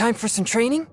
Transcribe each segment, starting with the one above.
time for some training?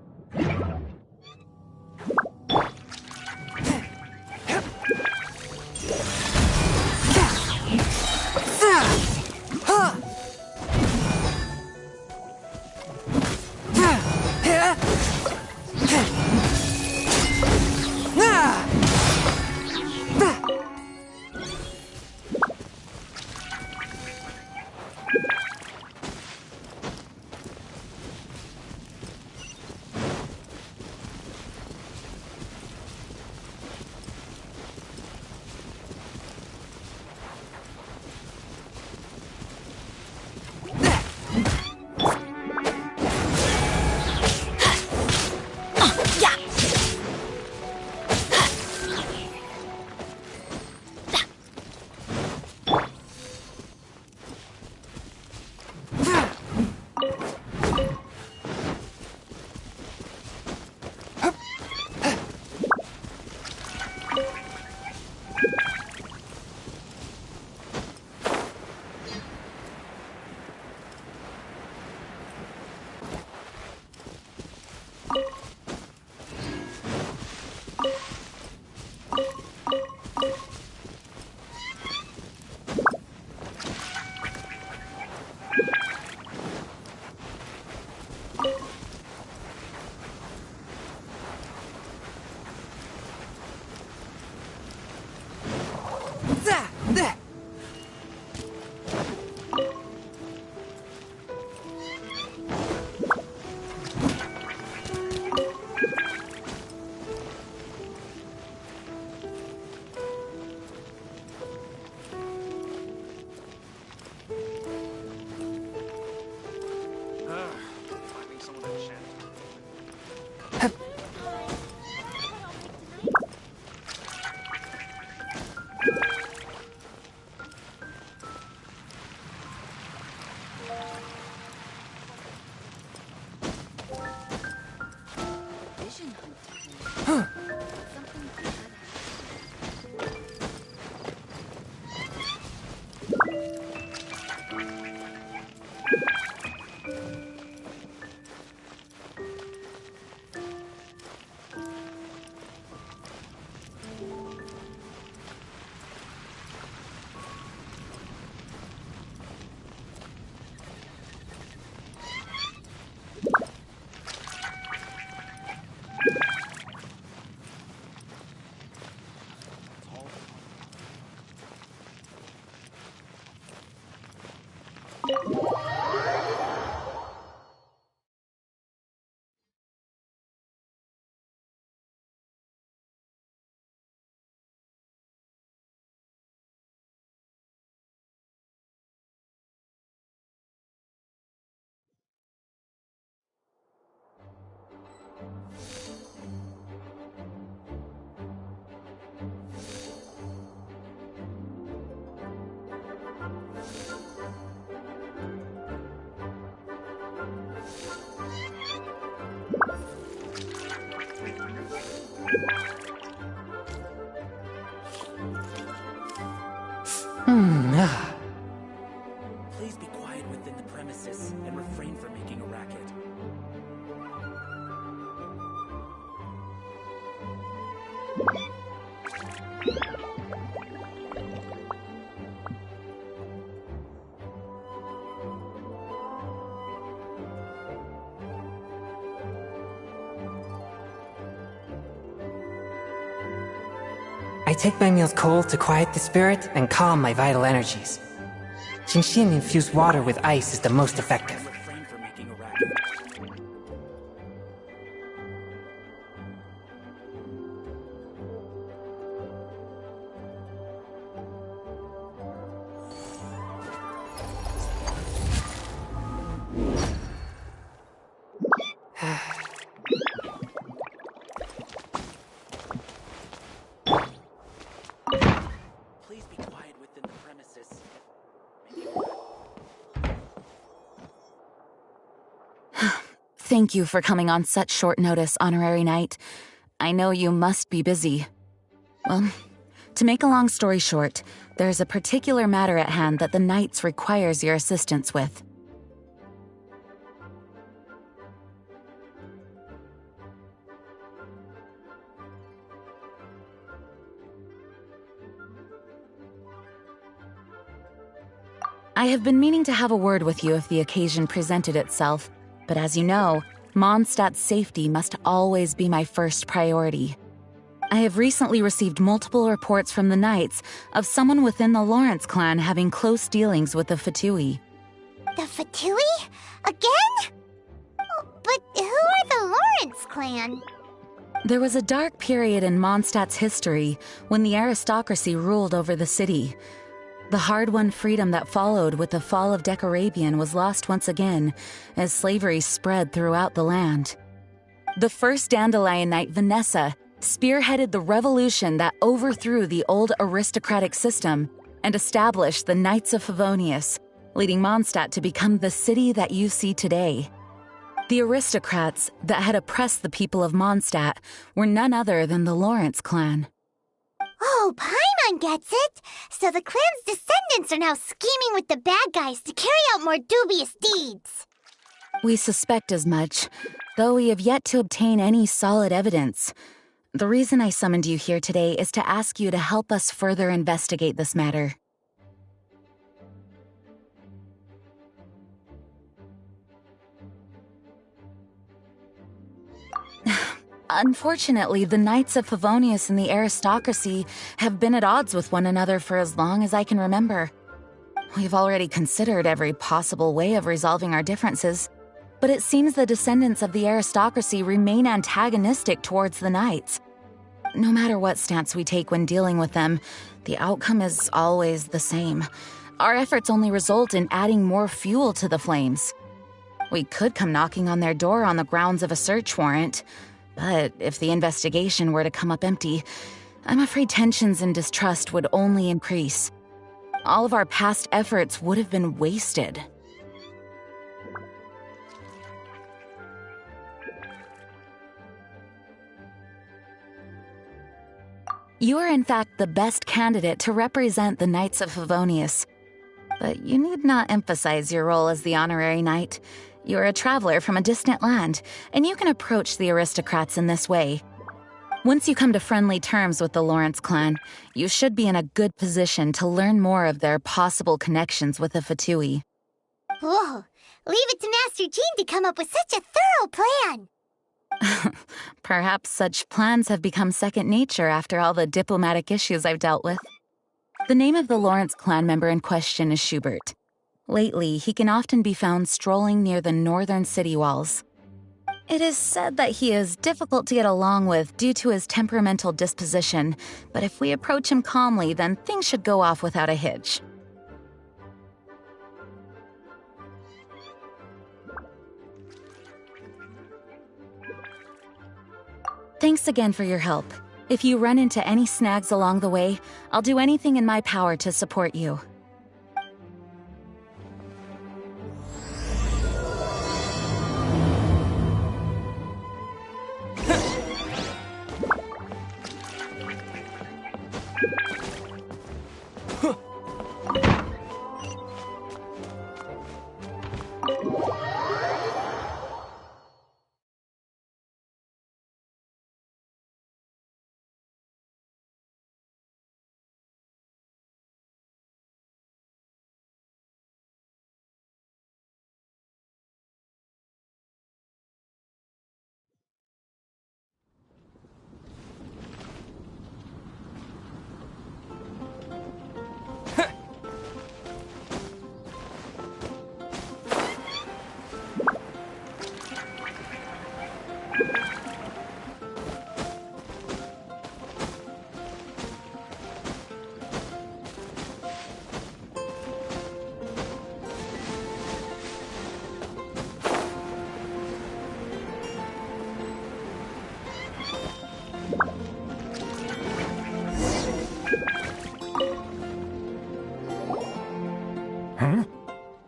Please be quiet within the premises and refrain from making a racket. I take my meals cold to quiet the spirit and calm my vital energies. Genshin infused water with ice is the most effective. Refrain from making a racket. Please be quiet within the premises. Thank you for coming on such short notice, Honorary Knight. I know you must be busy. Well, to make a long story short, there's a particular matter at hand that the Knights requires your assistance with. I have been meaning to have a word with you if the occasion presented itself, but as you know, Mondstadt's safety must always be my first priority. I have recently received multiple reports from the Knights of someone within the Lawrence clan having close dealings with the Fatui. The Fatui? Again? But who are the Lawrence clan? There was a dark period in Mondstadt's history when the aristocracy ruled over the city. The hard-won freedom that followed with the fall of Decarabian was lost once again as slavery spread throughout the land. The first Dandelion Knight, Vanessa, spearheaded the revolution that overthrew the old aristocratic system and established the Knights of Favonius, leading Mondstadt to become the city that you see today. The aristocrats that had oppressed the people of Mondstadt were none other than the Lawrence clan. Oh, Paimon gets it! So the clan's descendants are now scheming with the bad guys to carry out more dubious deeds. We suspect as much, though we have yet to obtain any solid evidence. The reason I summoned you here today is to ask you to help us further investigate this matter. Unfortunately, the Knights of Favonius and the aristocracy have been at odds with one another for as long as I can remember. We've already considered every possible way of resolving our differences, but it seems the descendants of the aristocracy remain antagonistic towards the Knights. No matter what stance we take when dealing with them, the outcome is always the same. Our efforts only result in adding more fuel to the flames. We could come knocking on their door on the grounds of a search warrant, but if the investigation were to come up empty, I'm afraid tensions and distrust would only increase. All of our past efforts would have been wasted. You are in fact the best candidate to represent the Knights of Favonius. But you need not emphasize your role as the honorary knight. You're a traveler from a distant land, and you can approach the aristocrats in this way. Once you come to friendly terms with the Lawrence clan, you should be in a good position to learn more of their possible connections with the Fatui. Whoa, leave it to Master Jean to come up with such a thorough plan! Perhaps such plans have become second nature after all the diplomatic issues I've dealt with. The name of the Lawrence clan member in question is Schubert. Lately, he can often be found strolling near the northern city walls. It is said that he is difficult to get along with due to his temperamental disposition, but if we approach him calmly, then things should go off without a hitch. Thanks again for your help. If you run into any snags along the way, I'll do anything in my power to support you.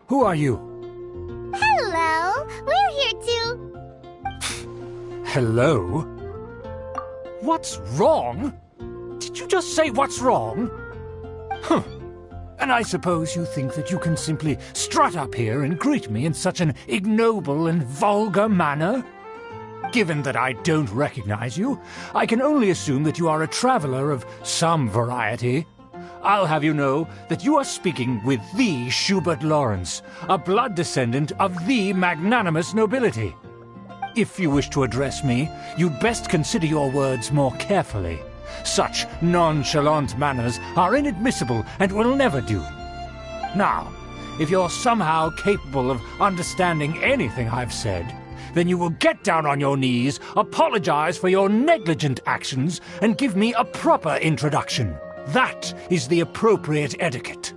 Who are you? Hello, we're here to... Hello? What's wrong? Did you just say what's wrong? Huh. And I suppose you think that you can simply strut up here and greet me in such an ignoble and vulgar manner? Given that I don't recognize you, I can only assume that you are a traveler of some variety. I'll have you know that you are speaking with the Schubert Lawrence, a blood descendant of the magnanimous nobility. If you wish to address me, you'd best consider your words more carefully. Such nonchalant manners are inadmissible and will never do. Now, if you're somehow capable of understanding anything I've said, then you will get down on your knees, apologize for your negligent actions, and give me a proper introduction. That is the appropriate etiquette.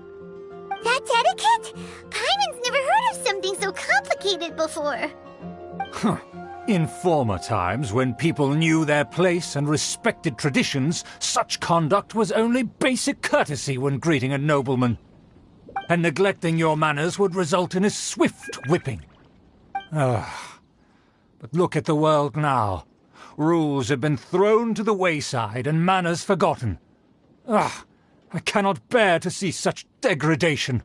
That's etiquette? Paimon's never heard of something so complicated before. In former times, when people knew their place and respected traditions, such conduct was only basic courtesy when greeting a nobleman. And neglecting your manners would result in a swift whipping. But look at the world now. Rules have been thrown to the wayside and manners forgotten. I cannot bear to see such degradation.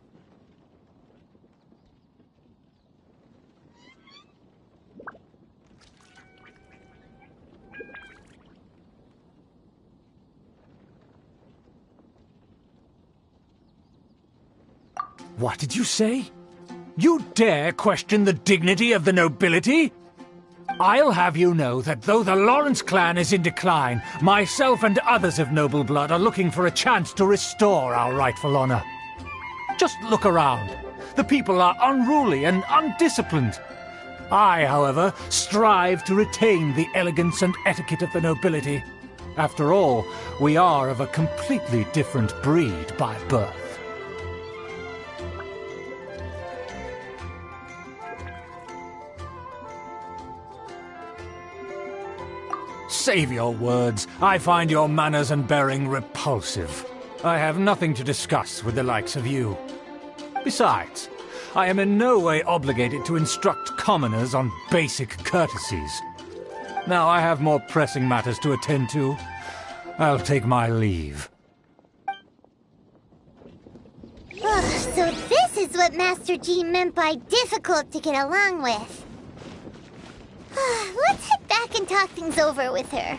What did you say? You dare question the dignity of the nobility? I'll have you know that though the Lawrence clan is in decline, myself and others of noble blood are looking for a chance to restore our rightful honor. Just look around. The people are unruly and undisciplined. I, however, strive to retain the elegance and etiquette of the nobility. After all, we are of a completely different breed by birth. Save your words. I find your manners and bearing repulsive. I have nothing to discuss with the likes of you. Besides, I am in no way obligated to instruct commoners on basic courtesies. Now I have more pressing matters to attend to. I'll take my leave. So this is what Master G meant by difficult to get along with. Let's head back and talk things over with her.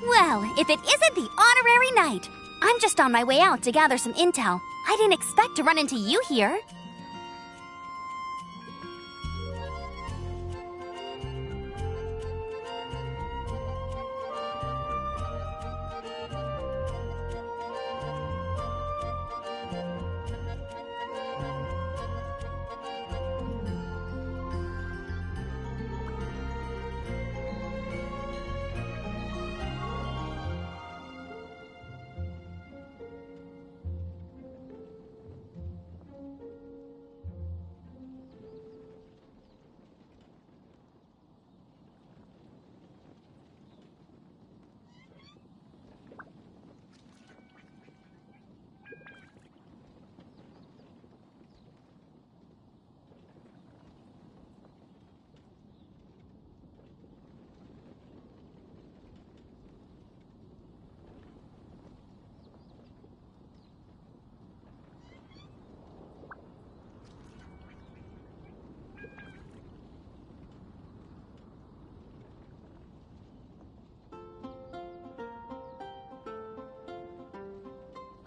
Well, if it isn't the honorary knight! I'm just on my way out to gather some intel. I didn't expect to run into you here.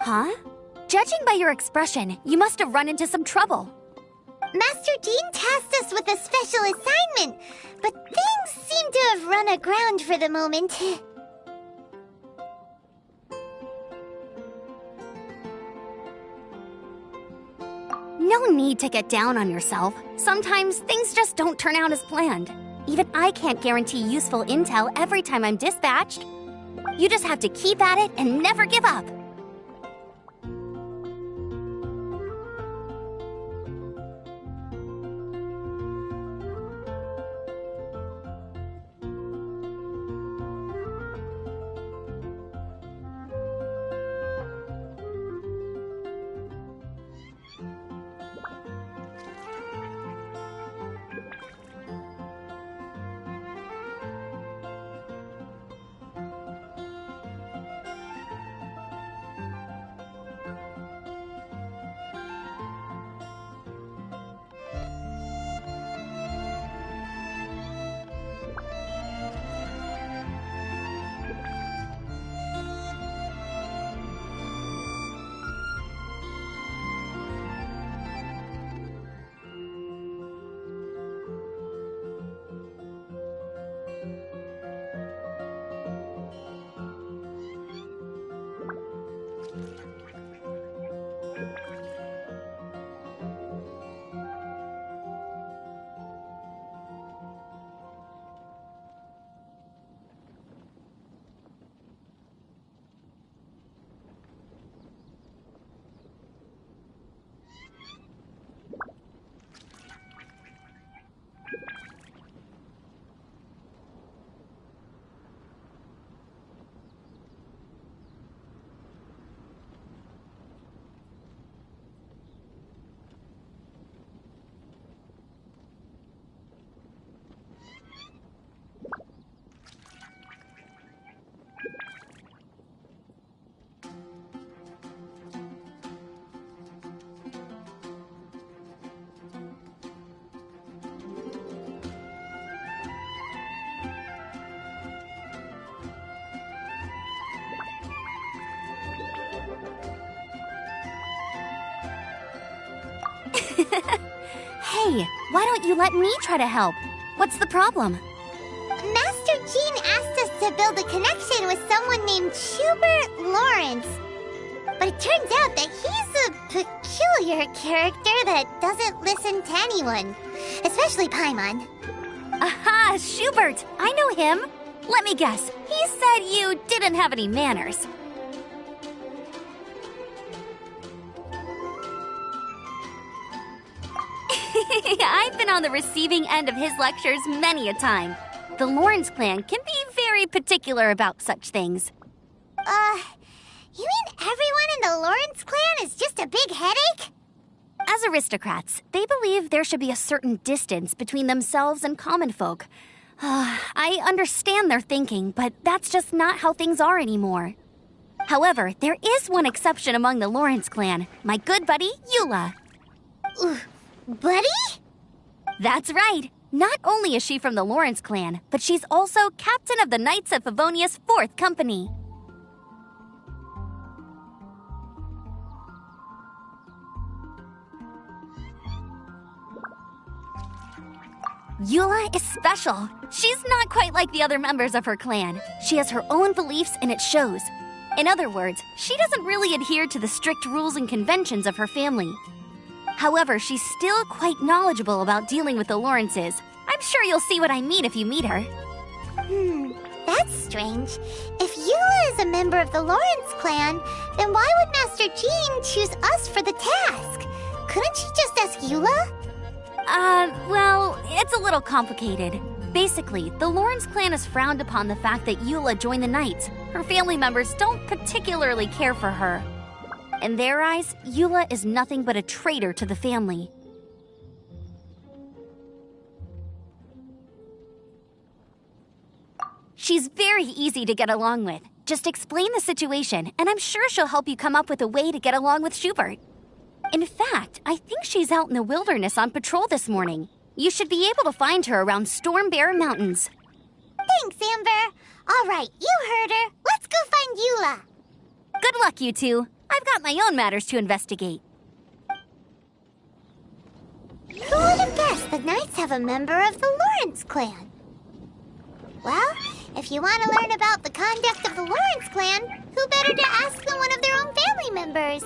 Huh? Judging by your expression, you must have run into some trouble. Master Dean tasked us with a special assignment, but things seem to have run aground for the moment. No need to get down on yourself. Sometimes things just don't turn out as planned. Even I can't guarantee useful intel every time I'm dispatched. You just have to keep at it and never give up. Hey, why don't you let me try to help? What's the problem? Master Jean asked us to build a connection with someone named Schubert Lawrence. But it turns out that he's a peculiar character that doesn't listen to anyone, especially Paimon. Aha, Schubert! I know him. Let me guess, he said you didn't have any manners. I've been on the receiving end of his lectures many a time. The Lawrence clan can be very particular about such things. You mean everyone in the Lawrence clan is just a big headache? As aristocrats, they believe there should be a certain distance between themselves and common folk. I understand their thinking, but that's just not how things are anymore. However, there is one exception among the Lawrence clan, my good buddy, Eula. Buddy? That's right. Not only is she from the Lawrence clan, but she's also captain of the Knights of Favonia's 4th Company. Eula is special. She's not quite like the other members of her clan. She has her own beliefs and it shows. In other words, she doesn't really adhere to the strict rules and conventions of her family. However, she's still quite knowledgeable about dealing with the Lawrences. I'm sure you'll see what I mean if you meet her. That's strange. If Eula is a member of the Lawrence clan, then why would Master Jean choose us for the task? Couldn't she just ask Eula? Well, it's a little complicated. Basically, the Lawrence clan has frowned upon the fact that Eula joined the Knights. Her family members don't particularly care for her. In their eyes, Eula is nothing but a traitor to the family. She's very easy to get along with. Just explain the situation, and I'm sure she'll help you come up with a way to get along with Schubert. In fact, I think she's out in the wilderness on patrol this morning. You should be able to find her around Storm Bear Mountains. Thanks, Amber. All right, you heard her. Let's go find Eula. Good luck, you two. I've got my own matters to investigate. Who would have guessed the Knights have a member of the Lawrence clan? Well, if you want to learn about the conduct of the Lawrence clan, who better to ask than one of their own family members?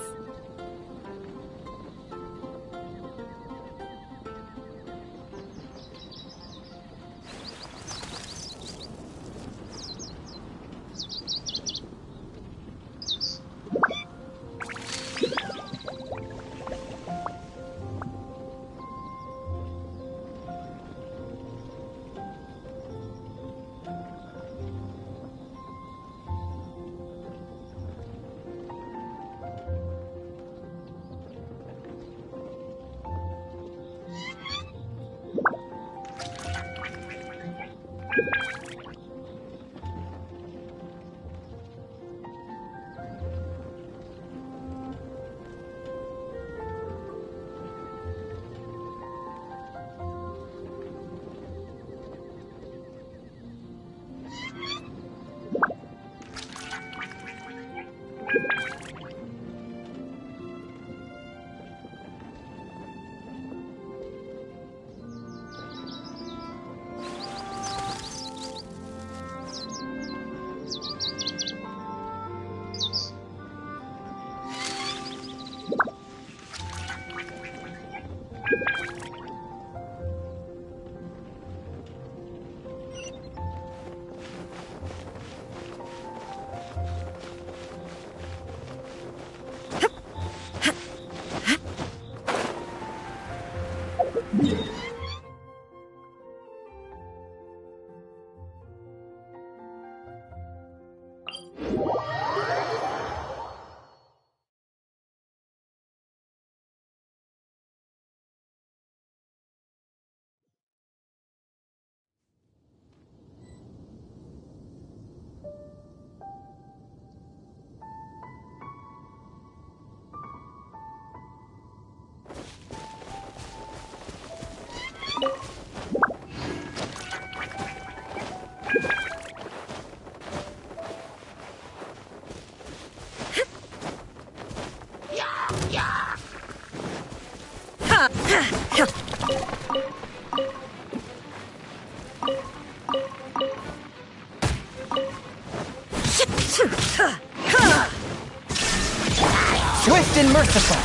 Swift and merciful.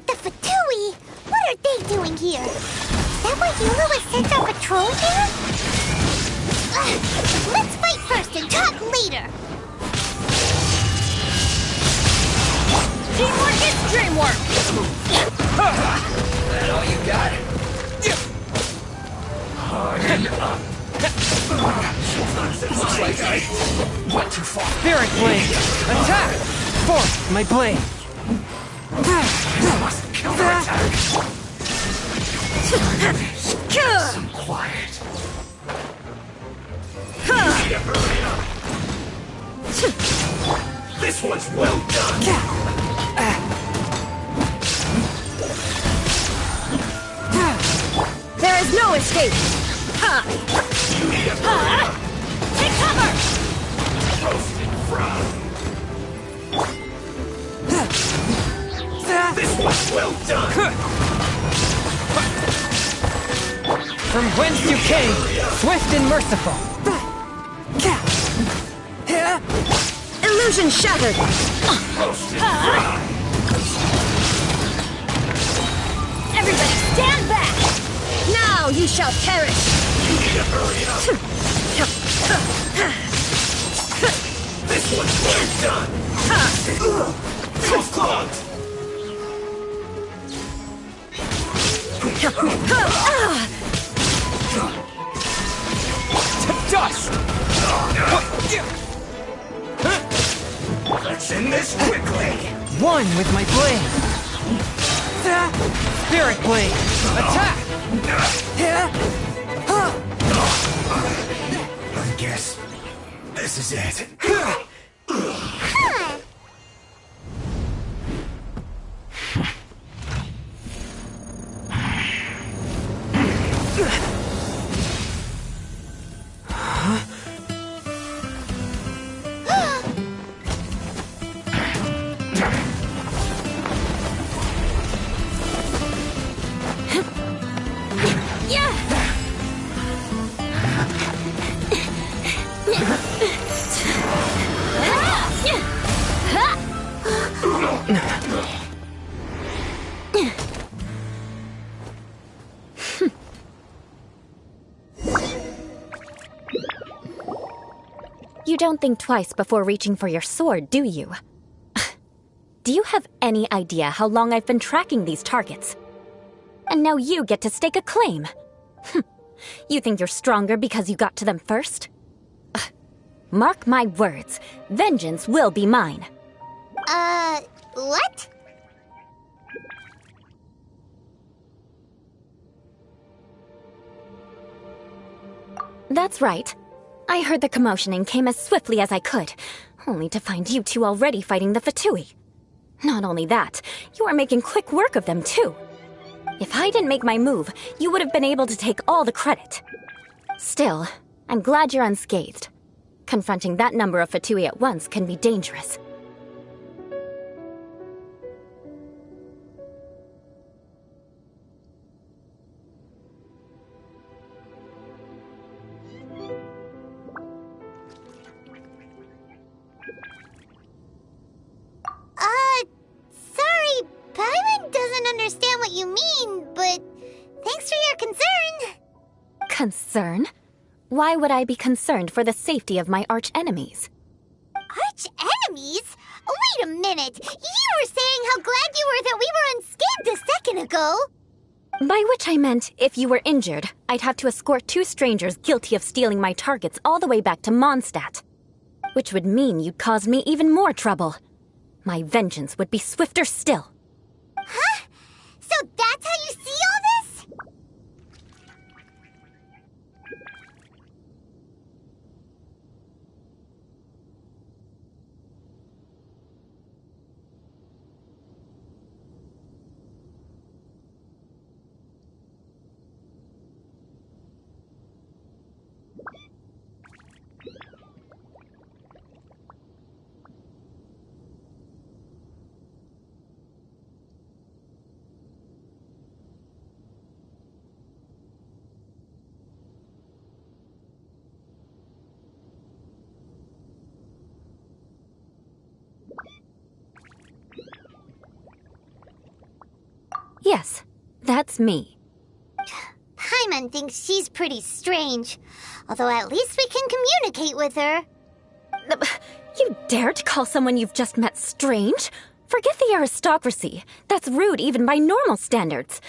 The Fatui! What are they doing here? Is that why Yula was sent on patrol here? Let's fight first and talk later! Teamwork is dreamwork! That all you got? Harden up. Looks like I went too far. Spirit blade! Attack! Force my blade! Must counterattack. Some quiet. Need to hurry up. This one's well done. There is no escape! You need to hurry up. Take cover! Roasted frog. This one's well done. From whence you came, swift and merciful. Illusion shattered! Roasted frog. Everybody stand back! Now you shall perish! You need to hurry up. This one's well done. Close clogged. To dust! Let's end this quickly. One with my blade! Spirit blade! Attack! I guess this is it. don't think twice before reaching for your sword, do you? Do you have any idea how long I've been tracking these targets? And now you get to stake a claim. You think you're stronger because you got to them first? Mark my words, vengeance will be mine. What? That's right. I heard the commotion and came as swiftly as I could, only to find you two already fighting the Fatui. Not only that, you are making quick work of them too. If I didn't make my move, you would have been able to take all the credit. Still, I'm glad you're unscathed. Confronting that number of Fatui at once can be dangerous. Sorry, Paimon doesn't understand what you mean, but thanks for your concern. Concern? Why would I be concerned for the safety of my arch-enemies? Arch-enemies? Wait a minute! You were saying how glad you were that we were unscathed a second ago! By which I meant, if you were injured, I'd have to escort 2 strangers guilty of stealing my targets all the way back to Mondstadt. Which would mean you'd caused me even more trouble. My vengeance would be swifter still. Huh? So that's how you see all this? Yes, that's me. Paimon thinks she's pretty strange, although at least we can communicate with her. You dare to call someone you've just met strange? Forget the aristocracy. That's rude even by normal standards.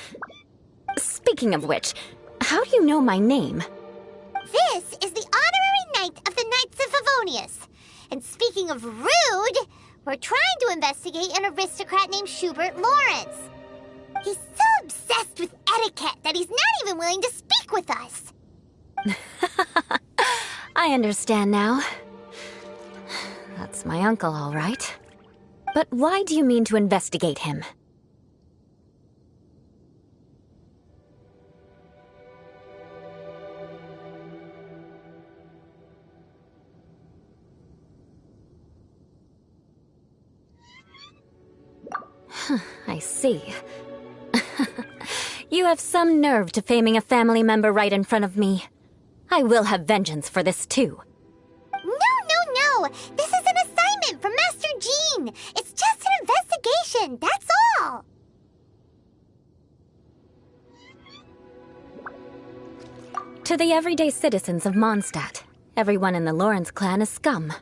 Speaking of which, how do you know my name? This is the honorary knight of the Knights of Favonius. And speaking of rude, we're trying to investigate an aristocrat named Schubert Lawrence. He's so obsessed with etiquette that he's not even willing to speak with us. I understand now. That's my uncle, all right. But why do you mean to investigate him? I see. You have some nerve to faming a family member right in front of me. I will have vengeance for this too. No. This is an assignment from Master Jean. It's just an investigation, that's all. To the everyday citizens of Mondstadt, everyone in the Lawrence clan is scum.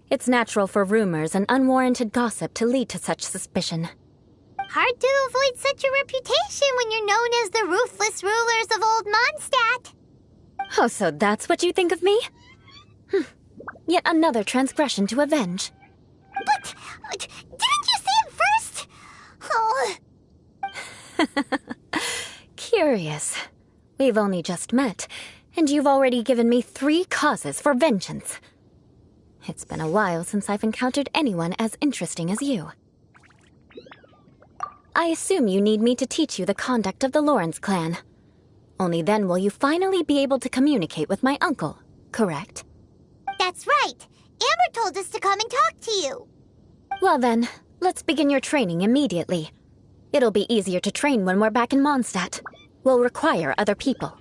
It's natural for rumors and unwarranted gossip to lead to such suspicion. Hard to avoid such a reputation when you're known as the ruthless rulers of Old Mondstadt. Oh, so that's what you think of me? Yet another transgression to avenge. But, didn't you say it first? Oh. Curious. We've only just met, and you've already given me 3 causes for vengeance. It's been a while since I've encountered anyone as interesting as you. I assume you need me to teach you the conduct of the Lawrence clan. Only then will you finally be able to communicate with my uncle, correct? That's right. Amber told us to come and talk to you. Well then, let's begin your training immediately. It'll be easier to train when we're back in Mondstadt. We'll require other people.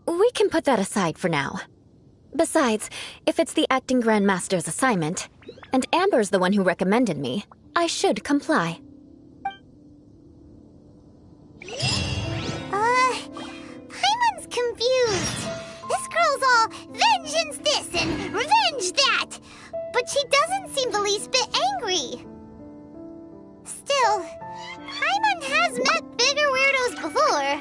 We can put that aside for now. Besides, if it's the acting Grandmaster's assignment, And Amber's the one who recommended me. I should comply. Paimon's confused. This girl's all vengeance this and revenge that. But she doesn't seem the least bit angry. Still, Paimon has met bigger weirdos before.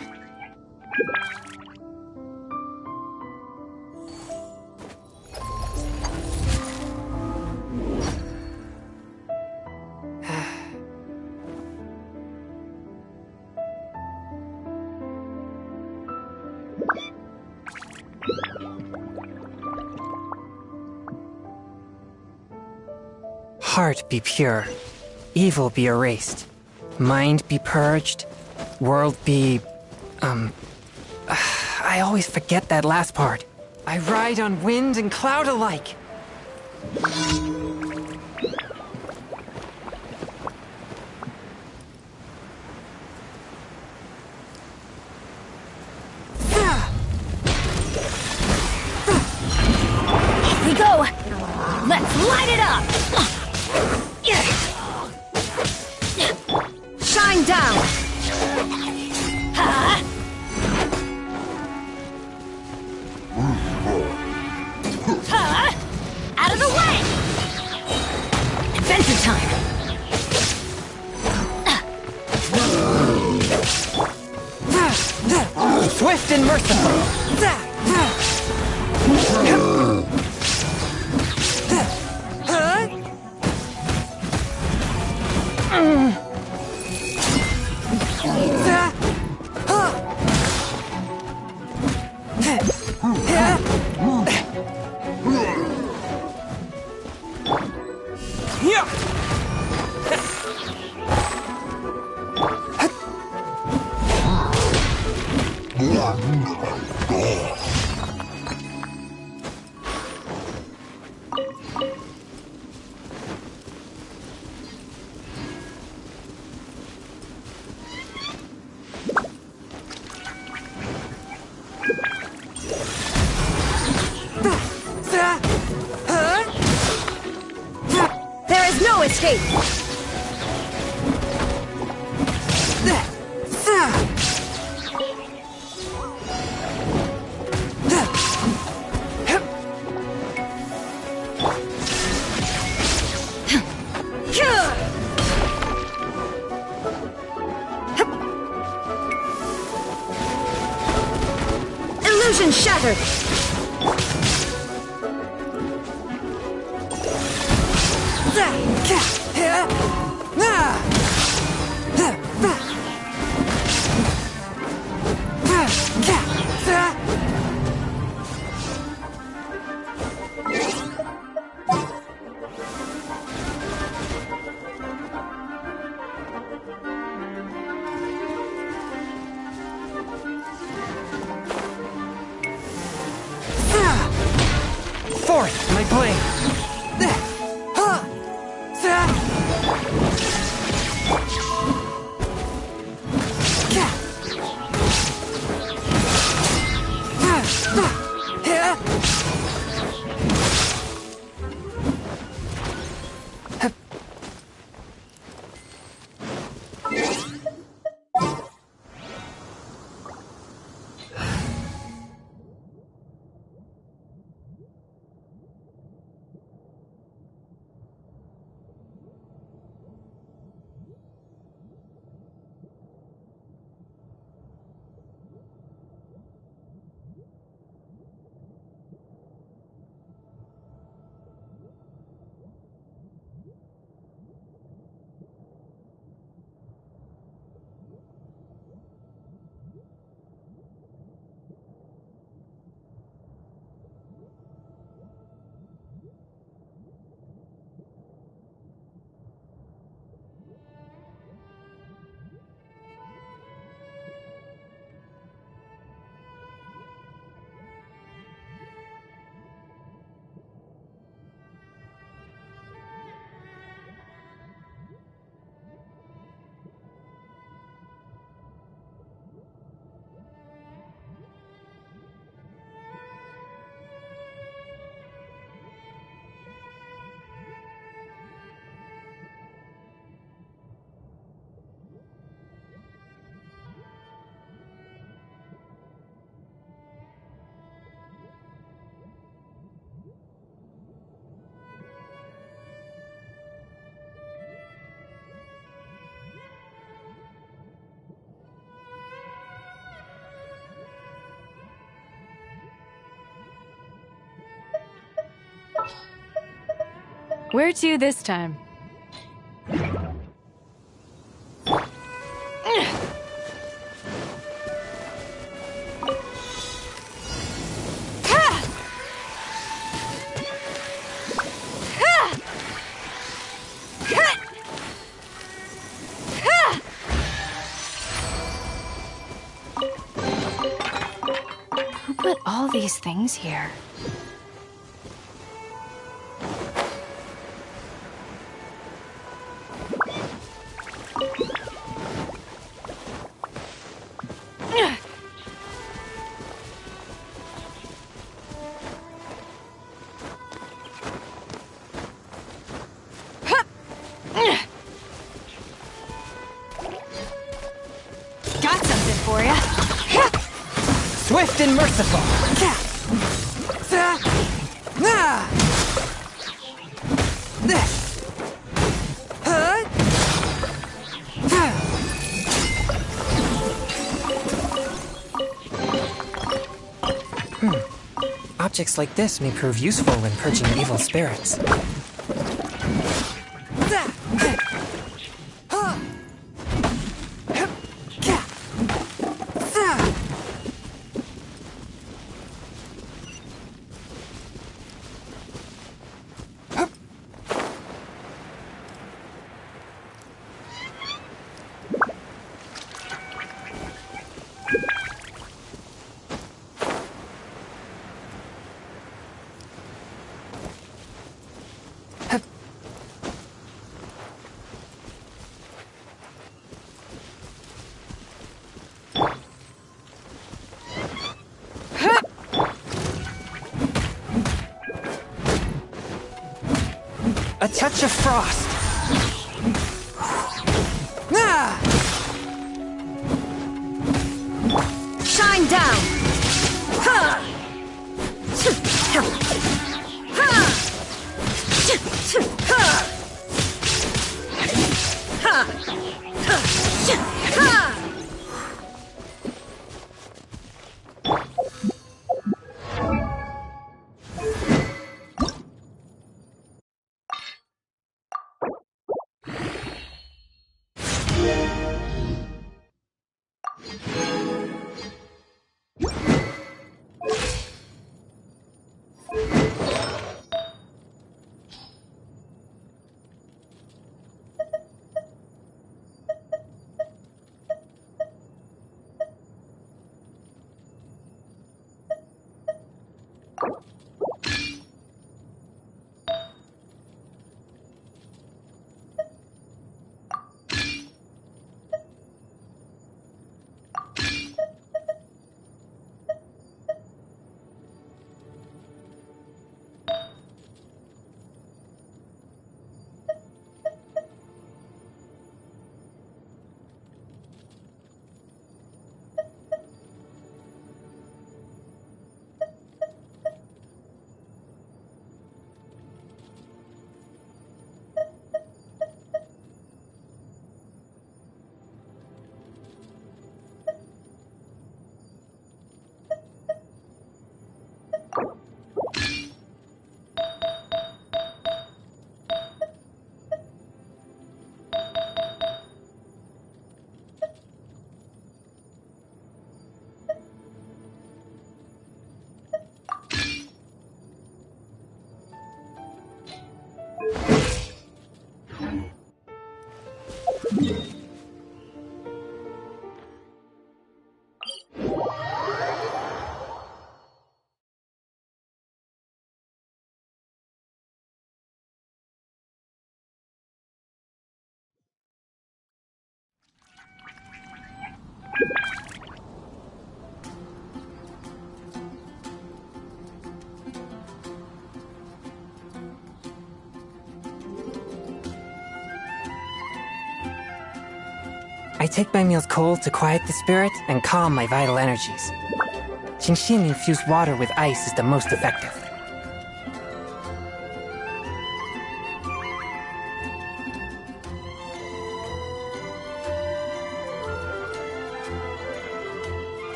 Heart be pure, evil be erased, mind be purged, world be... I always forget that last part. I ride on wind and cloud alike. Here we go! Let's light it up! Shine down! Out of the way! Adventure time! Swift and merciful! There is no escape! Illusion shattered! Forth, my blade! Where to this time? Who put all these things here? Got something for ya. Swift and merciful! Objects like this may prove useful when purging evil spirits. A touch of frost. Shine down! I take my meals cold to quiet the spirit and calm my vital energies. Genshin infused water with ice is the most effective.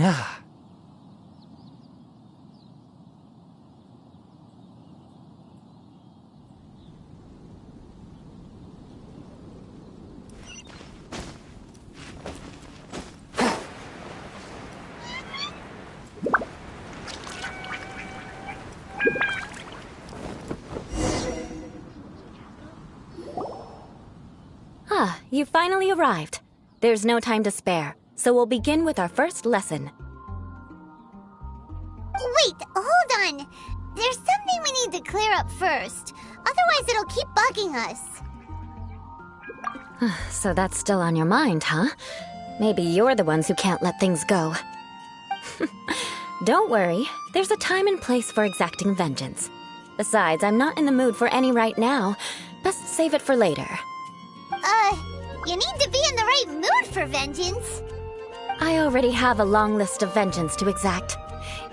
Ah. Ah, you finally arrived. There's no time to spare, so we'll begin with our first lesson. Wait, hold on. There's something we need to clear up first. Otherwise, it'll keep bugging us. So that's still on your mind, huh? Maybe you're the ones who can't let things go. Don't worry, there's a time and place for exacting vengeance. Besides, I'm not in the mood for any right now. Best save it for later. You need to be in the right mood for vengeance. I already have a long list of vengeance to exact.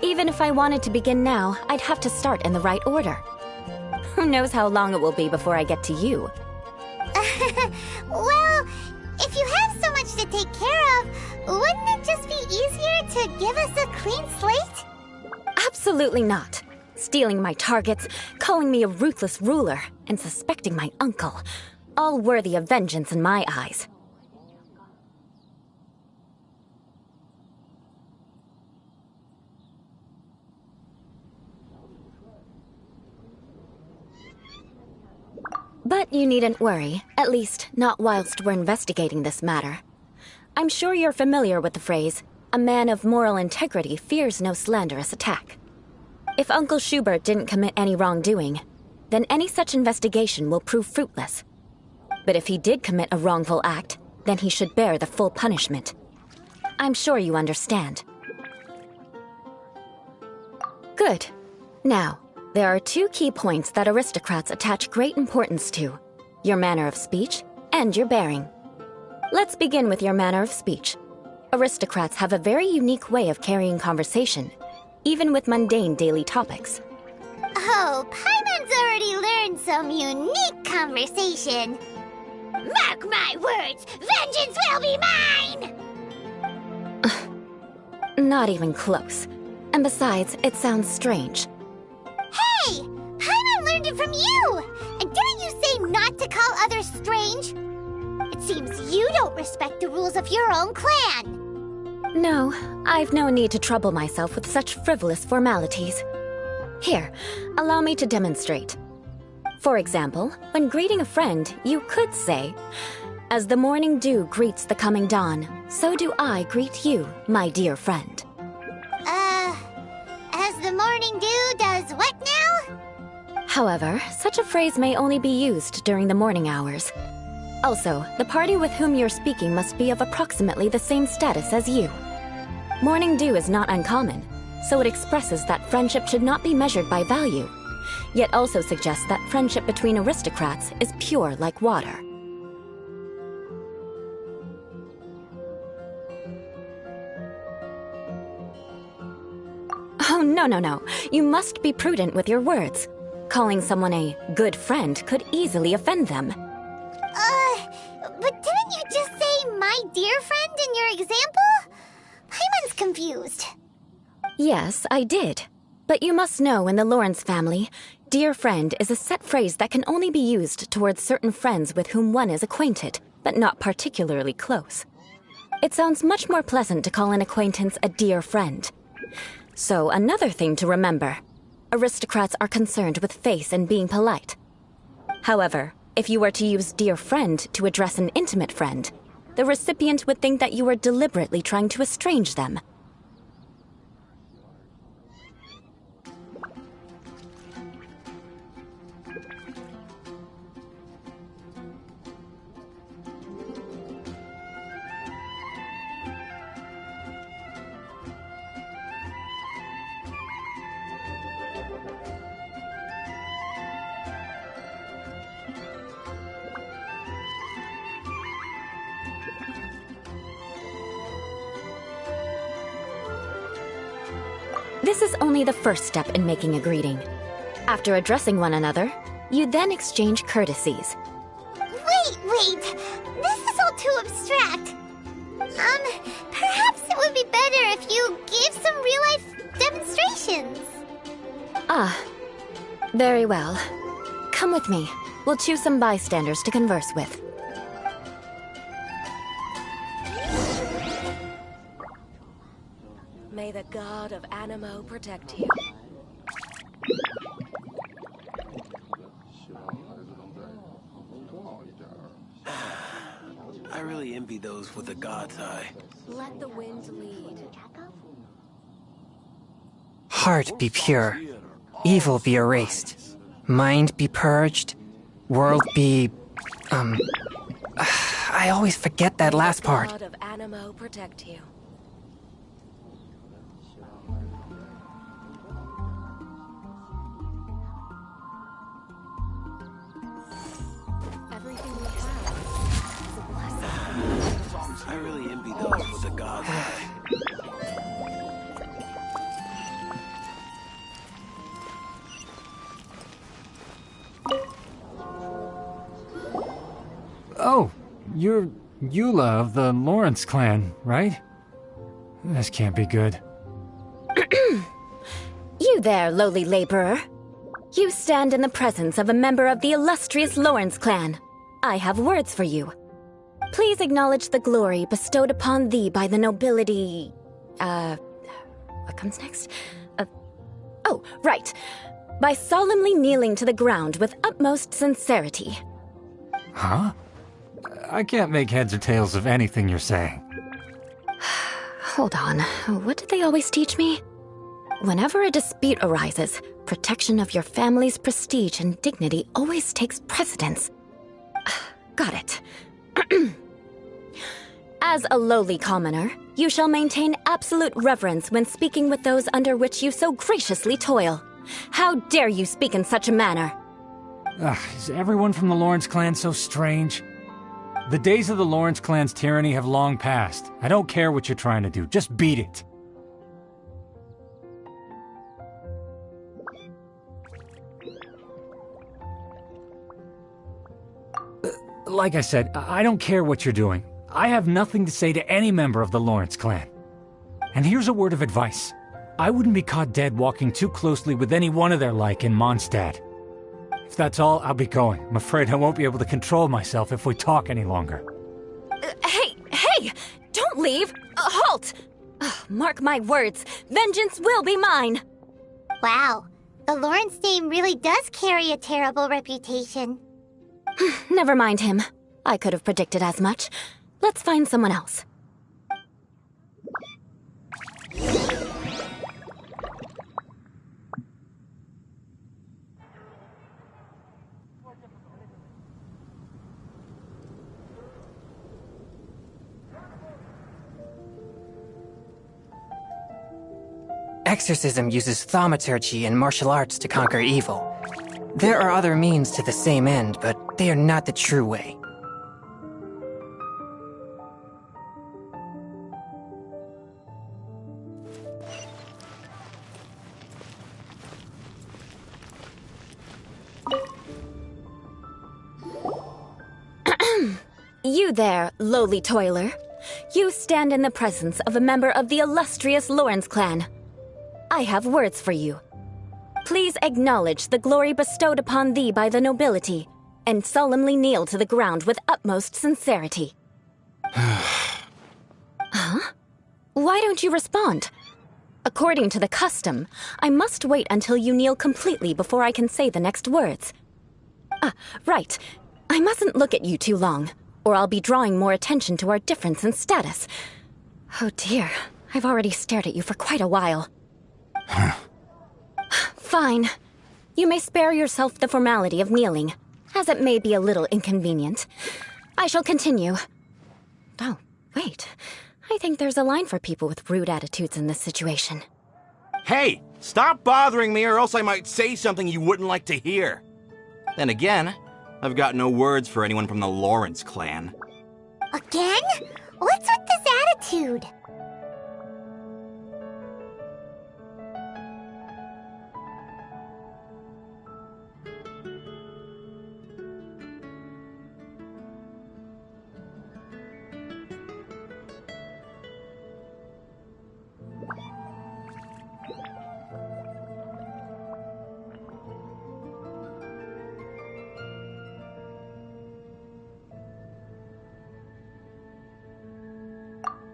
Even if I wanted to begin now, I'd have to start in the right order. Who knows how long it will be before I get to you? Well, if you have so much to take care of, wouldn't it just be easier to give us a clean slate? Absolutely not. Stealing my targets, calling me a ruthless ruler, and suspecting my uncle. All worthy of vengeance in my eyes. But you needn't worry, at least not whilst we're investigating this matter. I'm sure you're familiar with the phrase, a man of moral integrity fears no slanderous attack. If Uncle Schubert didn't commit any wrongdoing, then any such investigation will prove fruitless. But if he did commit a wrongful act, then he should bear the full punishment. I'm sure you understand. Good. Now, there are two key points that aristocrats attach great importance to: your manner of speech and your bearing. Let's begin with your manner of speech. Aristocrats have a very unique way of carrying conversation, even with mundane daily topics. Oh, Paimon's already learned some unique conversation. Mark my words, vengeance will be mine! Not even close. And besides, it sounds strange. Hey! Paimon learned it from you! And didn't you say not to call others strange? It seems you don't respect the rules of your own clan. No, I've no need to trouble myself with such frivolous formalities. Here, allow me to demonstrate. For example, when greeting a friend, you could say, "As the morning dew greets the coming dawn, so do I greet you, my dear friend." As the morning dew does what now? However, such a phrase may only be used during the morning hours. Also, the party with whom you're speaking must be of approximately the same status as you. Morning dew is not uncommon, so it expresses that friendship should not be measured by value, yet also suggests that friendship between aristocrats is pure like water. Oh, no. You must be prudent with your words. Calling someone a good friend could easily offend them. But didn't you just say my dear friend in your example? Paimon's confused. Yes, I did. But you must know in the Lawrence family, dear friend is a set phrase that can only be used towards certain friends with whom one is acquainted, but not particularly close. It sounds much more pleasant to call an acquaintance a dear friend. So, another thing to remember. Aristocrats are concerned with face and being polite. However, if you were to use dear friend to address an intimate friend, the recipient would think that you were deliberately trying to estrange them. This is only the first step in making a greeting. After addressing one another, you then exchange courtesies. Wait! This is all too abstract. Perhaps it would be better if you gave some real-life demonstrations. Ah, very well. Come with me. We'll choose some bystanders to converse with. May the god of Animo protect you. I really envy those with a god's eye. Let the wind lead. Heart be pure, evil be erased, mind be purged, world be... I always forget that last part. God of Animo protect you. Everything we have is a blessing. I really envy those with a god's eye. Oh, you're Eula of the Lawrence clan, right? This can't be good. You there, lowly laborer. You stand in the presence of a member of the illustrious Lawrence clan. I have words for you. Please acknowledge the glory bestowed upon thee by the nobility... What comes next? Oh, right. By solemnly kneeling to the ground with utmost sincerity. Huh? I can't make heads or tails of anything you're saying. Hold on. What did they always teach me? Whenever a dispute arises, protection of your family's prestige and dignity always takes precedence. Got it. As a lowly commoner, you shall maintain absolute reverence when speaking with those under which you so graciously toil. How dare you speak in such a manner? Is everyone from the Lawrence clan so strange? The days of the Lawrence clan's tyranny have long passed. I don't care what you're trying to do, just beat it. Like I said, I don't care what you're doing. I have nothing to say to any member of the Lawrence clan. And here's a word of advice. I wouldn't be caught dead walking too closely with any one of their like in Mondstadt. If that's all, I'll be going. I'm afraid I won't be able to control myself if we talk any longer. Hey! Don't leave! Halt! Mark my words, vengeance will be mine! Wow, the Lawrence name really does carry a terrible reputation. Never mind him. I could have predicted as much. Let's find someone else. Exorcism uses thaumaturgy and martial arts to conquer evil. There are other means to the same end, but they are not the true way. You there, lowly toiler. You stand in the presence of a member of the illustrious Lawrence clan. I have words for you. Please acknowledge the glory bestowed upon thee by the nobility, and solemnly kneel to the ground with utmost sincerity. Huh? Why don't you respond? According to the custom, I must wait until you kneel completely before I can say the next words. Right. I mustn't look at you too long, or I'll be drawing more attention to our difference in status. Oh dear, I've already stared at you for quite a while. Fine. You may spare yourself the formality of kneeling, as it may be a little inconvenient. I shall continue. Oh, wait. I think there's a line for people with rude attitudes in this situation. Hey! Stop bothering me or else I might say something you wouldn't like to hear. Then again, I've got no words for anyone from the Lawrence clan. Again? What's with this attitude?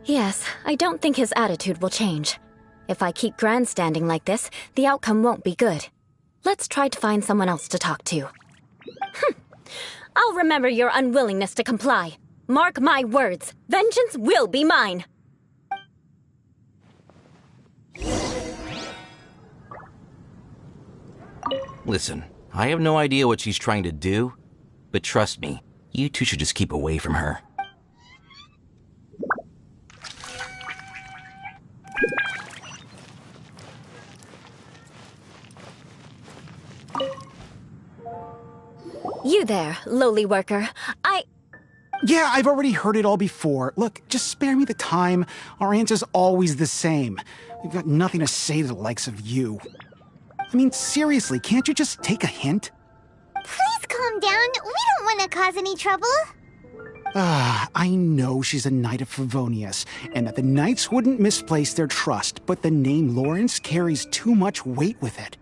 Yes, I don't think his attitude will change. If I keep grandstanding like this, the outcome won't be good. Let's try to find someone else to talk to. I'll remember your unwillingness to comply. Mark my words, vengeance will be mine! Listen, I have no idea what she's trying to do, but trust me, you two should just keep away from her. You there, lowly worker. Yeah, I've already heard it all before. Look, just spare me the time. Our answer's always the same. We've got nothing to say to the likes of you. I mean, seriously, can't you just take a hint? Please calm down. We don't want to cause any trouble. I know she's a Knight of Favonius, and that the Knights wouldn't misplace their trust, but the name Lawrence carries too much weight with it.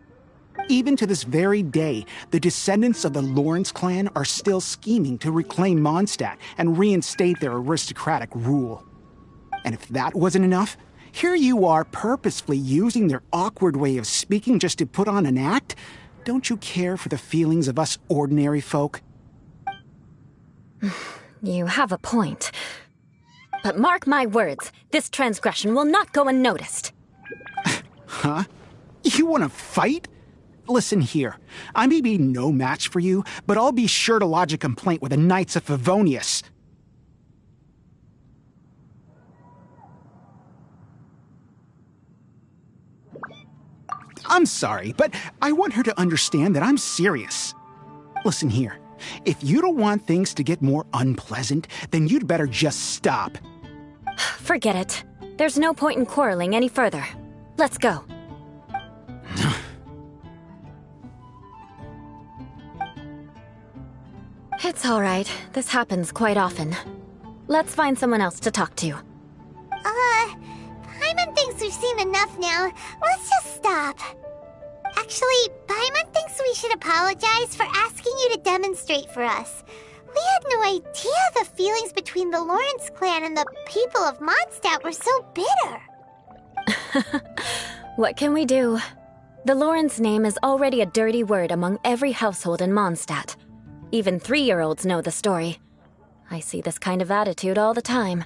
Even to this very day, the descendants of the Lawrence clan are still scheming to reclaim Mondstadt and reinstate their aristocratic rule. And if that wasn't enough, here you are purposefully using their awkward way of speaking just to put on an act? Don't you care for the feelings of us ordinary folk? You have a point. But mark my words, this transgression will not go unnoticed. Huh? You want to fight? Listen here, I may be no match for you, but I'll be sure to lodge a complaint with the Knights of Favonius. I'm sorry, but I want her to understand that I'm serious. Listen here, if you don't want things to get more unpleasant, then you'd better just stop. Forget it. There's no point in quarreling any further. Let's go. It's all right. This happens quite often. Let's find someone else to talk to. Paimon thinks we've seen enough now. Let's just stop. Actually, Paimon thinks we should apologize for asking you to demonstrate for us. We had no idea the feelings between the Lawrence clan and the people of Mondstadt were so bitter. What can we do? The Lawrence name is already a dirty word among every household in Mondstadt. Even 3-year-olds know the story. I see this kind of attitude all the time.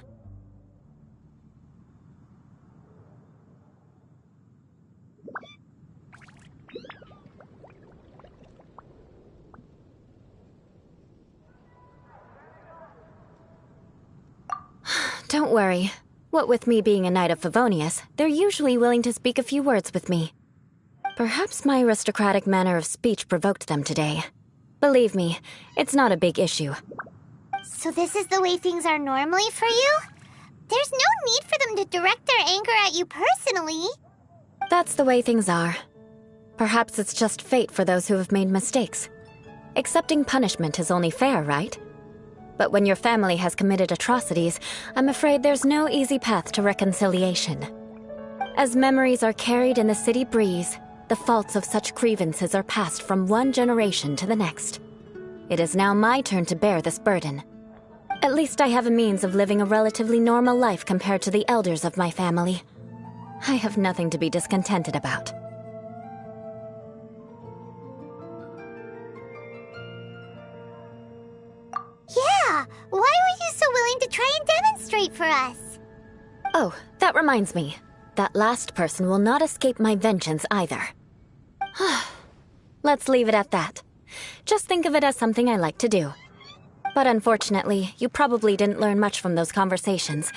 Don't worry. What with me being a Knight of Favonius, they're usually willing to speak a few words with me. Perhaps my aristocratic manner of speech provoked them today. Believe me, it's not a big issue. So this is the way things are normally for you? There's no need for them to direct their anger at you personally. That's the way things are. Perhaps it's just fate for those who have made mistakes. Accepting punishment is only fair, right? But when your family has committed atrocities, I'm afraid there's no easy path to reconciliation. As memories are carried in the city breeze, the faults of such grievances are passed from one generation to the next. It is now my turn to bear this burden. At least I have a means of living a relatively normal life compared to the elders of my family. I have nothing to be discontented about. Yeah, why were you so willing to try and demonstrate for us? Oh, that reminds me. That last person will not escape my vengeance either. Let's leave it at that. Just think of it as something I like to do. But unfortunately, you probably didn't learn much from those conversations.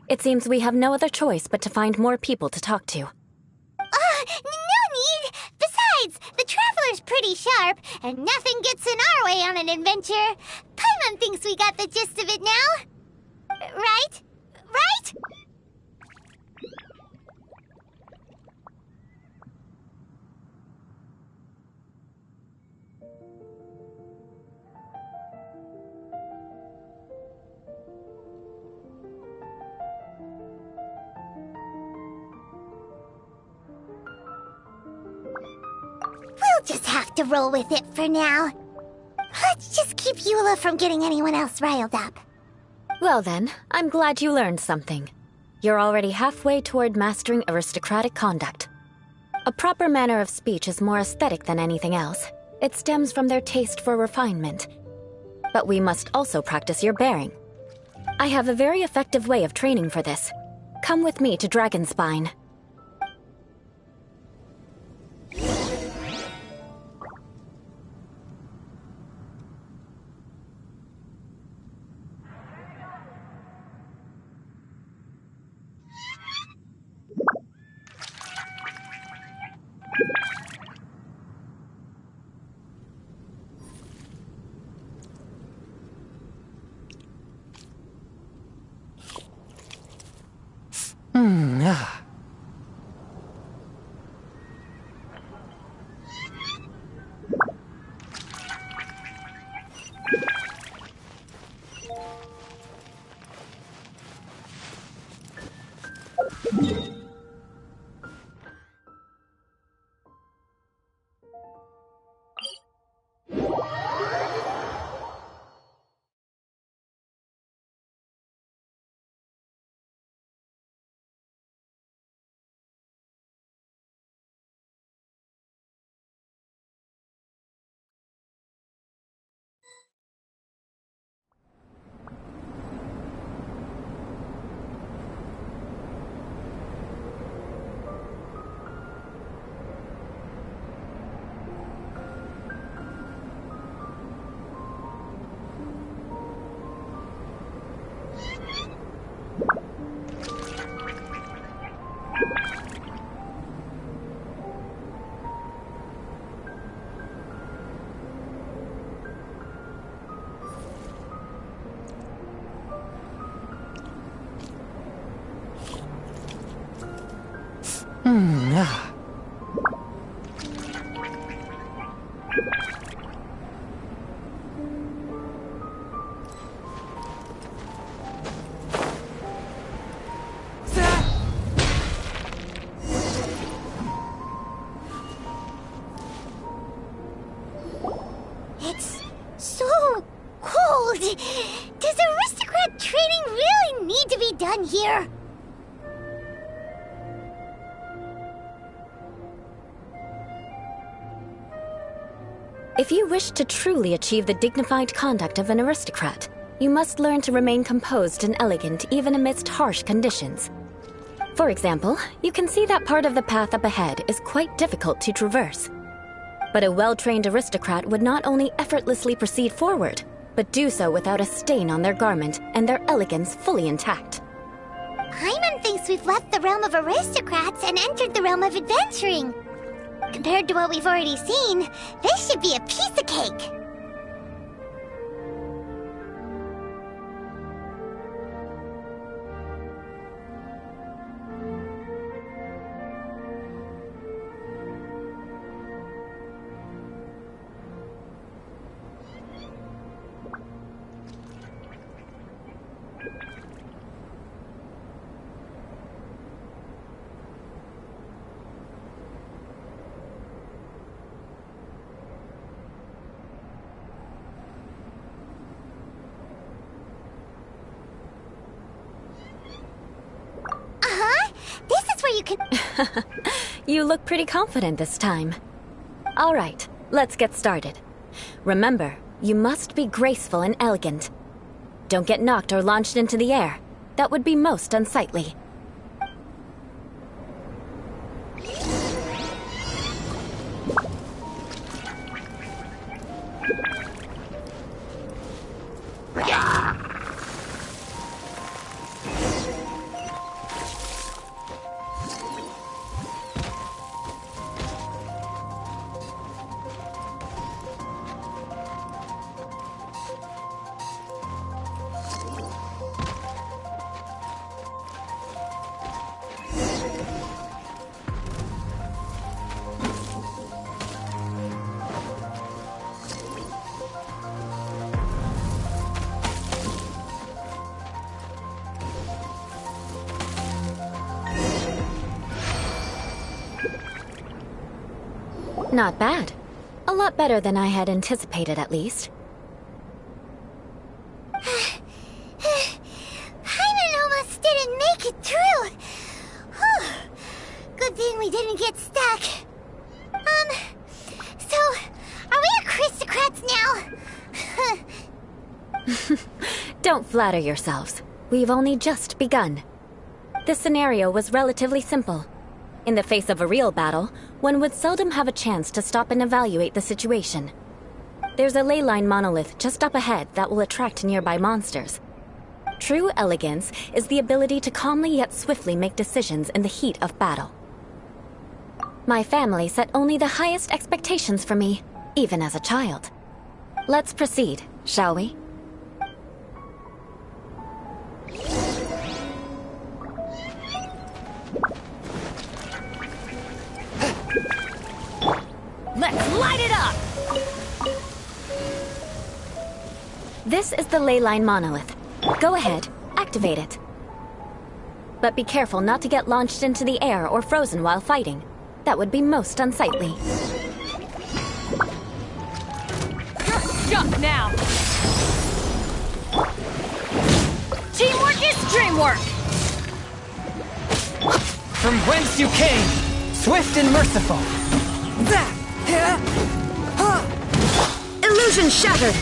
It seems we have no other choice but to find more people to talk to. No need! Besides, the Traveler's pretty sharp, and nothing gets in our way on an adventure. Paimon thinks we got the gist of it now. Right? Right? We'll just have to roll with it for now. Let's just keep Eula from getting anyone else riled up. Well then, I'm glad you learned something. You're already halfway toward mastering aristocratic conduct. A proper manner of speech is more aesthetic than anything else. It stems from their taste for refinement. But we must also practice your bearing. I have a very effective way of training for this. Come with me to Dragonspine. Ah. Ah. It's so cold. Does aristocrat training really need to be done here? If you wish to truly achieve the dignified conduct of an aristocrat, you must learn to remain composed and elegant even amidst harsh conditions. For example, you can see that part of the path up ahead is quite difficult to traverse. But a well-trained aristocrat would not only effortlessly proceed forward, but do so without a stain on their garment and their elegance fully intact. Paimon thinks we've left the realm of aristocrats and entered the realm of adventuring. Compared to what we've already seen, this should be a piece of cake. This is where you can... You look pretty confident this time. All right, let's get started. Remember, you must be graceful and elegant. Don't get knocked or launched into the air. That would be most unsightly. Not bad. A lot better than I had anticipated, at least. Paimon almost didn't make it through. Don't flatter yourselves. We've only just begun. This scenario was relatively simple. In the face of a real battle, one would seldom have a chance to stop and evaluate the situation. There's a ley line monolith just up ahead that will attract nearby monsters. True elegance is the ability to calmly yet swiftly make decisions in the heat of battle. My family set only the highest expectations for me, even as a child. Let's proceed, shall we? Let's light it up! This is the ley line monolith. Go ahead, activate it. But be careful not to get launched into the air or frozen while fighting. That would be most unsightly. You're stuck now! Teamwork is dreamwork! From whence you came, swift and merciful. Illusion shattered!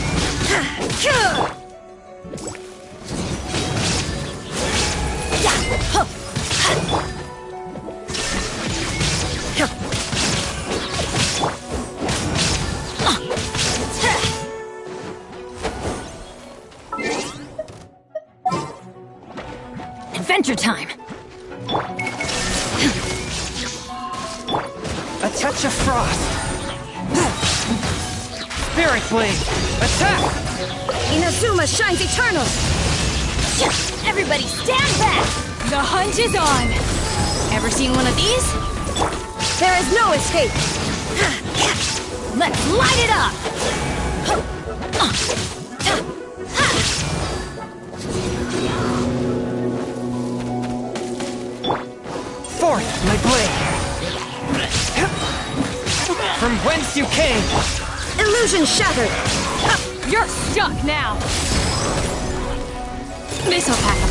Adventure time! A touch of frost. Spirit Blade, attack! Inazuma shines eternal! Everybody stand back! The hunt is on! Ever seen one of these? There is no escape! Let's light it up! Forth, my blade! From whence you came! Illusion shattered! You're stuck now! This'll pack a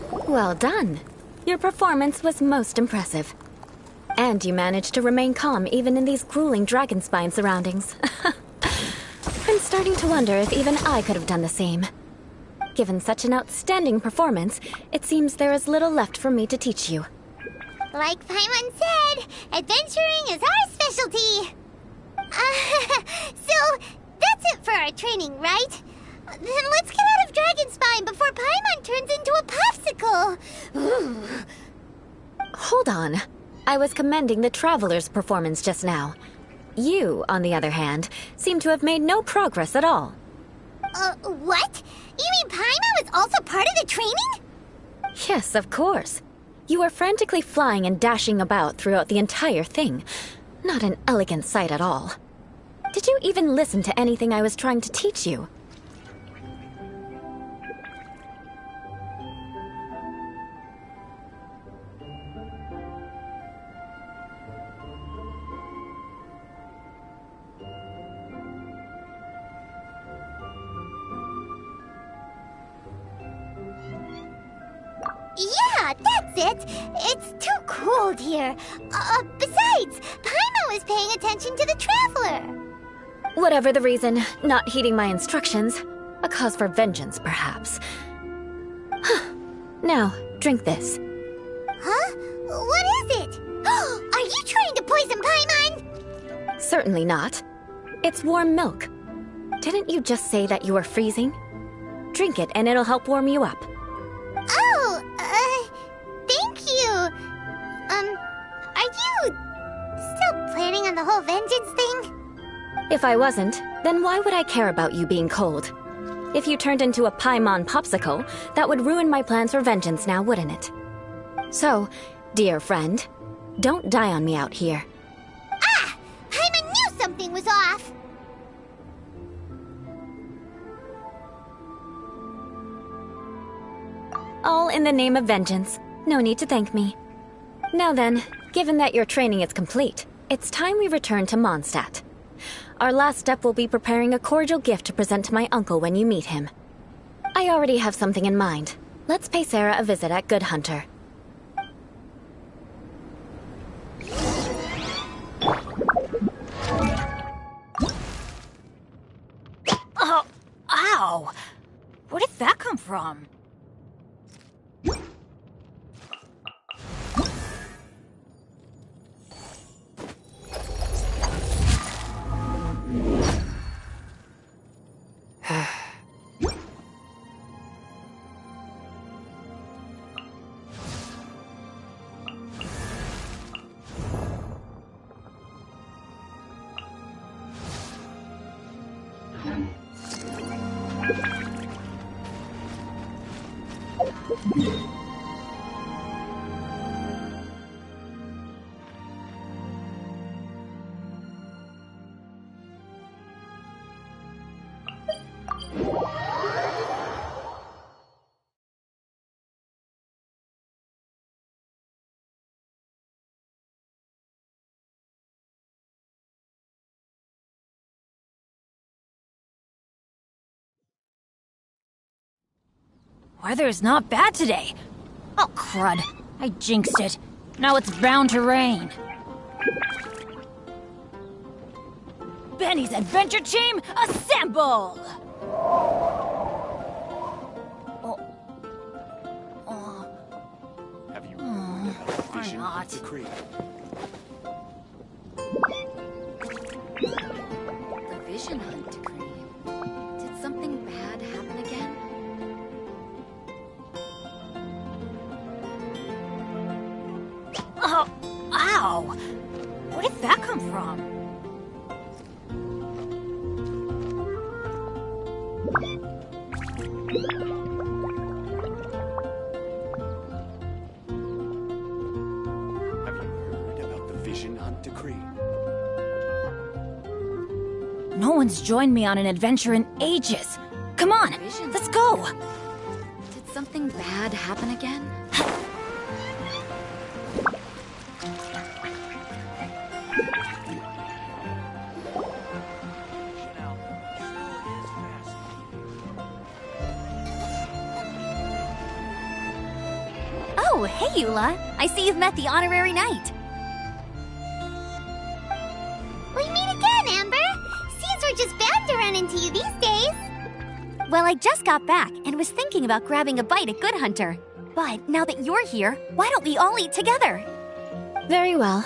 punch. Well done. Your performance was most impressive. And you managed to remain calm even in these grueling dragon spine surroundings. I'm starting to wonder if even I could have done the same. Given such an outstanding performance, it seems there is little left for me to teach you. Like Paimon said, adventuring is our specialty. So, that's it for our training, right? Then let's get out of Dragonspine before Paimon turns into a popsicle. Hold on. I was commending the Traveler's performance just now. You, on the other hand, seem to have made no progress at all. What? You mean Paimon was also part of the training? Yes, of course. You were frantically flying and dashing about throughout the entire thing. Not an elegant sight at all. Did you even listen to anything I was trying to teach you? Yeah, that's it. It's too cold here. Besides, Paimon was paying attention to the Traveler. Whatever the reason, not heeding my instructions. A cause for vengeance, perhaps. Now, drink this. Huh? What is it? Are you trying to poison Paimon? Certainly not. It's warm milk. Didn't you just say that you were freezing? Drink it and it'll help warm you up. Oh, thank you. Are you still planning on the whole vengeance thing? If I wasn't, then why would I care about you being cold? If you turned into a Paimon popsicle, that would ruin my plans for vengeance now, wouldn't it? So, dear friend, don't die on me out here. Ah! Paimon knew something was off! All in the name of vengeance. No need to thank me. Now then, given that your training is complete, it's time we return to Mondstadt. Our last step will be preparing a cordial gift to present to my uncle when you meet him. I already have something in mind. Let's pay Sarah a visit at Good Hunter. Oh, ow! Where did that come from? Weather's not bad today. Oh, crud. I jinxed it. Now it's bound to rain. Benny's adventure team, assemble! Have you heard about the vision not? of the creed? The vision hunt decree. Did something bad happen again? Oh, ow! Where did that come from? Have you heard about the vision hunt decree? No one's joined me on an adventure in ages. Come on, let's go! Did something bad happen again? Oh, hey, Eula. I see you've met the honorary knight. We meet again, Amber. Seems we're just bound to run into you these days. Well, I just got back and was thinking about grabbing a bite at Good Hunter. But now that you're here, why don't we all eat together? Very well.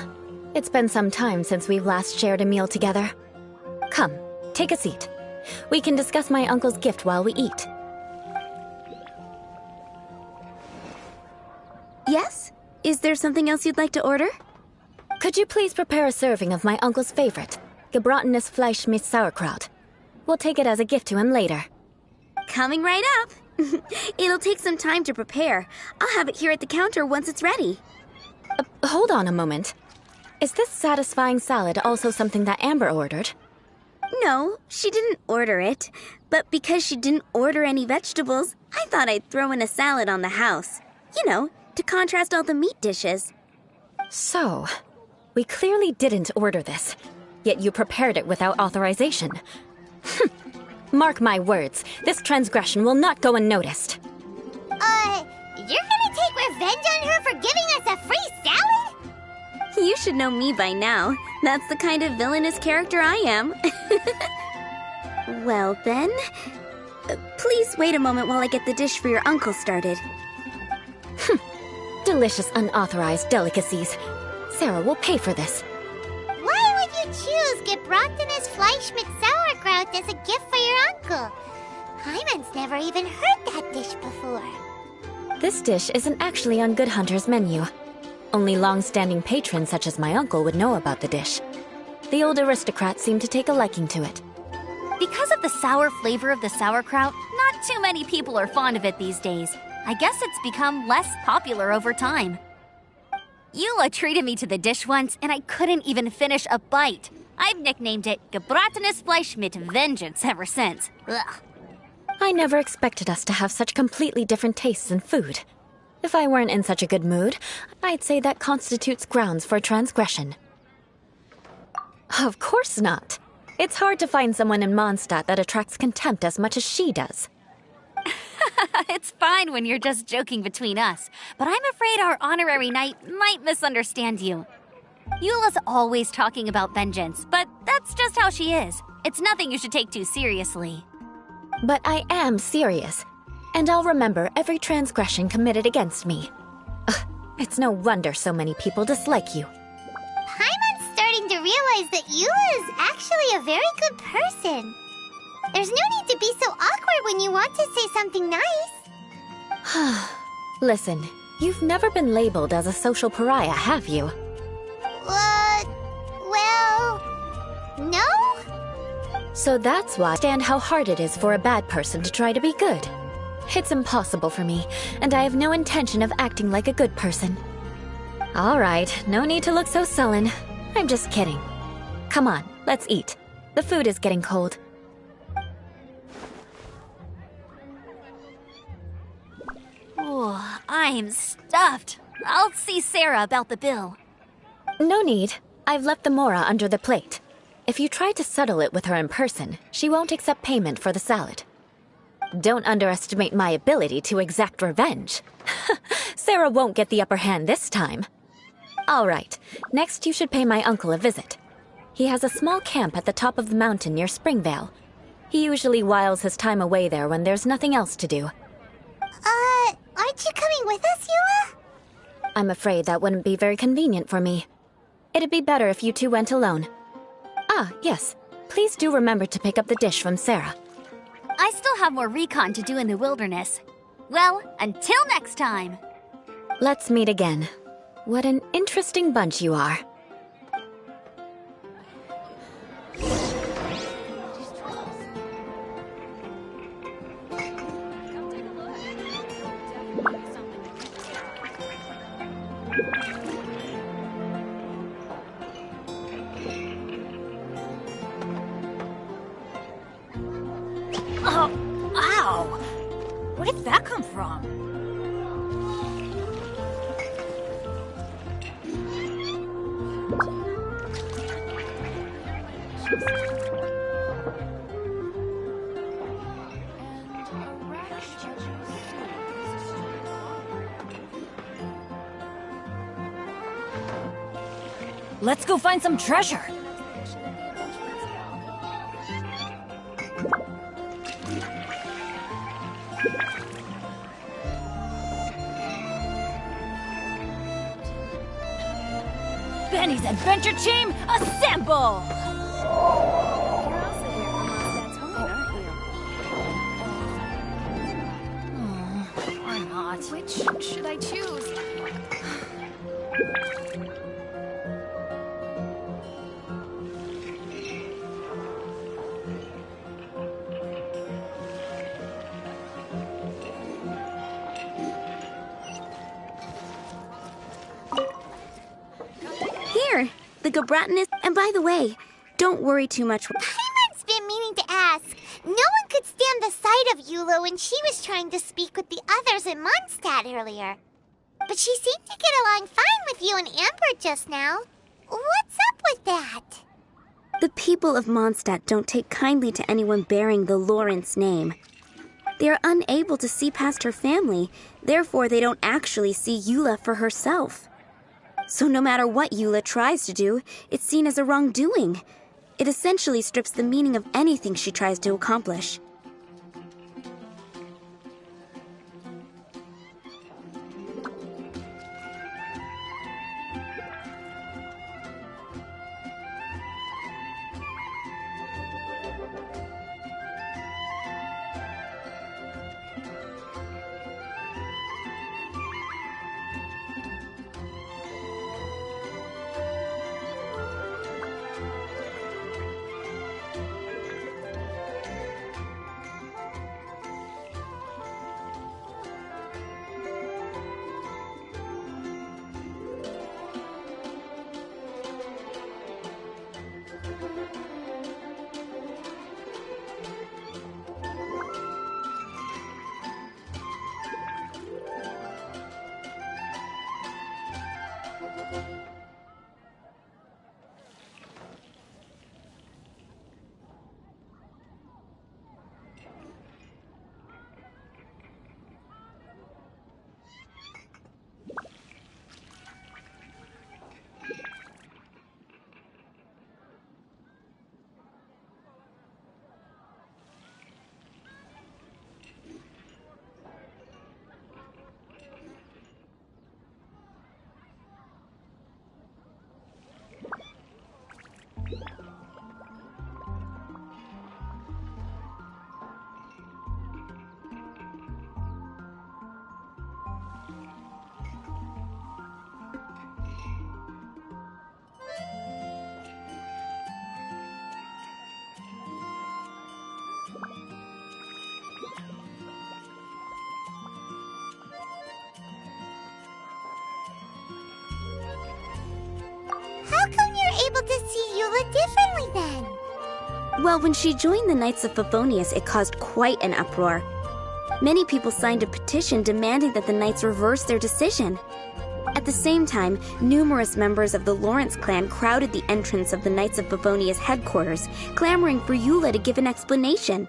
It's been some time since we've last shared a meal together. Come, take a seat. We can discuss my uncle's gift while we eat. Yes? Is there something else you'd like to order? Could you please prepare a serving of my uncle's favorite, gebratenes Fleisch mit Sauerkraut? We'll take it as a gift to him later. Coming right up. It'll take some time to prepare. I'll have it here at the counter once it's ready. Hold on a moment. Is this satisfying salad also something that Amber ordered? No, she didn't order it. But because she didn't order any vegetables, I thought I'd throw in a salad on the house. You know, to contrast all the meat dishes. So, we clearly didn't order this, yet you prepared it without authorization. Mark my words, this transgression will not go unnoticed. You're gonna take revenge on her for giving us a free salad? You should know me by now. That's the kind of villainous character I am. Well then, please wait a moment while I get the dish for your uncle started. Delicious unauthorized delicacies. Sarah will pay for this. Why would you choose gebratenes Fleisch mit Sauerkraut as a gift for your uncle? Hyman's never even heard that dish before. This dish isn't actually on Good Hunter's menu. Only long-standing patrons such as my uncle would know about the dish. The old aristocrat seemed to take a liking to it. Because of the sour flavor of the sauerkraut, not too many people are fond of it these days. I guess it's become less popular over time. Eula treated me to the dish once, and I couldn't even finish a bite. I've nicknamed it gebratenes Fleisch mit Vengeance ever since. Ugh. I never expected us to have such completely different tastes in food. If I weren't in such a good mood, I'd say that constitutes grounds for transgression. Of course not. It's hard to find someone in Mondstadt that attracts contempt as much as she does. It's fine when you're just joking between us, but I'm afraid our honorary knight might misunderstand you. Eula's always talking about vengeance, but that's just how she is. It's nothing you should take too seriously. But I am serious, and I'll remember every transgression committed against me. Ugh, it's no wonder so many people dislike you. Paimon's starting to realize that Eula is actually a very good person. There's no need to be so awkward when you want to say something nice. Listen, you've never been labeled as a social pariah, have you? Well, no? So that's why I understand how hard it is for a bad person to try to be good. It's impossible for me, and I have no intention of acting like a good person. All right, no need to look so sullen. I'm just kidding. Come on, let's eat. The food is getting cold. Ooh, I'm stuffed. I'll see Sarah about the bill. No need. I've left the mora under the plate. If you try to settle it with her in person, she won't accept payment for the salad. Don't underestimate my ability to exact revenge. Sarah won't get the upper hand this time. All right, next you should pay my uncle a visit. He has a small camp at the top of the mountain near Springvale. He usually whiles his time away there when there's nothing else to do. Aren't you coming with us, Eula? I'm afraid that wouldn't be very convenient for me. It'd be better if you two went alone. Ah, yes. Please do remember to pick up the dish from Sarah. I still have more recon to do in the wilderness. Well, until next time. Let's meet again. What an interesting bunch you are. Oh, ow! Where did that come from? Let's go find some treasure. Benny's Adventure Team, assemble! Or not. Which should I choose? Here, the Gobratinus. And by the way, don't worry too much. Paimon's been meaning to ask. No one could stand the sight of Eula when she was trying to speak with the others in Mondstadt earlier. But she seemed to get along fine with you and Amber just now. What's up with that? The people of Mondstadt don't take kindly to anyone bearing the Lawrence name. They are unable to see past her family, therefore they don't actually see Eula for herself. So no matter what Eula tries to do, it's seen as a wrongdoing. It essentially strips the meaning of anything she tries to accomplish. see Eula differently then. Well, when she joined the Knights of Favonius, it caused quite an uproar. Many people signed a petition demanding that the Knights reverse their decision. At the same time, numerous members of the Lawrence clan crowded the entrance of the Knights of Favonius headquarters, clamoring for Eula to give an explanation.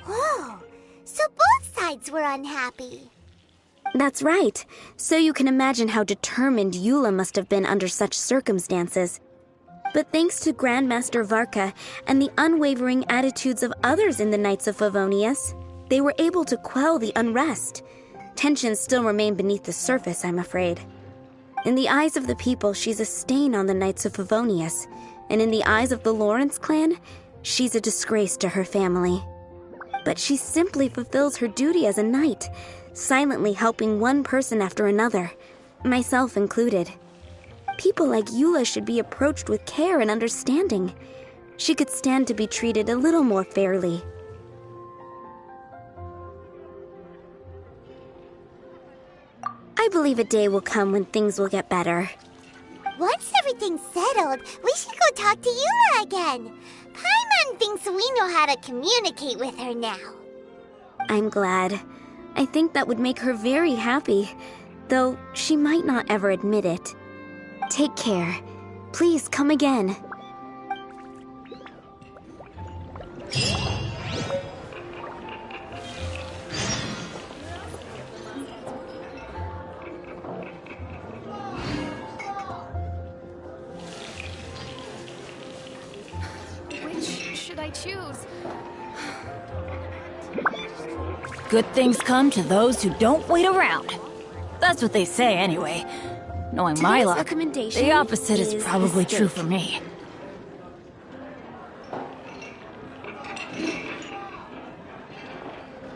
Whoa, so both sides were unhappy. That's right. So you can imagine how determined Eula must have been under such circumstances. But thanks to Grandmaster Varka and the unwavering attitudes of others in the Knights of Favonius, they were able to quell the unrest. Tensions still remain beneath the surface, I'm afraid. In the eyes of the people, she's a stain on the Knights of Favonius, and in the eyes of the Lawrence clan, she's a disgrace to her family. But she simply fulfills her duty as a knight, silently helping one person after another, myself included. People like Eula should be approached with care and understanding. She could stand to be treated a little more fairly. I believe a day will come when things will get better. Once everything's settled, we should go talk to Eula again. Paimon thinks we know how to communicate with her now. I'm glad. I think that would make her very happy, though she might not ever admit it. Take care. Please come again. Which should I choose? Good things come to those who don't wait around. That's what they say anyway. Knowing my Today's luck, recommendation the opposite is is probably the true steak. for me.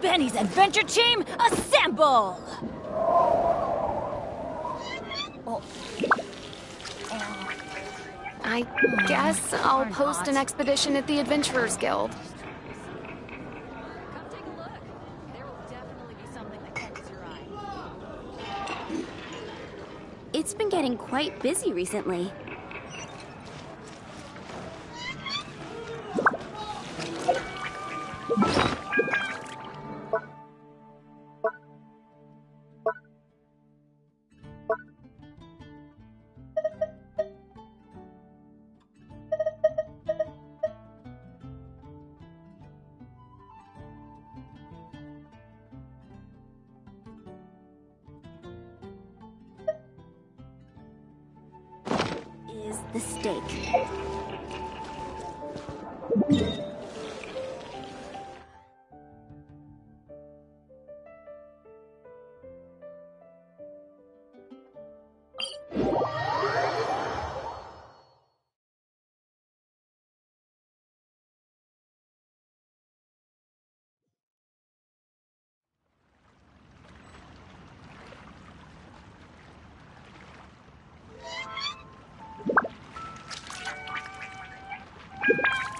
Benny's Adventure Team, assemble! I guess I'll post an expedition at the Adventurers Guild. It's been getting quite busy recently. Is the steak.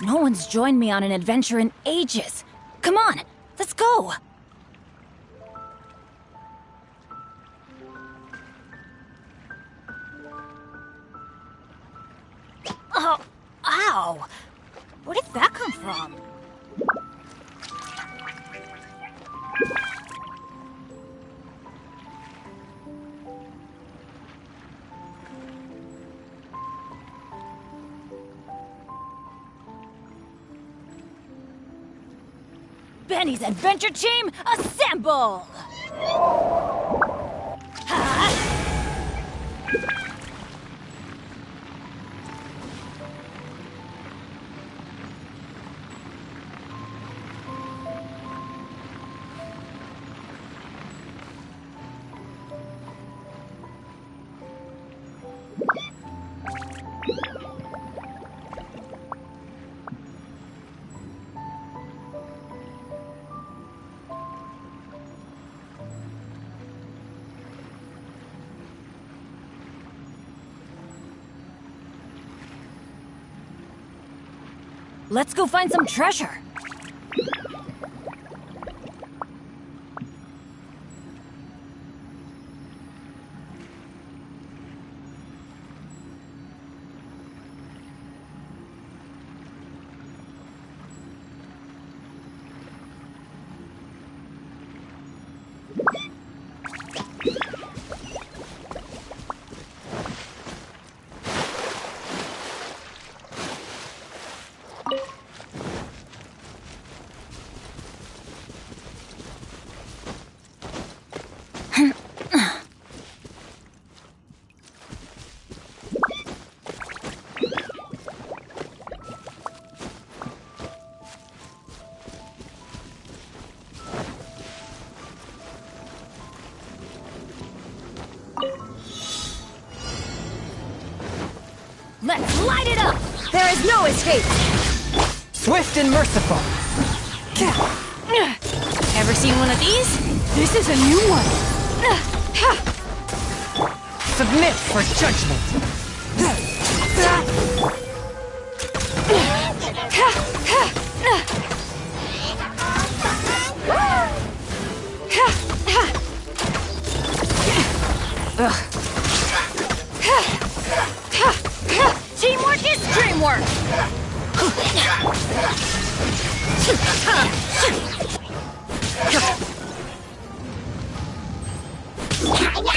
No one's joined me on an adventure in ages. Come on, let's go! Oh, ow! Where did that come from? Benny's Adventure Team, assemble! Let's go find some treasure. There's no escape! Swift and merciful. Ever seen one of these? This is a new one. Submit for judgment. Teamwork is dreamwork!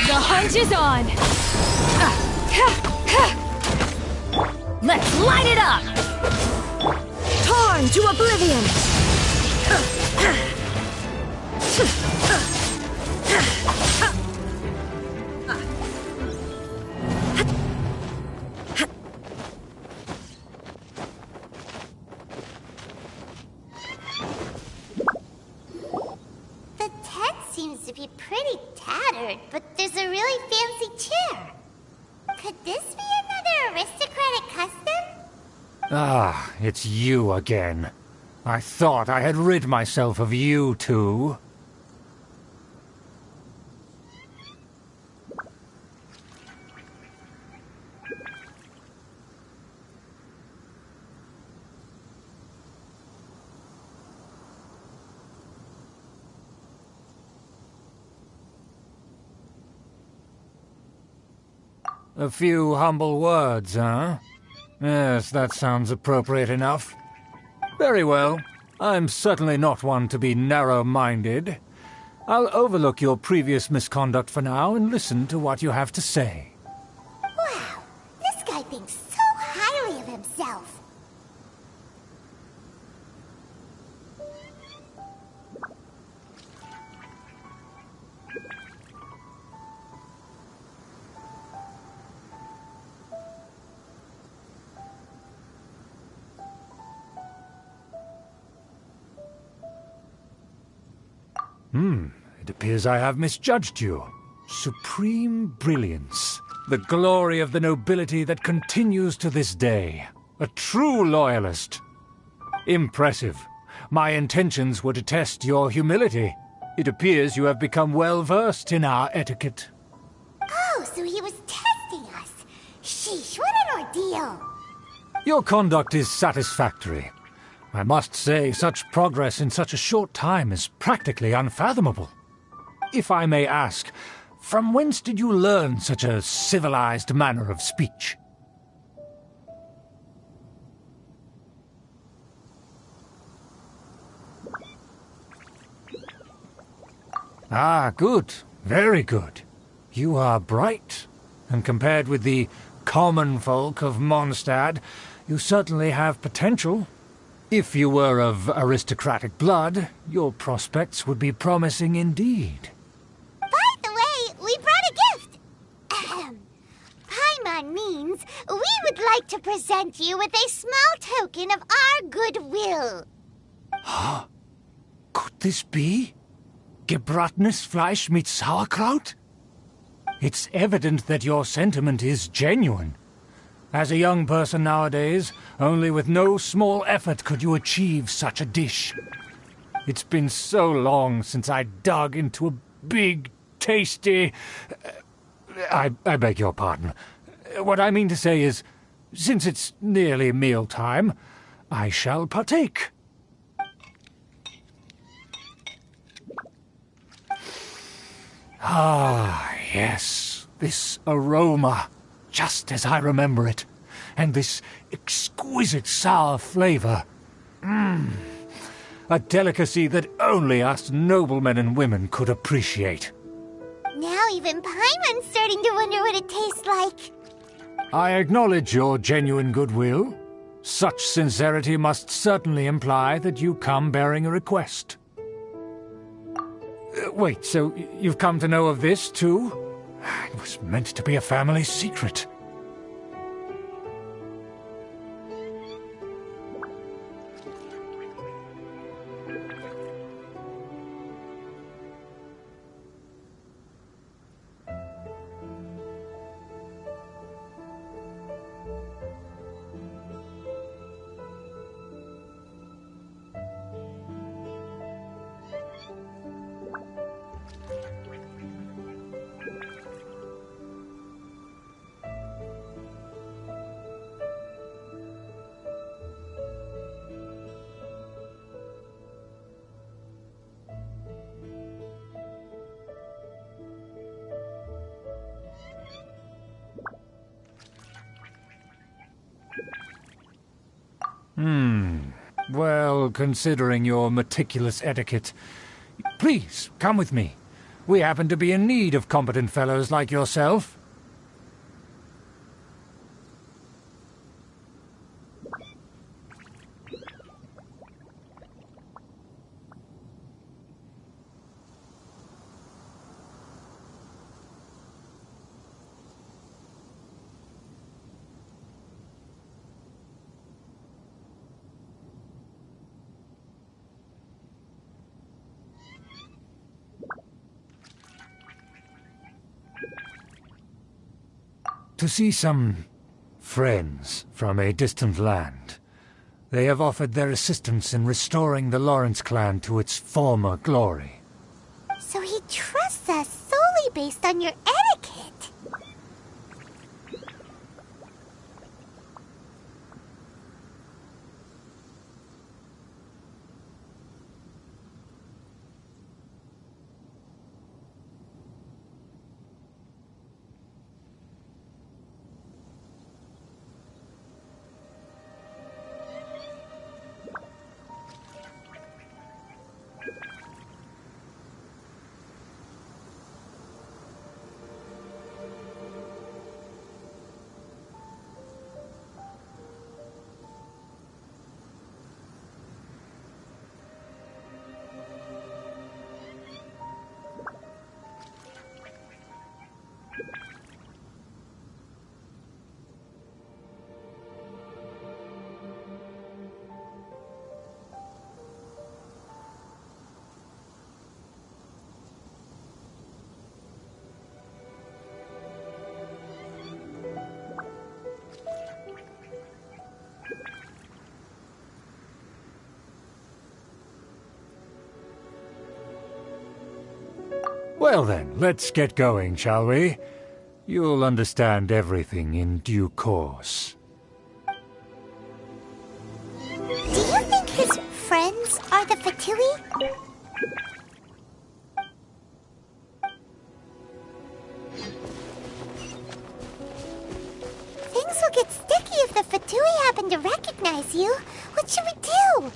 The hunt is on! Let's light it up! Torn to oblivion! The tent seems to be pretty tattered, but there's a really fancy chair. Could this be another aristocratic custom? Ah, it's you again. I thought I had rid myself of you two. A few humble words, huh? Yes, that sounds appropriate enough. Very well. I'm certainly not one to be narrow-minded. I'll overlook your previous misconduct for now and listen to what you have to say. Wow, this guy thinks so highly of himself. It appears I have misjudged you. Supreme brilliance. The glory of the nobility that continues to this day. A true loyalist. Impressive. My intentions were to test your humility. It appears you have become well-versed in our etiquette. Oh, so he was testing us. Sheesh, what an ordeal. Your conduct is satisfactory. I must say, such progress in such a short time is practically unfathomable. If I may ask, from whence did you learn such a civilized manner of speech? Ah, good. Very good. You are bright, and compared with the common folk of Mondstadt, you certainly have potential. If you were of aristocratic blood, your prospects would be promising indeed. By the way, we brought a gift. Paimon means we would like to present you with a small token of our goodwill. Could this be? Gebratenes Fleisch mit Sauerkraut? It's evident that your sentiment is genuine. As a young person nowadays, only with no small effort could you achieve such a dish. It's been so long since I dug into a big, tasty... I beg your pardon. What I mean to say is, since it's nearly mealtime, I shall partake. Ah, yes, this aroma, just as I remember it, and this exquisite sour flavor. A delicacy that only us noblemen and women could appreciate. Now even Paimon's starting to wonder what it tastes like. I acknowledge your genuine goodwill. Such sincerity must certainly imply that you come bearing a request. Wait, so you've come to know of this, too? It was meant to be a family secret. Well, considering your meticulous etiquette, please, come with me. We happen to be in need of competent fellows like yourself. To see some friends from a distant land. They have offered their assistance in restoring the Lawrence clan to its former glory. So he trusts us solely based on your etiquette. Well then, let's get going, shall we? You'll understand everything in due course. Do you think his friends are the Fatui? Things will get sticky if the Fatui happen to recognize you. What should we do?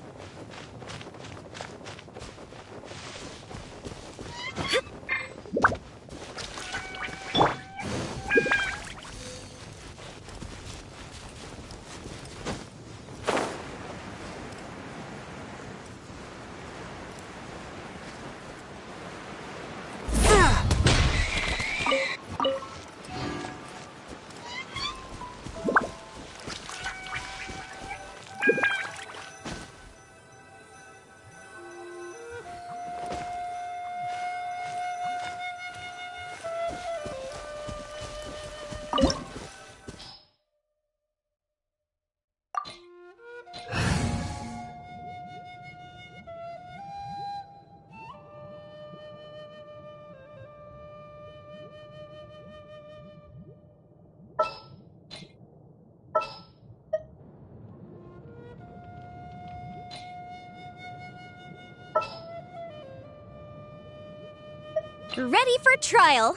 Ready for trial.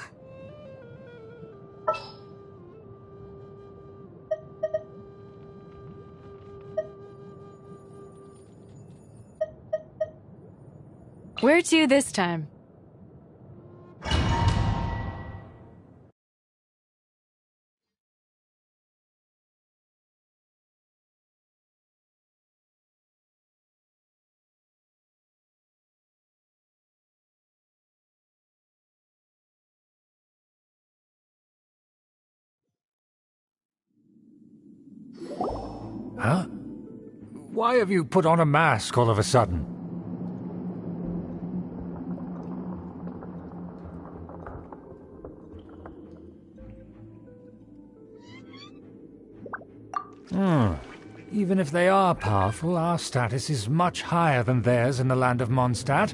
Where to this time? Huh? Why have you put on a mask all of a sudden? Even if they are powerful, our status is much higher than theirs in the land of Mondstadt.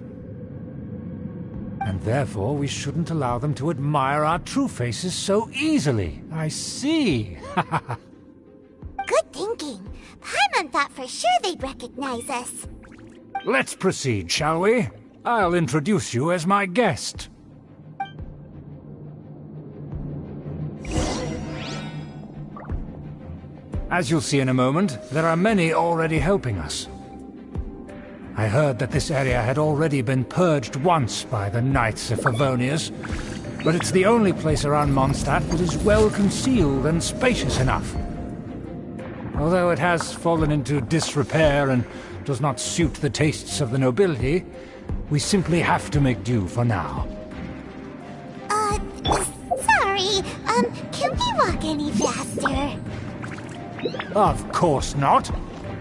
And therefore we shouldn't allow them to admire our true faces so easily. I see. Good thinking. Paimon thought for sure they'd recognize us. Let's proceed, shall we? I'll introduce you as my guest. As you'll see in a moment, there are many already helping us. I heard that this area had already been purged once by the Knights of Favonius, but it's the only place around Mondstadt that is well concealed and spacious enough. Although it has fallen into disrepair and does not suit the tastes of the nobility, we simply have to make do for now. Sorry, can we walk any faster? Of course not.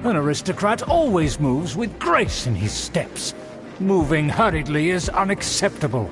An aristocrat always moves with grace in his steps. Moving hurriedly is unacceptable.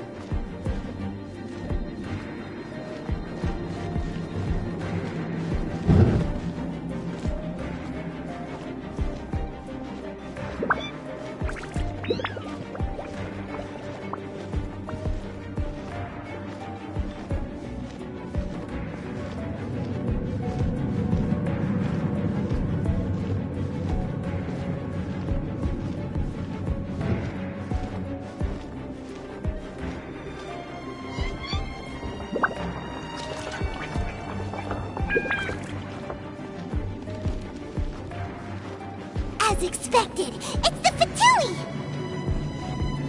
As expected, it's the Fatui!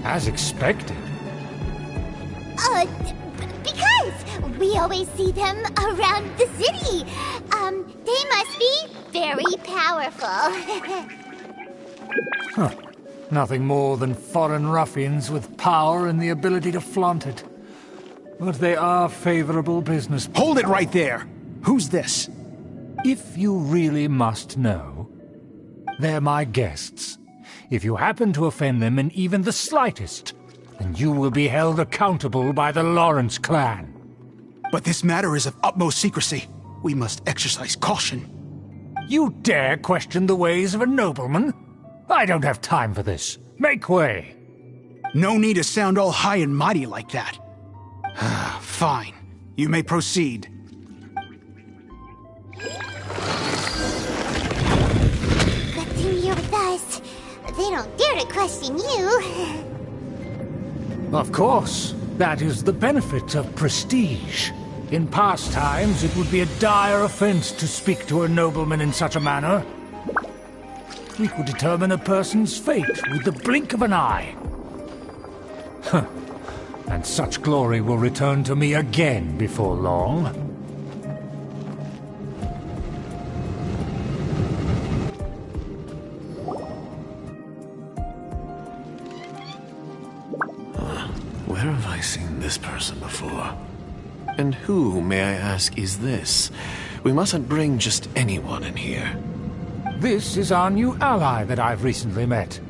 As expected? Because we always see them around the city. They must be very powerful. Huh. Nothing more than foreign ruffians with power and the ability to flaunt it. But they are favorable business. Hold it right there! Who's this? If you really must know, they're my guests. If you happen to offend them in even the slightest, then you will be held accountable by the Lawrence clan. But this matter is of utmost secrecy. We must exercise caution. You dare question the ways of a nobleman? I don't have time for this. Make way. No need to sound all high and mighty like that. Fine. You may proceed. Good thing you're with us. They don't dare to question you. Of course. That is the benefit of prestige. In past times, it would be a dire offense to speak to a nobleman in such a manner. We could determine a person's fate with the blink of an eye. Huh. And such glory will return to me again before long. Where have I seen this person before? And who, may I ask, is this? We mustn't bring just anyone in here. This is our new ally that I've recently met.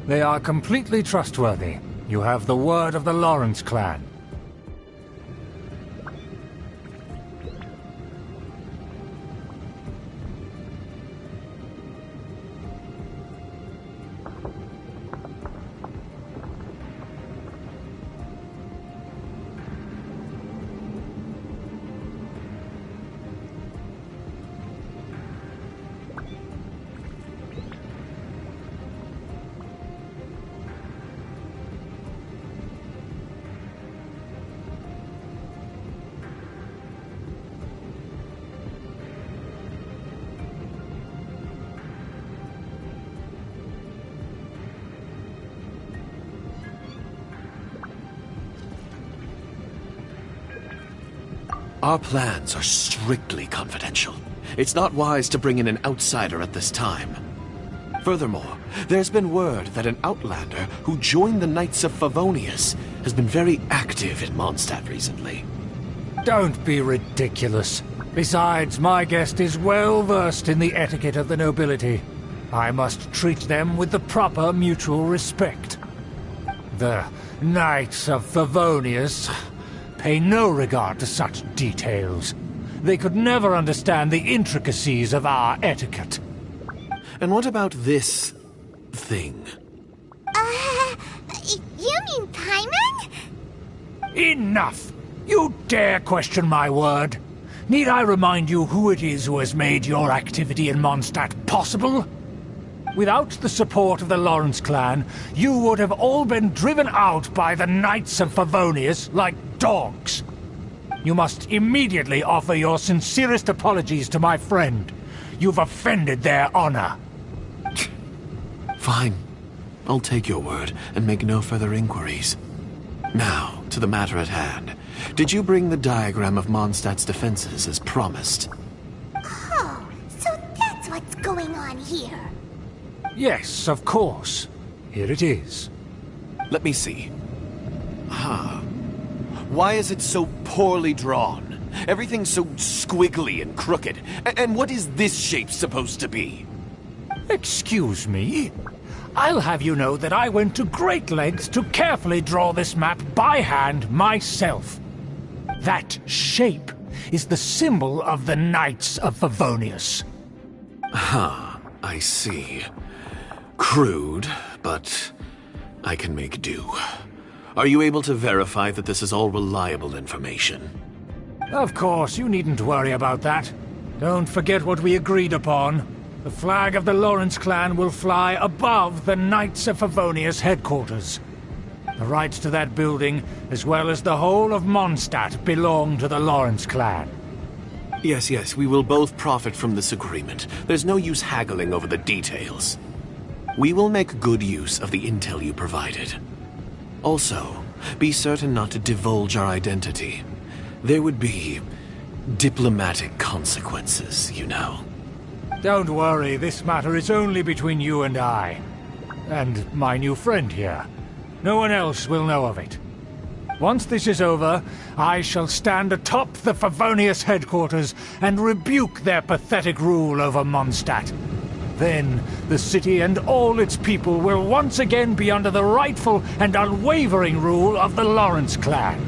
They are completely trustworthy. You have the word of the Lawrence clan. Our plans are strictly confidential. It's not wise to bring in an outsider at this time. Furthermore, there's been word that an outlander who joined the Knights of Favonius has been very active in Mondstadt recently. Don't be ridiculous. Besides, my guest is well versed in the etiquette of the nobility. I must treat them with the proper mutual respect. The Knights of Favonius pay no regard to such details. They could never understand the intricacies of our etiquette. And what about this thing? You mean Paimon? Enough! You dare question my word? Need I remind you who it is who has made your activity in Mondstadt possible? Without the support of the Lawrence clan, you would have all been driven out by the Knights of Favonius like dogs. You must immediately offer your sincerest apologies to my friend. you've offended their honor. Fine. I'll take your word and make no further inquiries. Now, to the matter at hand. Did you bring the diagram of Mondstadt's defenses as promised? Oh, so that's what's going on here. Yes, of course. Here it is. Let me see. Why is it so poorly drawn? Everything's so squiggly and crooked. And what is this shape supposed to be? Excuse me? I'll have you know that I went to great lengths to carefully draw this map by hand myself. That shape is the symbol of the Knights of Favonius. I see. Crude, but I can make do. Are you able to verify that this is all reliable information? Of course, you needn't worry about that. Don't forget what we agreed upon. The flag of the Lawrence clan will fly above the Knights of Favonius headquarters. The rights to that building, as well as the whole of Mondstadt, belong to the Lawrence clan. Yes, we will both profit from this agreement. There's no use haggling over the details. We will make good use of the intel you provided. Also, be certain not to divulge our identity. There would be diplomatic consequences, you know. Don't worry, this matter is only between you and I. And my new friend here. No one else will know of it. Once this is over, I shall stand atop the Favonius headquarters and rebuke their pathetic rule over Mondstadt. Then, the city and all its people will once again be under the rightful and unwavering rule of the Lawrence clan.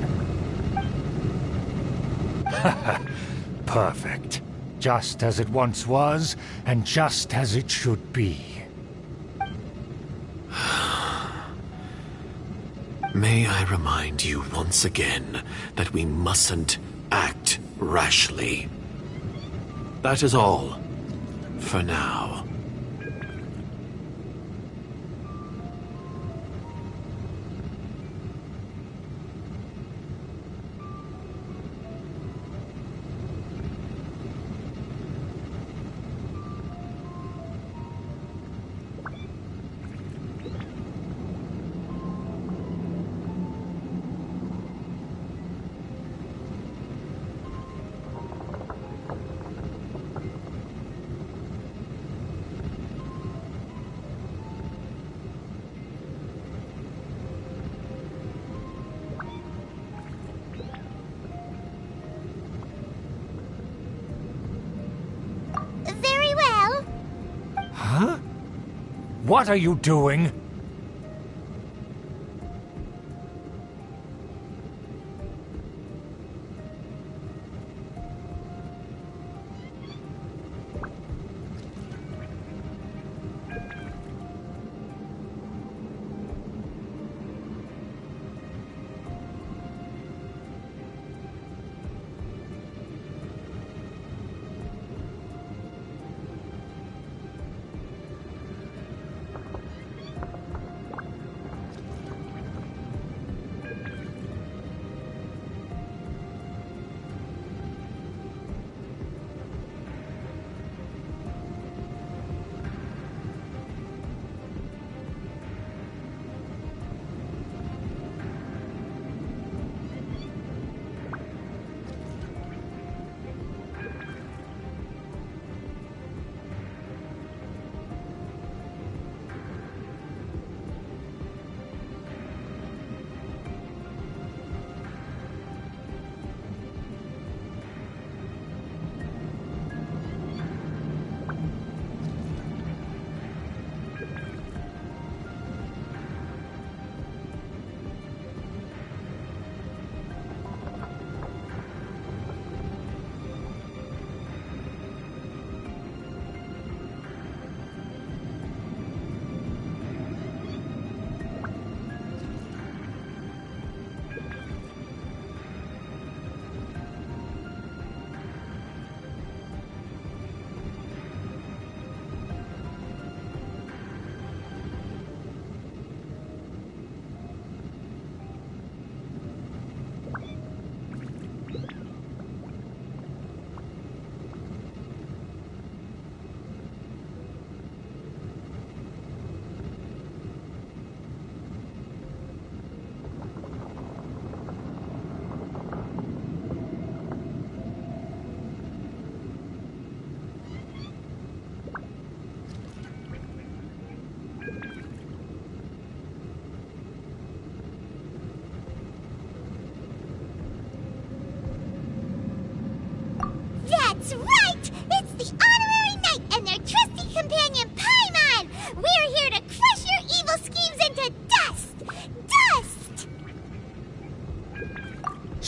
Perfect. Just as it once was, and just as it should be. May I remind you once again that we mustn't act rashly. That is all, for now. Very well. Huh? What are you doing?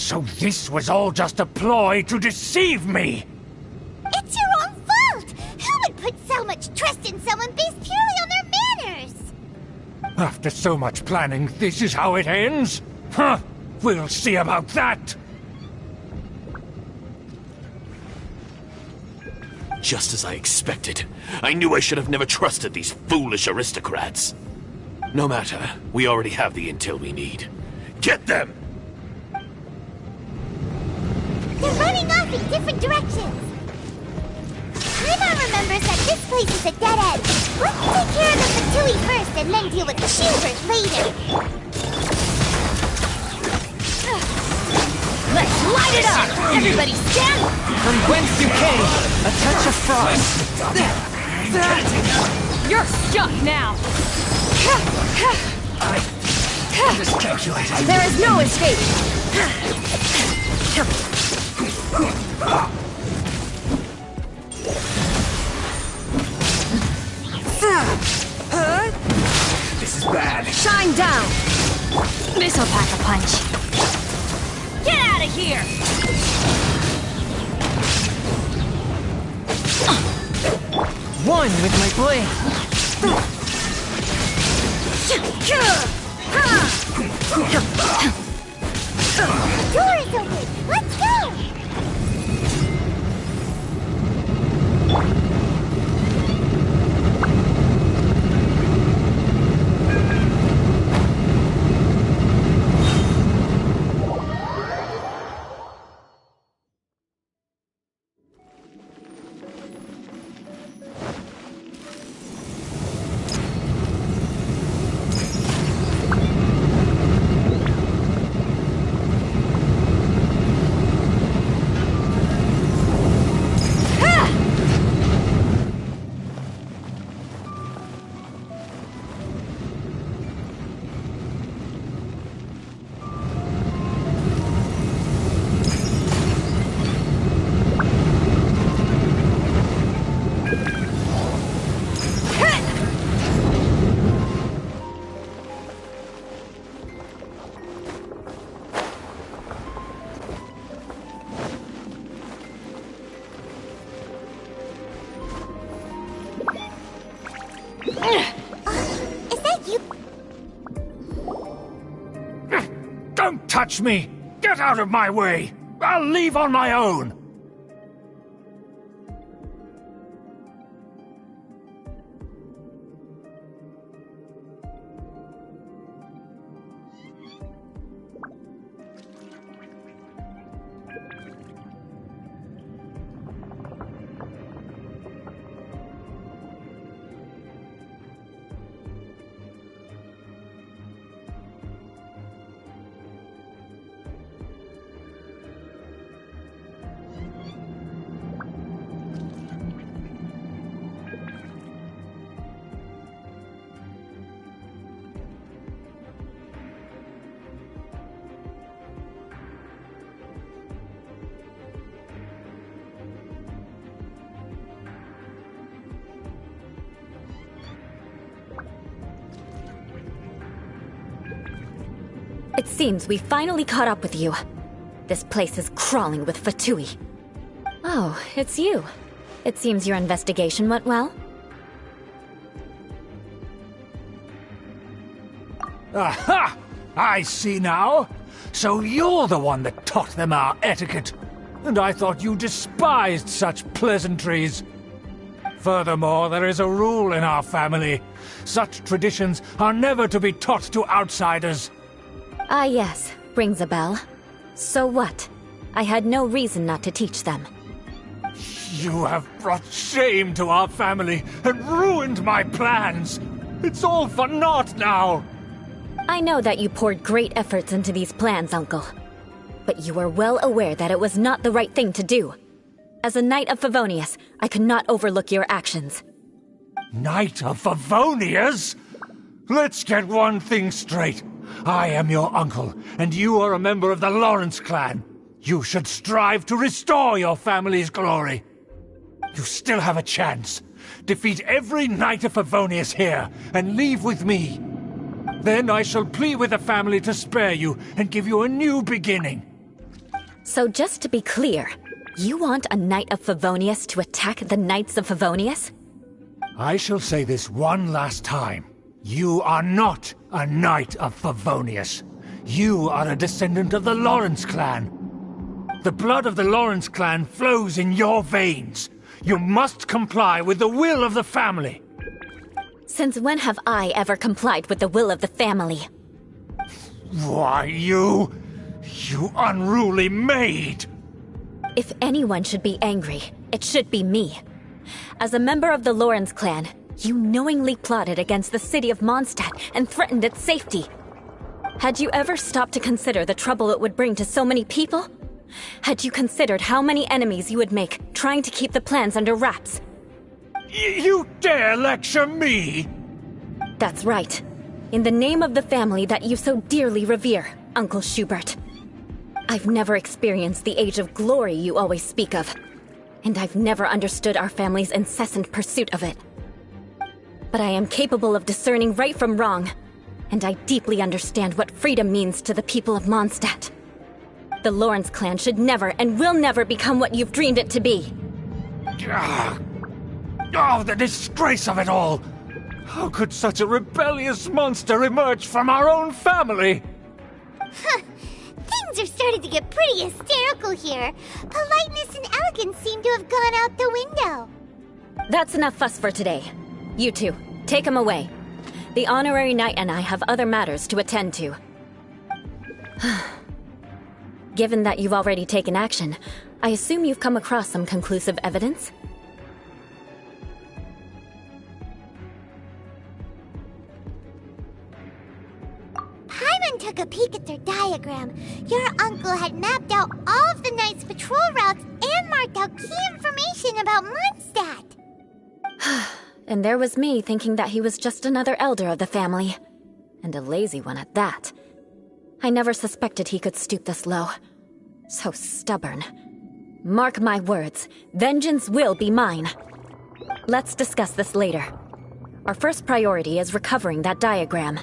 So this was all just a ploy to deceive me! It's your own fault! Who would put so much trust in someone based purely on their manners? After so much planning, this is how it ends? Huh! We'll see about that! Just as I expected. I knew I should have never trusted these foolish aristocrats. No matter, we already have the intel we need. Get them! They're running off in different directions. Paimon remembers that this place is a dead end. Let's take care of the Fatui first and then deal with Schubert later. Let's light it up! Everybody stand! From whence you came, a touch of frost. You're stuck now! I miscalculated. There is no escape! This is bad. Shine down! This'll pack a punch. Get out of here! One with my blade. The door is open! Let's go! Is that you? Don't touch me! Get out of my way! I'll leave on my own! It seems we finally caught up with you. This place is crawling with Fatui. Oh, it's you. It seems your investigation went well. Aha! I see now. So you're the one that taught them our etiquette. And I thought you despised such pleasantries. Furthermore, there is a rule in our family. Such traditions are never to be taught to outsiders. Ah yes, rings a bell. So what? I had no reason not to teach them. You have brought shame to our family and ruined my plans. It's all for naught now. I know that you poured great efforts into these plans, Uncle. But you are well aware that it was not the right thing to do. As a Knight of Favonius, I could not overlook your actions. Knight of Favonius? Let's get one thing straight. I am your uncle, and you are a member of the Lawrence clan. You should strive to restore your family's glory. You still have a chance. Defeat every Knight of Favonius here, and leave with me. Then I shall plead with the family to spare you and give you a new beginning. So just to be clear, you want a Knight of Favonius to attack the Knights of Favonius? I shall say this one last time. You are not a Knight of Favonius. You are a descendant of the Lawrence clan. The blood of the Lawrence clan flows in your veins. You must comply with the will of the family. Since when have I ever complied with the will of the family? Why, you unruly maid! If anyone should be angry, it should be me. As a member of the Lawrence clan, you knowingly plotted against the city of Mondstadt and threatened its safety. Had you ever stopped to consider the trouble it would bring to so many people? Had you considered how many enemies you would make trying to keep the plans under wraps? You dare lecture me? That's right. In the name of the family that you so dearly revere, Uncle Schubert. I've never experienced the age of glory you always speak of. And I've never understood our family's incessant pursuit of it. But I am capable of discerning right from wrong, and I deeply understand what freedom means to the people of Mondstadt. The Lawrence clan should never and will never become what you've dreamed it to be. Oh, the disgrace of it all! How could such a rebellious monster emerge from our own family? Things are starting to get pretty hysterical here. Politeness and elegance seem to have gone out the window. That's enough fuss for today. You two, take him away. The honorary knight and I have other matters to attend to. Given that you've already taken action, I assume you've come across some conclusive evidence? Paimon took a peek at their diagram. Your uncle had mapped out all of the Knight's patrol routes and marked out key information about Mondstadt. And there was me thinking that he was just another elder of the family. And a lazy one at that. I never suspected he could stoop this low. So stubborn. Mark my words, vengeance will be mine. Let's discuss this later. Our first priority is recovering that diagram.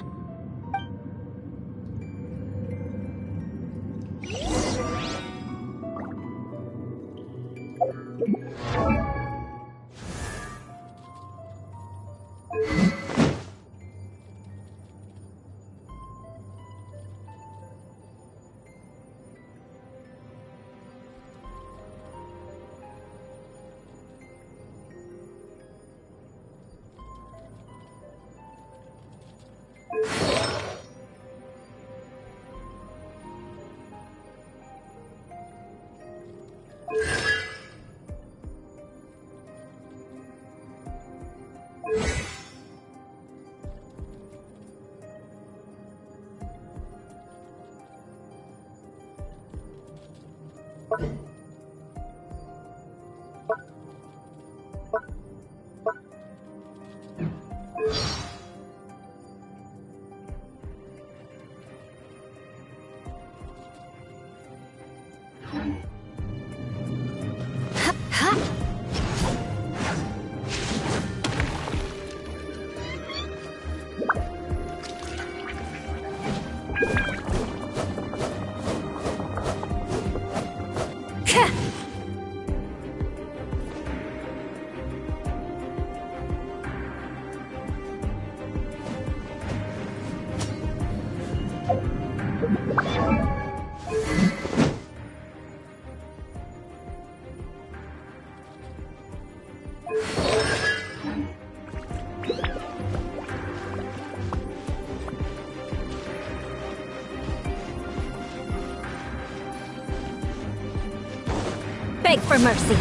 Beg for mercy.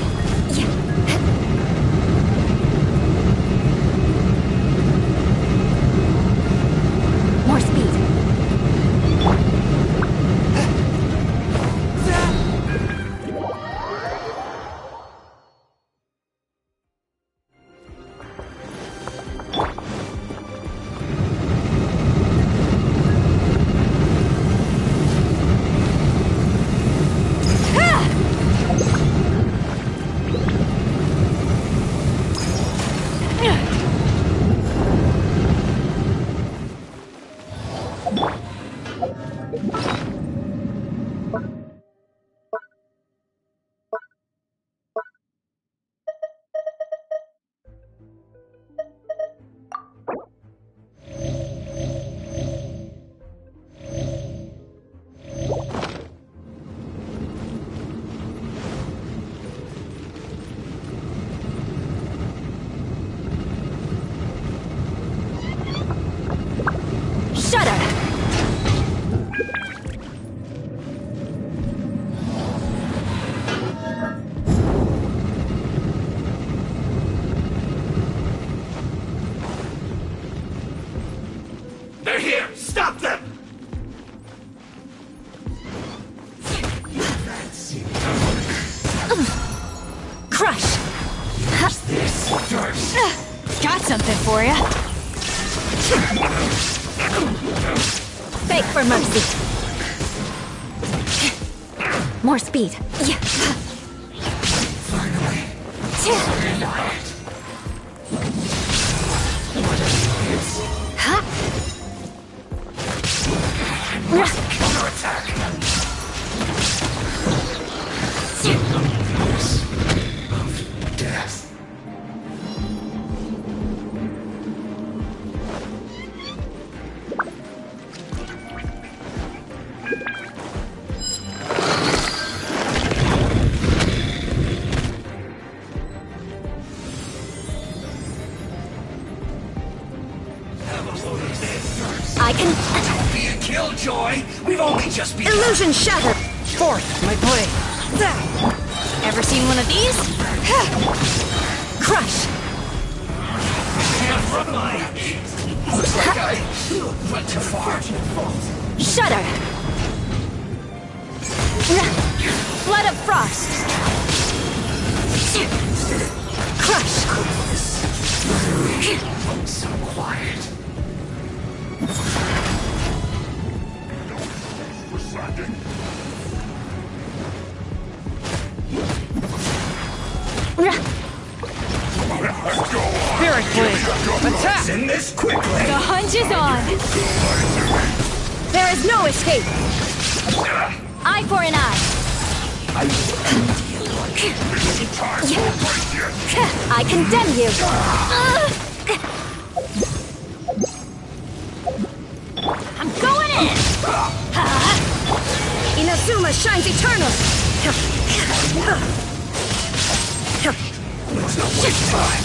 More speed. something for ya. Beg for mercy. More speed. Yeah. Counterattack. Death. I can... Don't be a killjoy! We've only just begun! Illusion shattered! Fourth, my blade. Ever seen one of these? Crush! Can't run my... Looks like I went too far. Shudder! Flood of frost! Crush! So quiet. Spirit blade. Attack! In this quickly. The hunt is on. There is no escape! Eye for an eye! I condemn you! I'm going in. Inazuma shines eternal! Let's not waste time.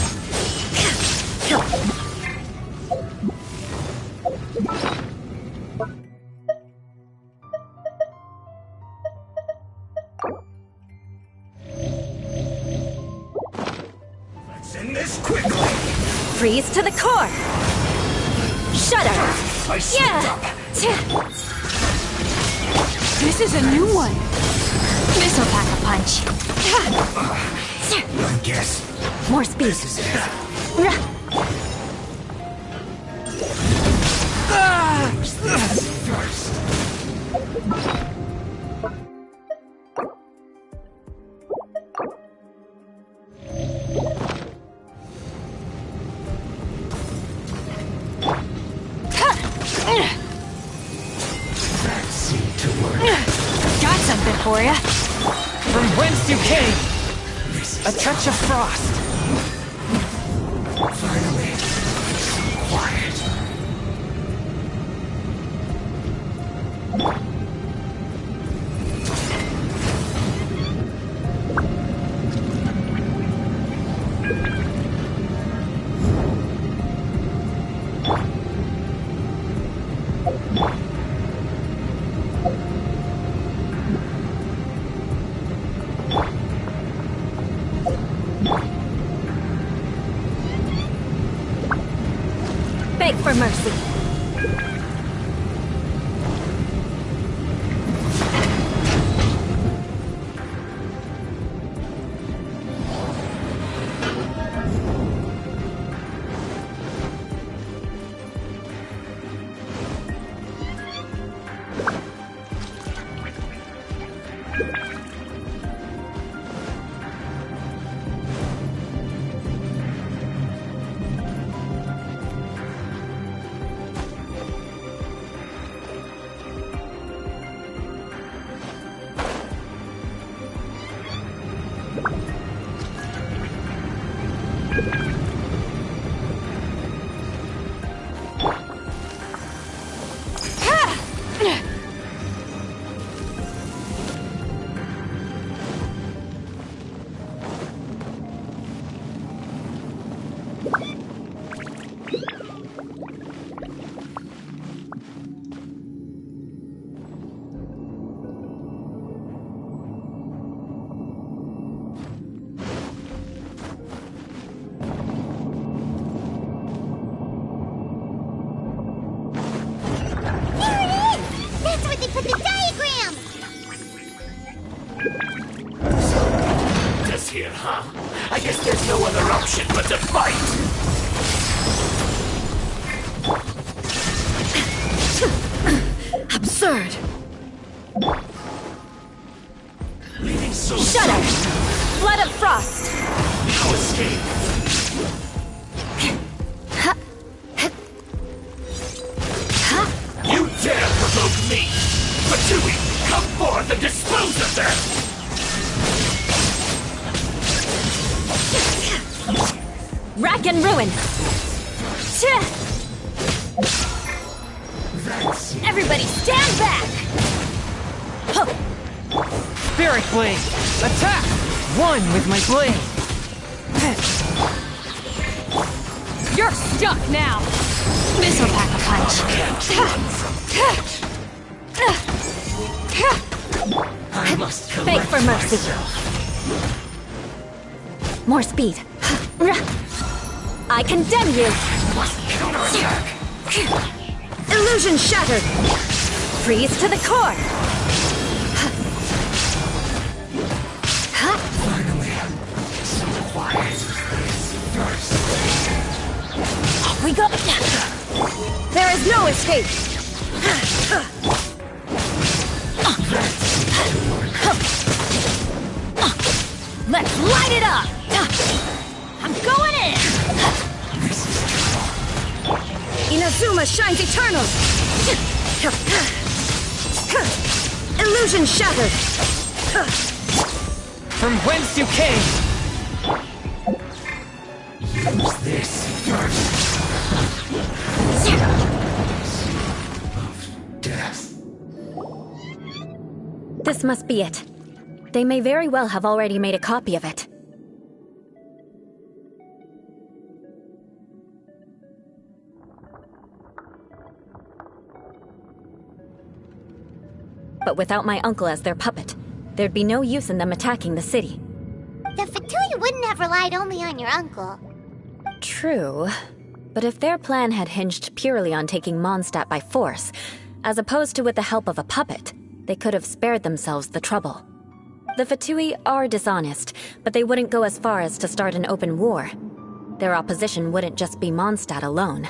Let's end this quickly. Freeze to the core! Shudder! I slipped up. This is a new one. This'll pack a punch. I guess More speed. this is it. First. That seemed to work. Got something for ya. From whence you came! A touch of frost. Finally, quiet. Beg for mercy. Here, huh? I guess there's no other option but to fight! absurd! Shut up! Flood of frost! No escape! You dare provoke me! Fatui, come forth and dispose of them! Rack and ruin! Everybody stand back! Spirit Blade! Attack! One with my blade! You're stuck now! This'll pack a punch. I must Beg for mercy. More speed. I condemn you! Illusion shattered! Freeze to the core! Finally, so quiet. Off we go! There is no escape! Let's light it up! I'm going in! Inazuma shines eternal! Illusion shattered! From whence you came! Use this first. Of death. This must be it. They may very well have already made a copy of it. But without my uncle as their puppet, there'd be no use in them attacking the city. The Fatui wouldn't have relied only on your uncle. True. But if their plan had hinged purely on taking Mondstadt by force, as opposed to with the help of a puppet, they could have spared themselves the trouble. The Fatui are dishonest, but they wouldn't go as far as to start an open war. Their opposition wouldn't just be Mondstadt alone.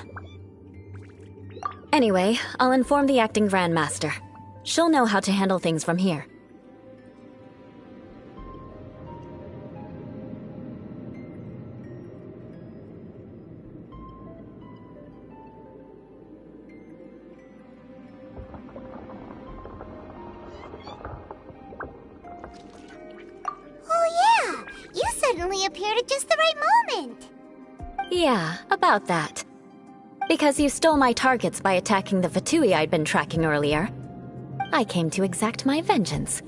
Anyway, I'll inform the acting Grandmaster. She'll know how to handle things from here. Suddenly appeared at just the right moment. Yeah, about that. Because you stole my targets by attacking the Fatui I'd been tracking earlier. I came to exact my vengeance.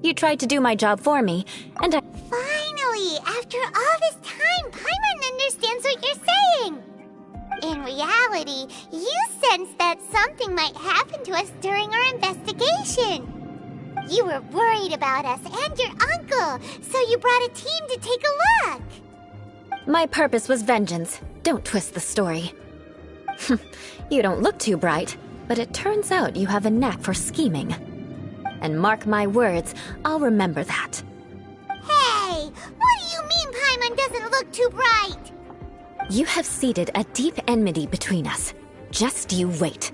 You tried to do my job for me, and I— Finally! After all this time, Paimon understands what you're saying! In reality, you sensed that something might happen to us during our investigation. You were worried about us and your uncle, so you brought a team to take a look. my purpose was vengeance. Don't twist the story. You don't look too bright, but it turns out you have a knack for scheming. And mark my words, I'll remember that. Hey! What do you mean Paimon doesn't look too bright? You have seeded a deep enmity between us. Just you wait.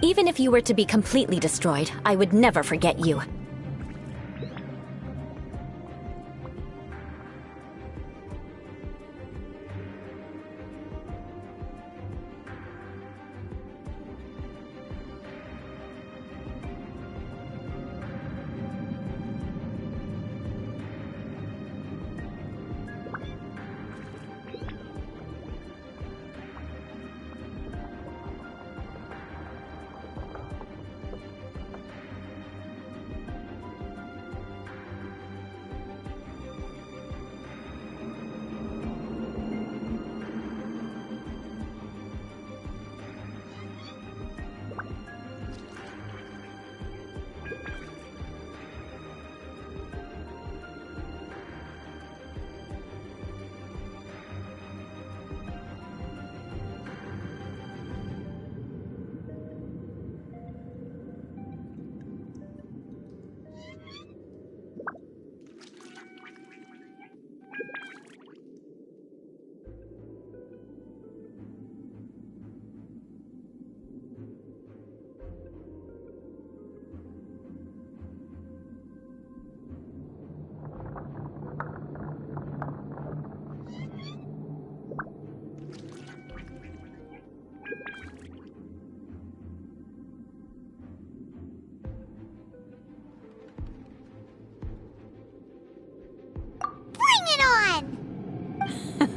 Even if you were to be completely destroyed, I would never forget you.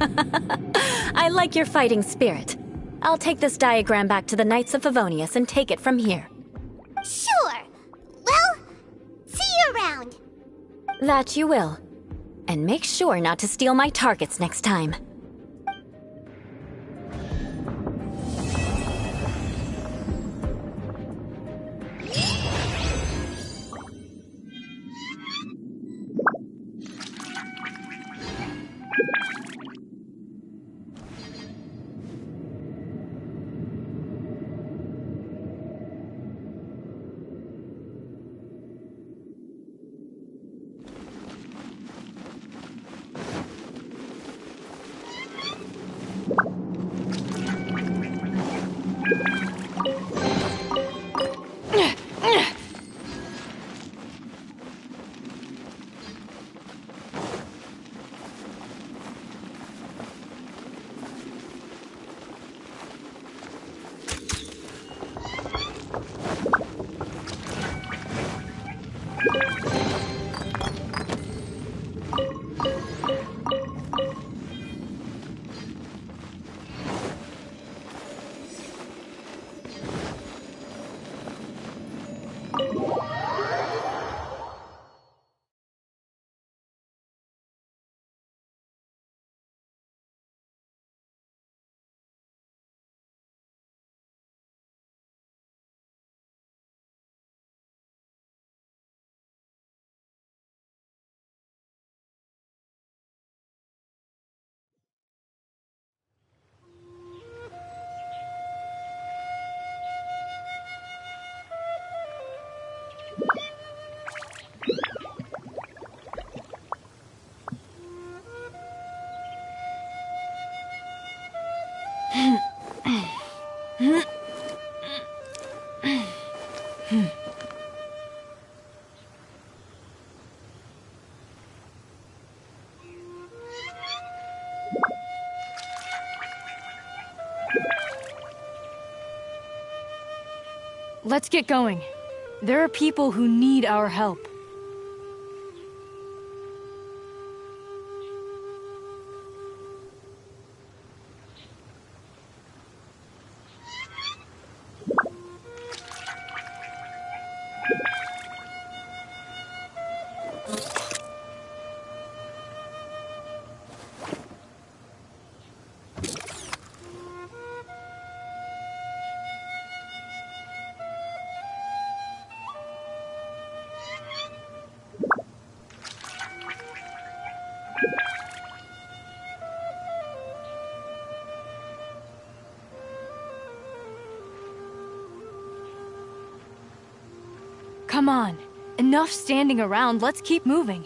I like your fighting spirit. I'll take this diagram back to the Knights of Favonius and take it from here. Sure. Well, see you around. That you will. And make sure not to steal my targets next time. Let's get going. There are people who need our help. Come on. Enough standing around, let's keep moving.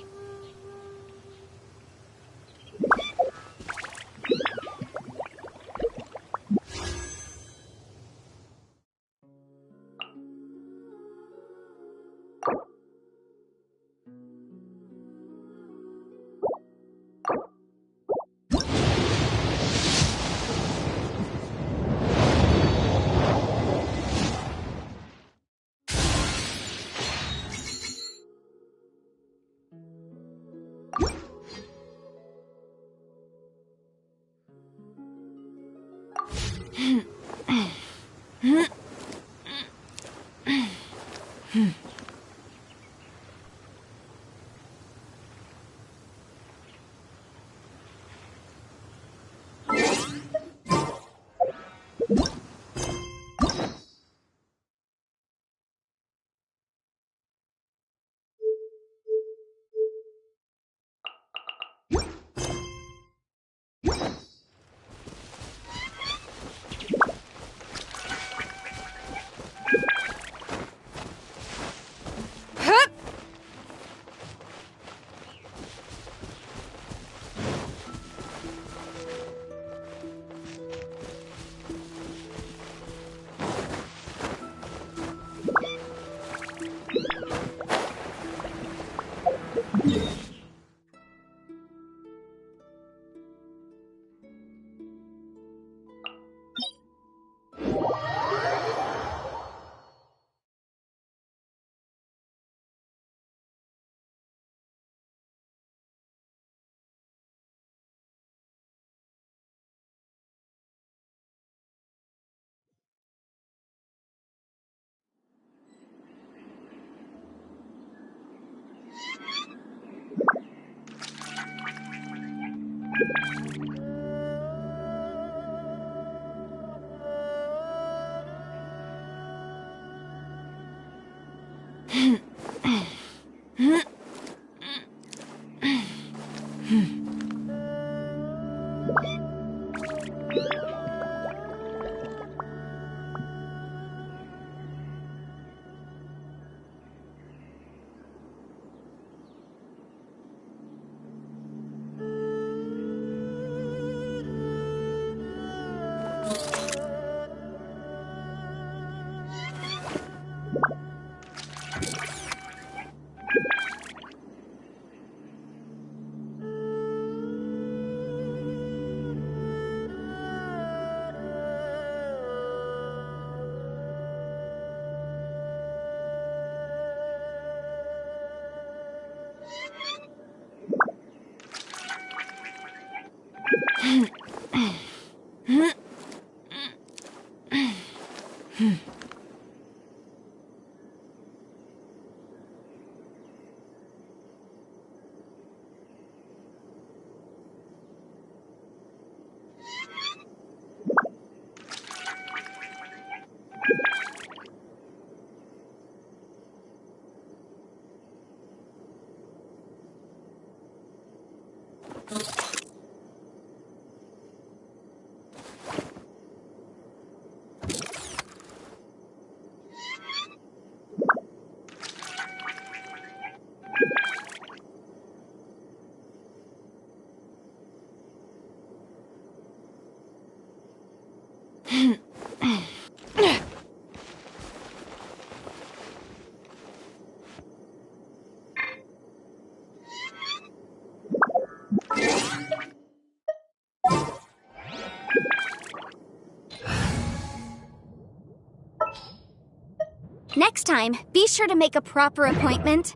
Next time, be sure to make a proper appointment.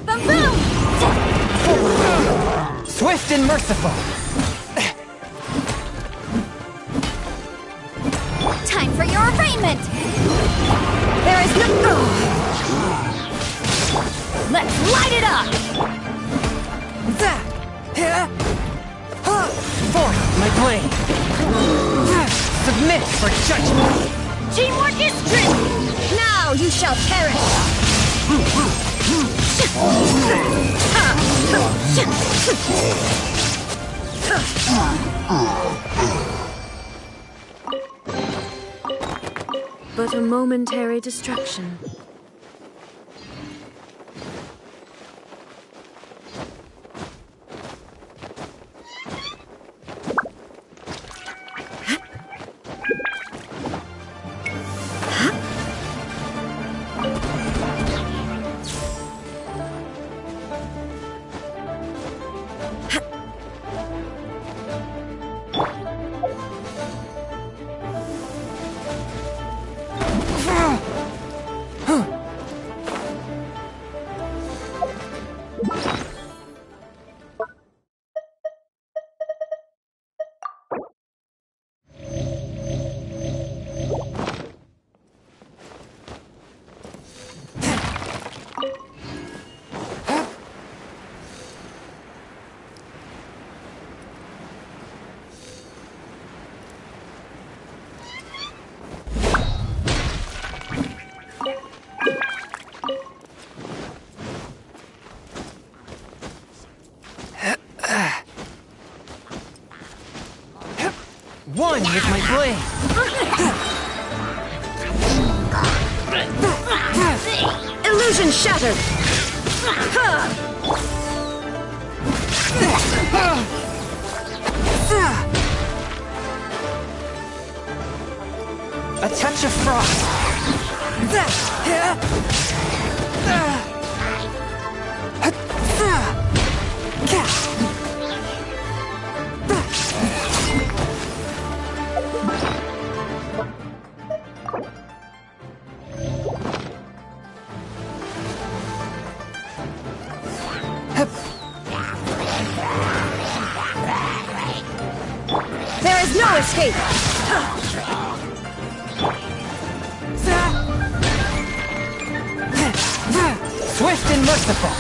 Boom boom! Swift and merciful! Time for your arraignment! There is no... Let's light it up! Forth my blade! Submit for judgment! Teamwork is strength! Now you shall perish! But a momentary distraction. One with my blade! Illusion shattered! A touch of frost! There is no escape! and merciful!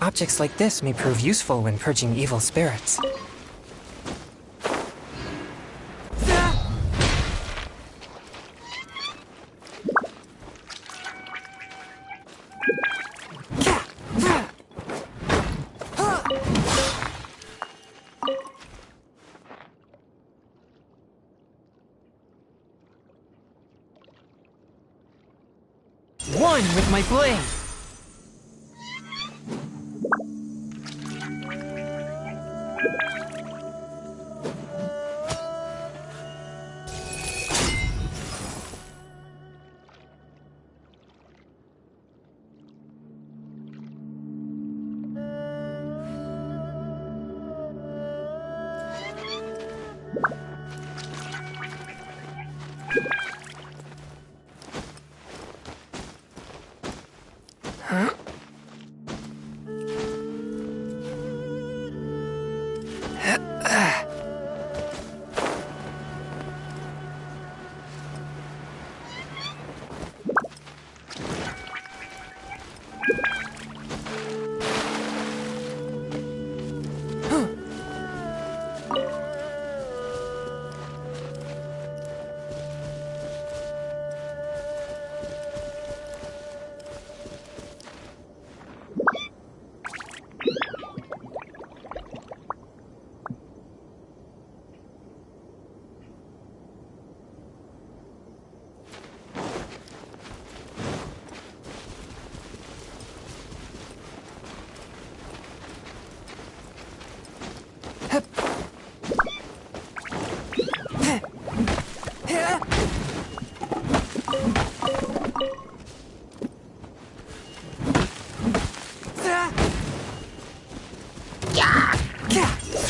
Objects like this may prove useful when purging evil spirits. One with my blade!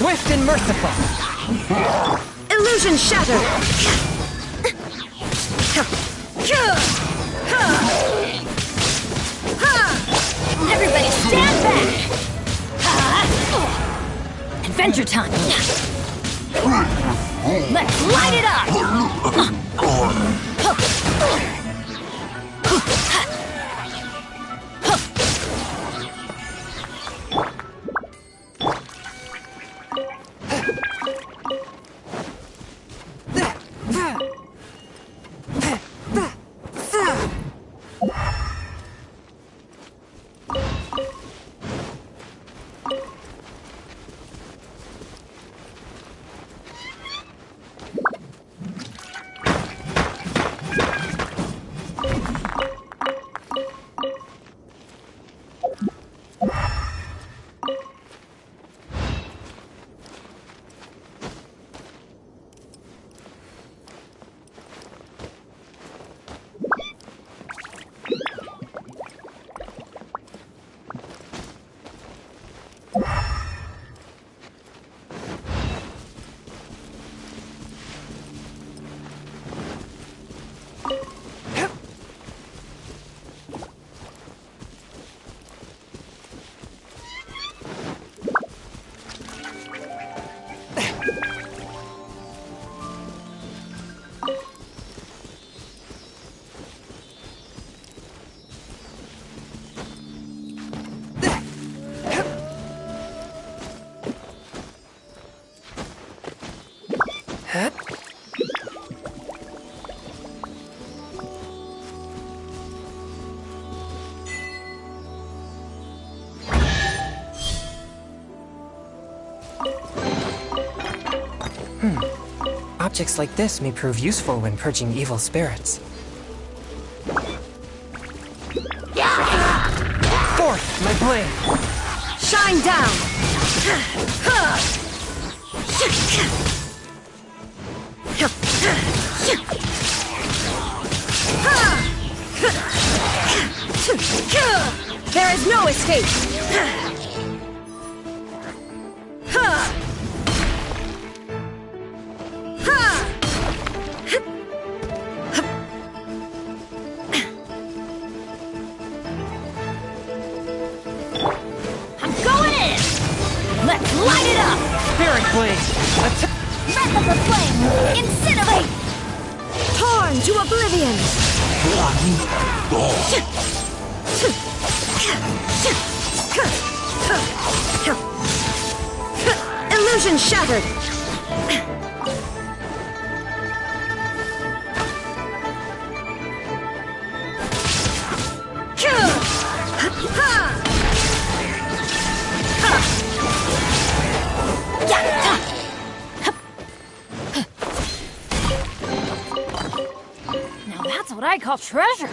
Swift and merciful! Illusion shattered! Everybody stand back! Adventure time! Let's light it up! Objects like this may prove useful when purging evil spirits. Forth, my blade! Shine down! There is no escape! Light it up! Spirit Blade! Breath of the Flame! Incinerate! Torn to oblivion! Illusion shattered! Now that's what I call treasure.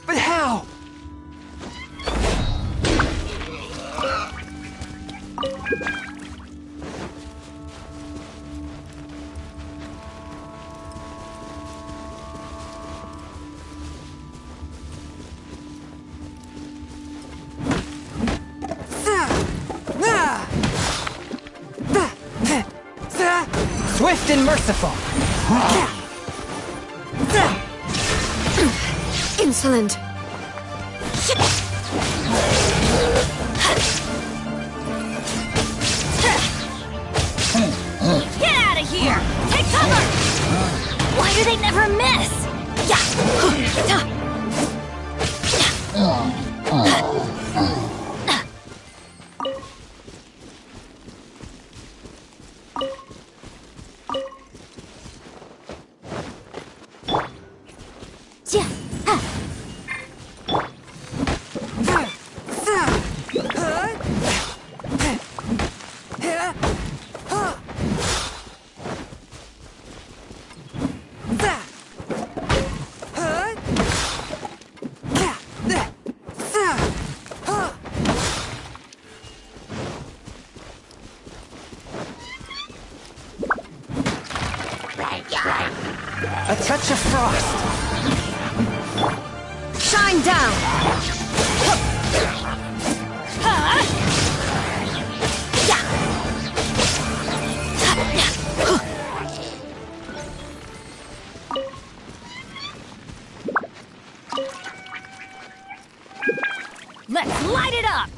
But how? Swift and merciful. Insolent. Get out of here! Take cover! Why do they never miss? A touch of frost. Shine down! Let's light it up!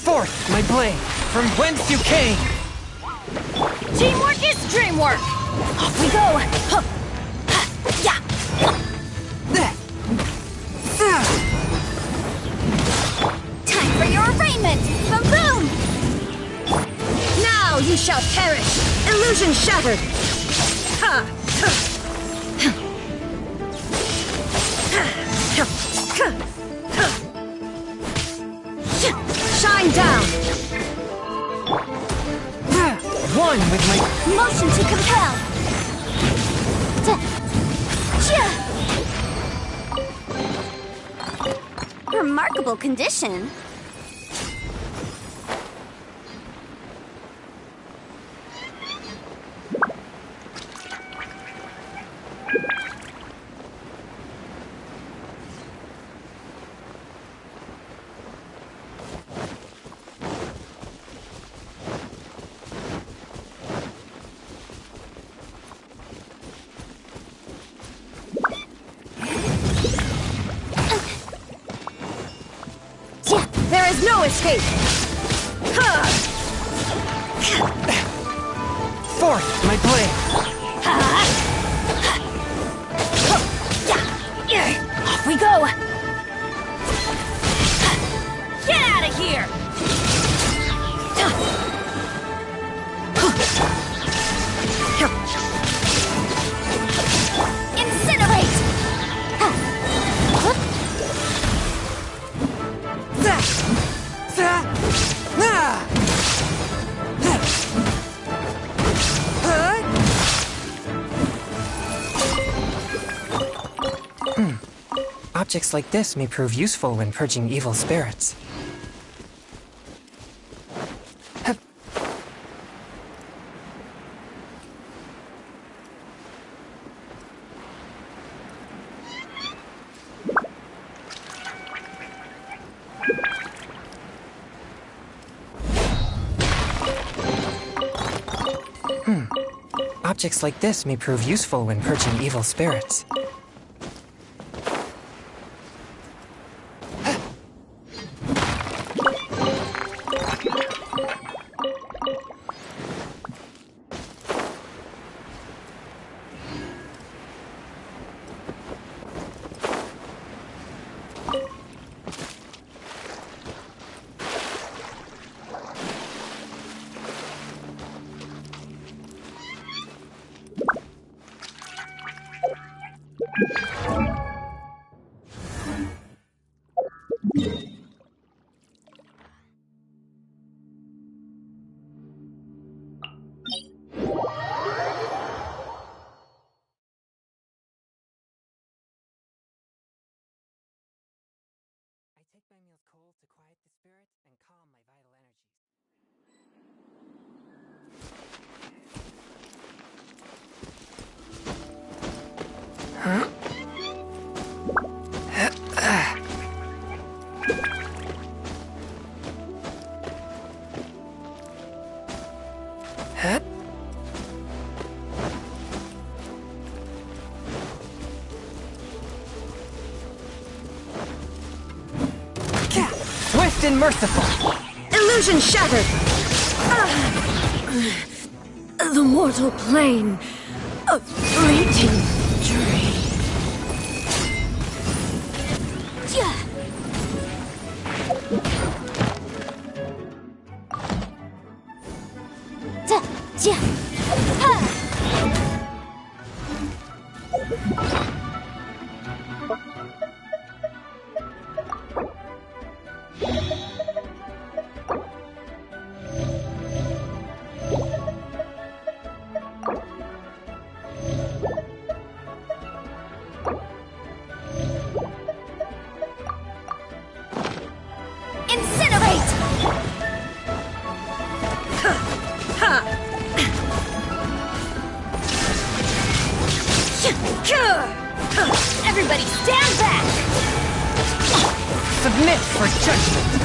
Forth, my blade, from whence you came! Teamwork is dreamwork! Off we go! Huh. Yeah. Time for your arraignment! Boom boom! Now you shall perish! Illusion shattered! Ha! Shine down! One with my... Motion to compel! Remarkable condition. There is no escape! Forth, my blade! Off we go! Get out of here! Incinerate! Objects like this may prove useful when purging evil spirits. Objects like this may prove useful when purging evil spirits. To quiet the spirit and calm my vital energies. Huh? Swift and merciful! Illusion shattered! The mortal plane, a fleeting dream. Everybody stand back! Submit for judgment!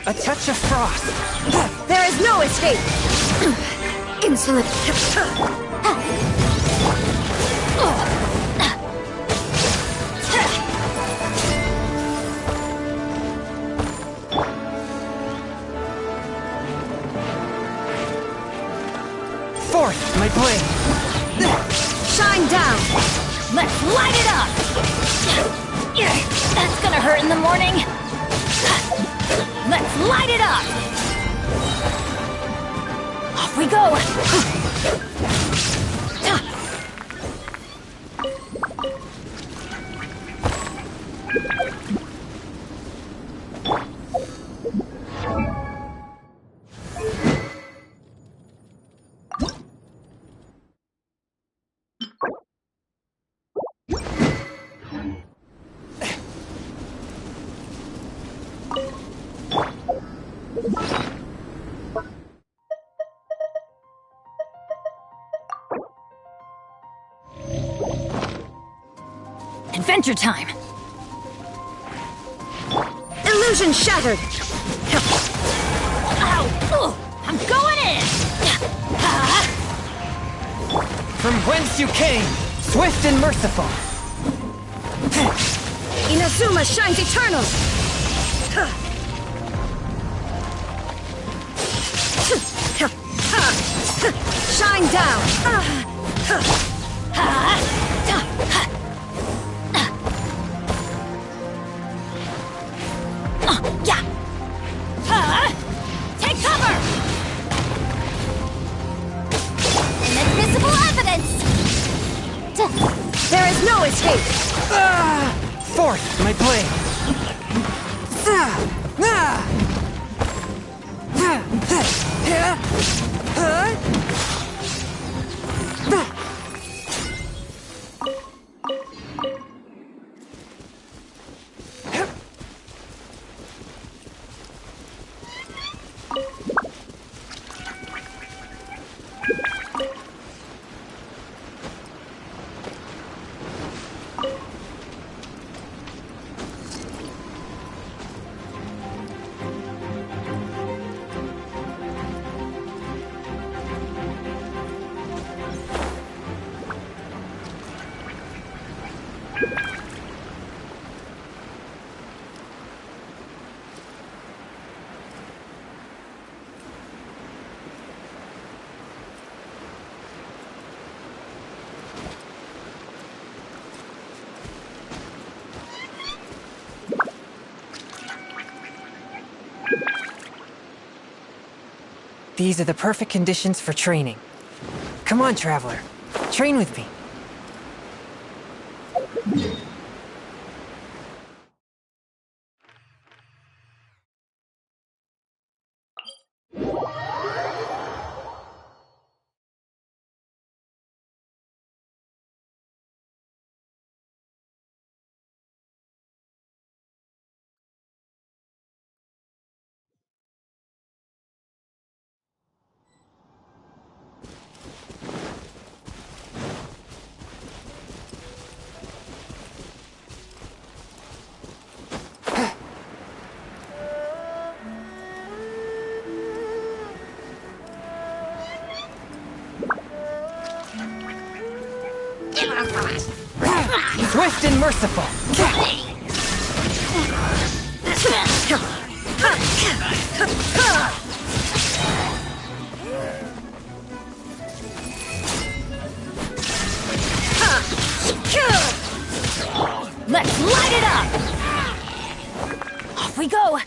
A touch of frost! There is no escape! Insolent! Forth, my blade! Shine down! Let's light it up! That's gonna hurt in the morning! Let's light it up! Off we go! Adventure time! Illusion shattered! Ow! I'm going in! From whence you came, swift and merciful! Inazuma shines eternal! Shine down! Take cover! Inadmissible evidence! There is no escape! Forth, my blade! These are the perfect conditions for training. Come on, Traveler. Train with me. Swift and merciful! Let's light it up! Off we go!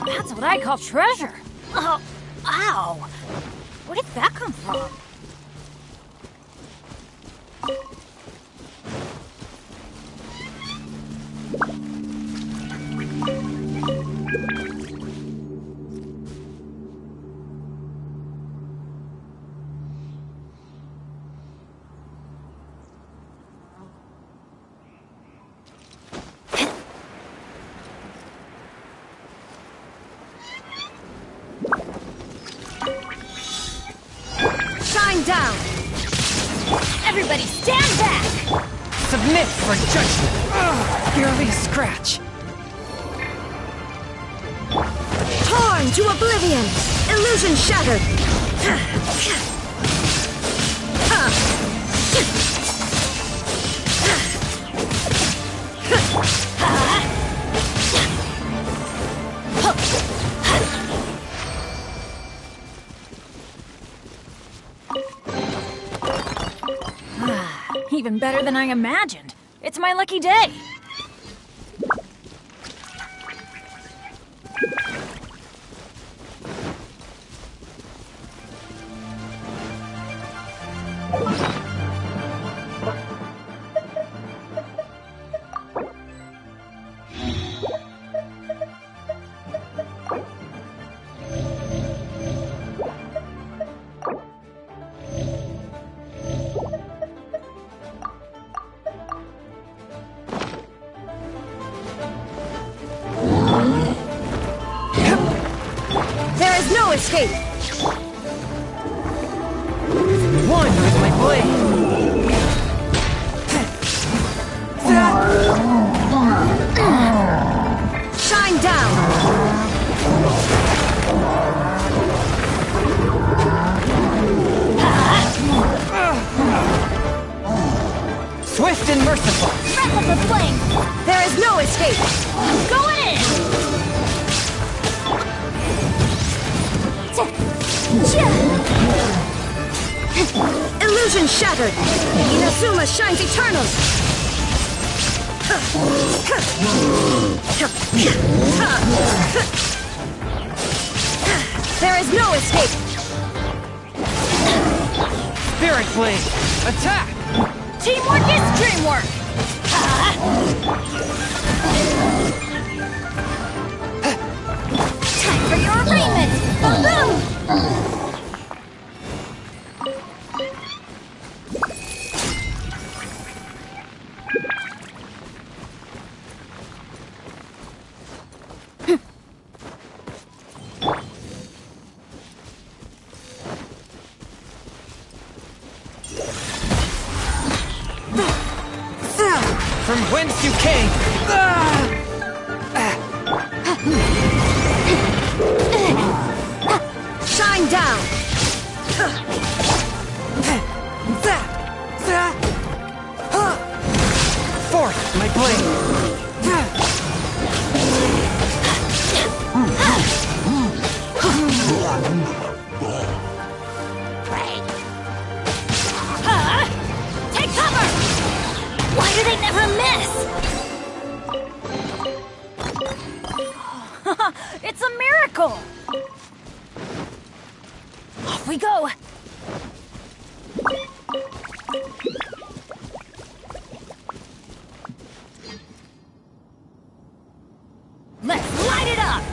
That's what I call treasure. Oh, ow. Where did that come from? Down! Everybody stand back! Submit for judgment! Barely a scratch. Torn to oblivion! Illusion shattered! Even better than I imagined. It's my lucky day. No escape! One with my blade! Shine down! Swift and merciful! Grapple the flame! There is no escape! Going in! Illusion shattered! Inazuma shines eternal! There is no escape! Spirit Blade! Attack! Teamwork is dreamwork! Time for your arraignment! Boom! From whence you came! Shine down! Forth, my blade! Take cover! Why do they never miss? It's a miracle! Off we go! Let's light it up!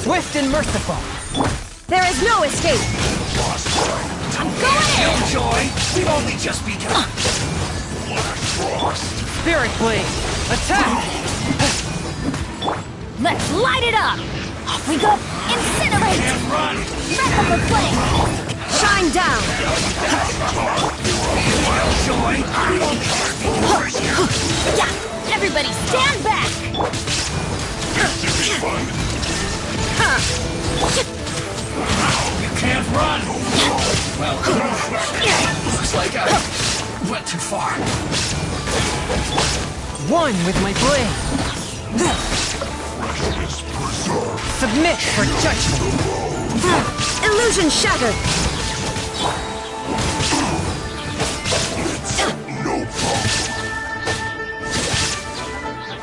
swift and merciful. There is no escape. I'm going in! Killjoy, we've only just begun. Spirit Blade, attack! Let's light it up! Off we go! Incinerate! Wrap up the flame! Shine down! Yeah! Everybody stand back! You can't run! Well, looks like I went too far. One with my blade. Submit for judgment. Illusion shattered.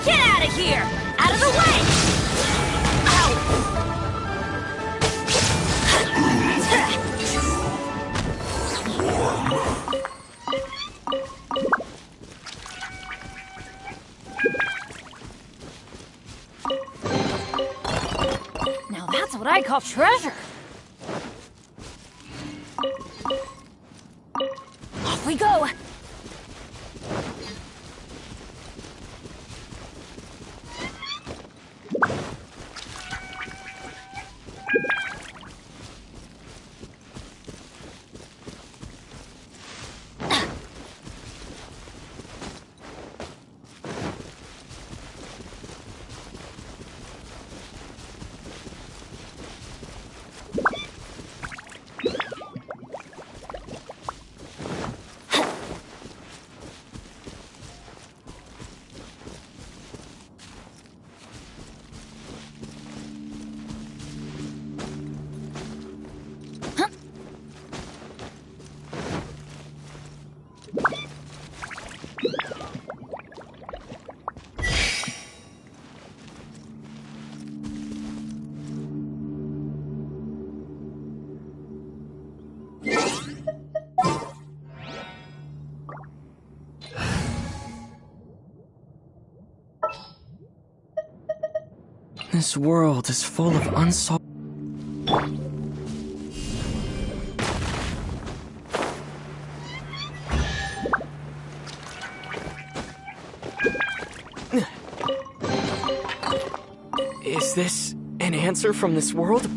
Get out of here! Out of the way! Ow! Now that's what I call treasure. Off we go! This world is full of unsolved... Is this an answer from this world?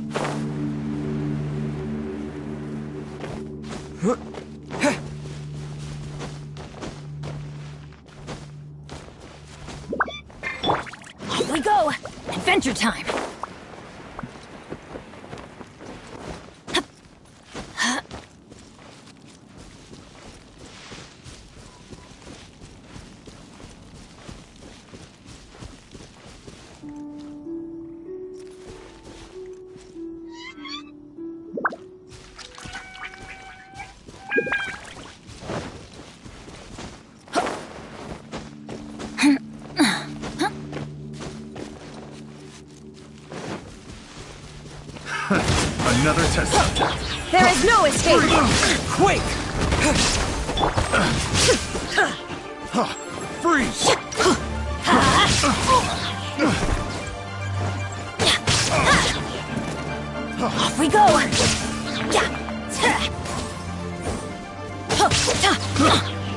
Off we go! Adventure time! Another test subject. There is no escape! Quake! Freeze! Off we go!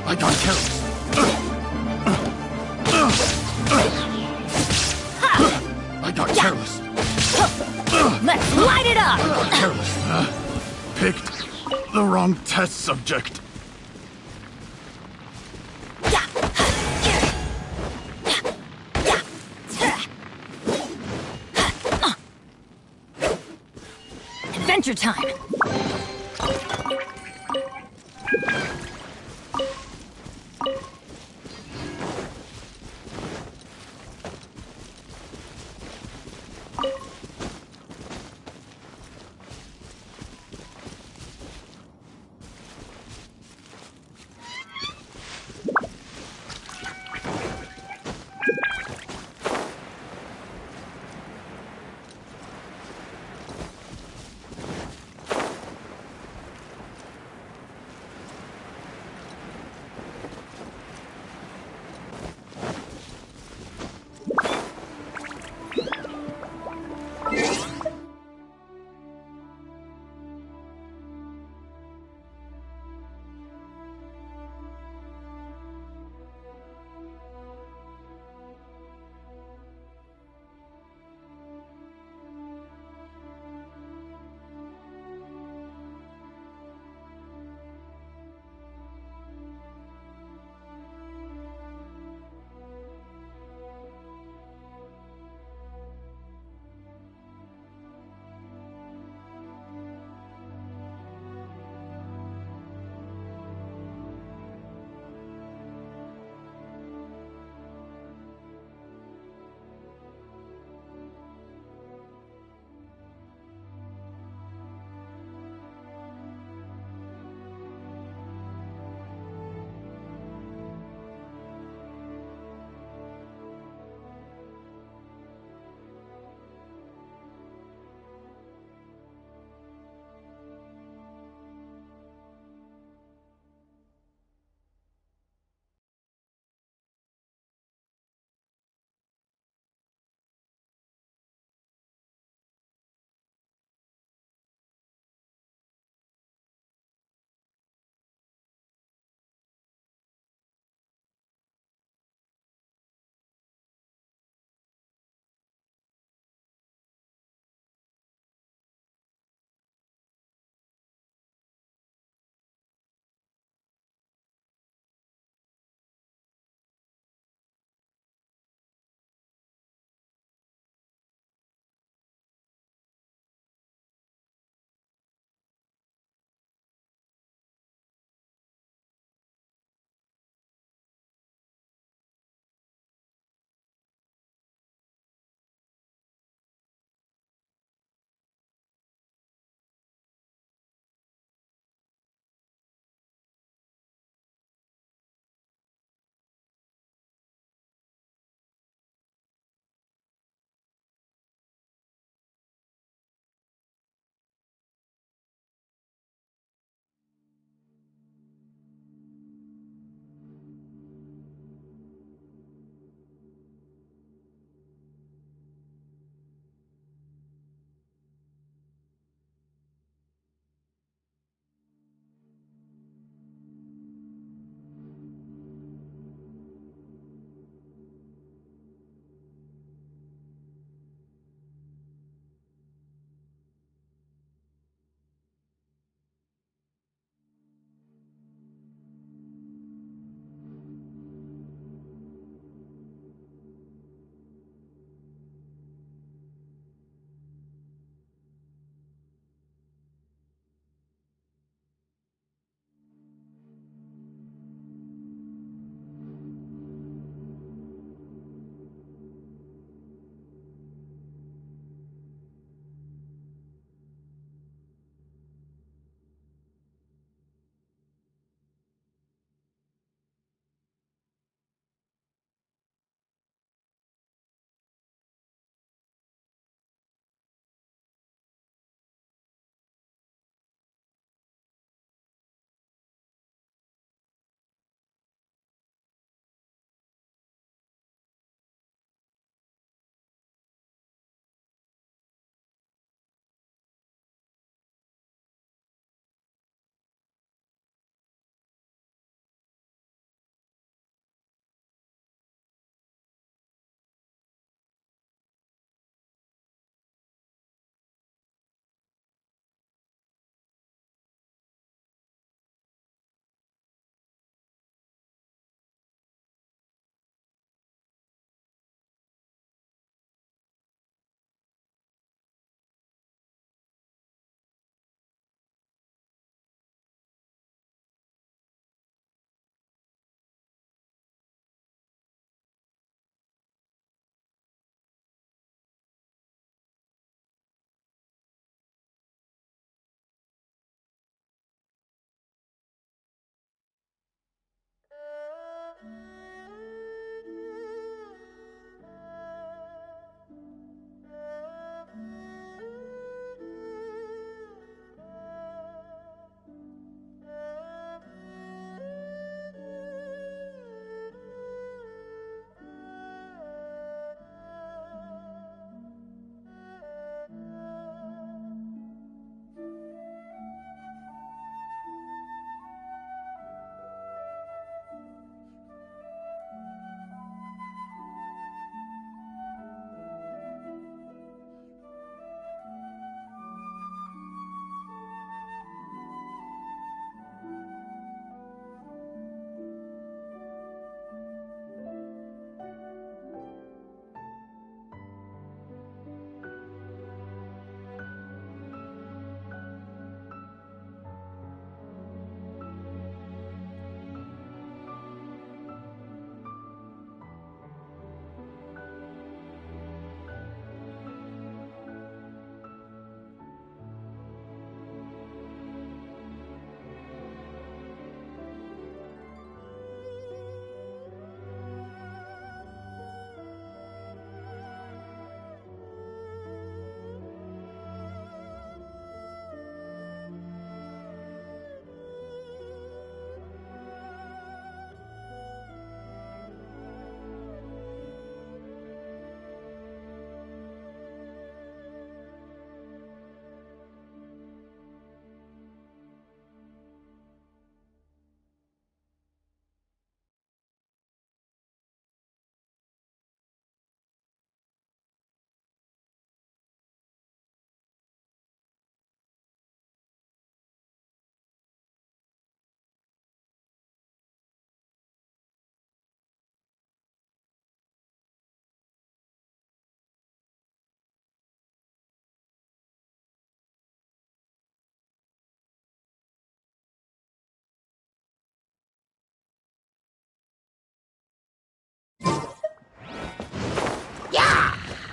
I got careless. I got careless. Let's light it up! Careless. Picked the wrong test subject. Adventure time!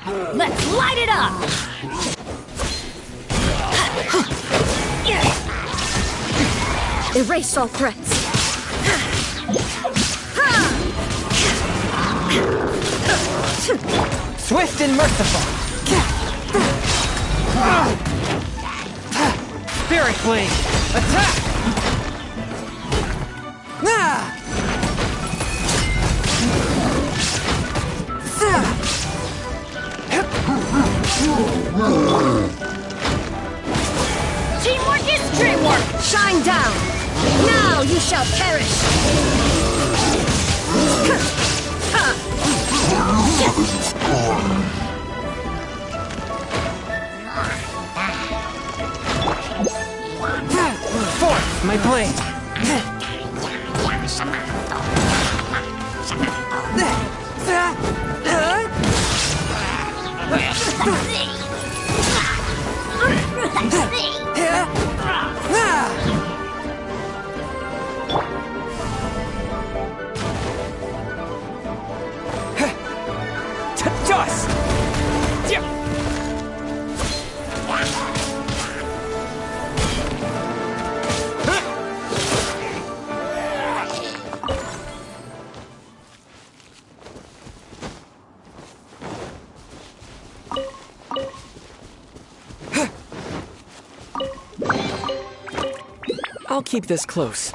Let's light it up! Erase all threats. Swift and merciful. Spirit Blade, attack! Teamwork is dreamwork! Shine down! Now you shall perish! Force my blade. Dust! I'll keep this close.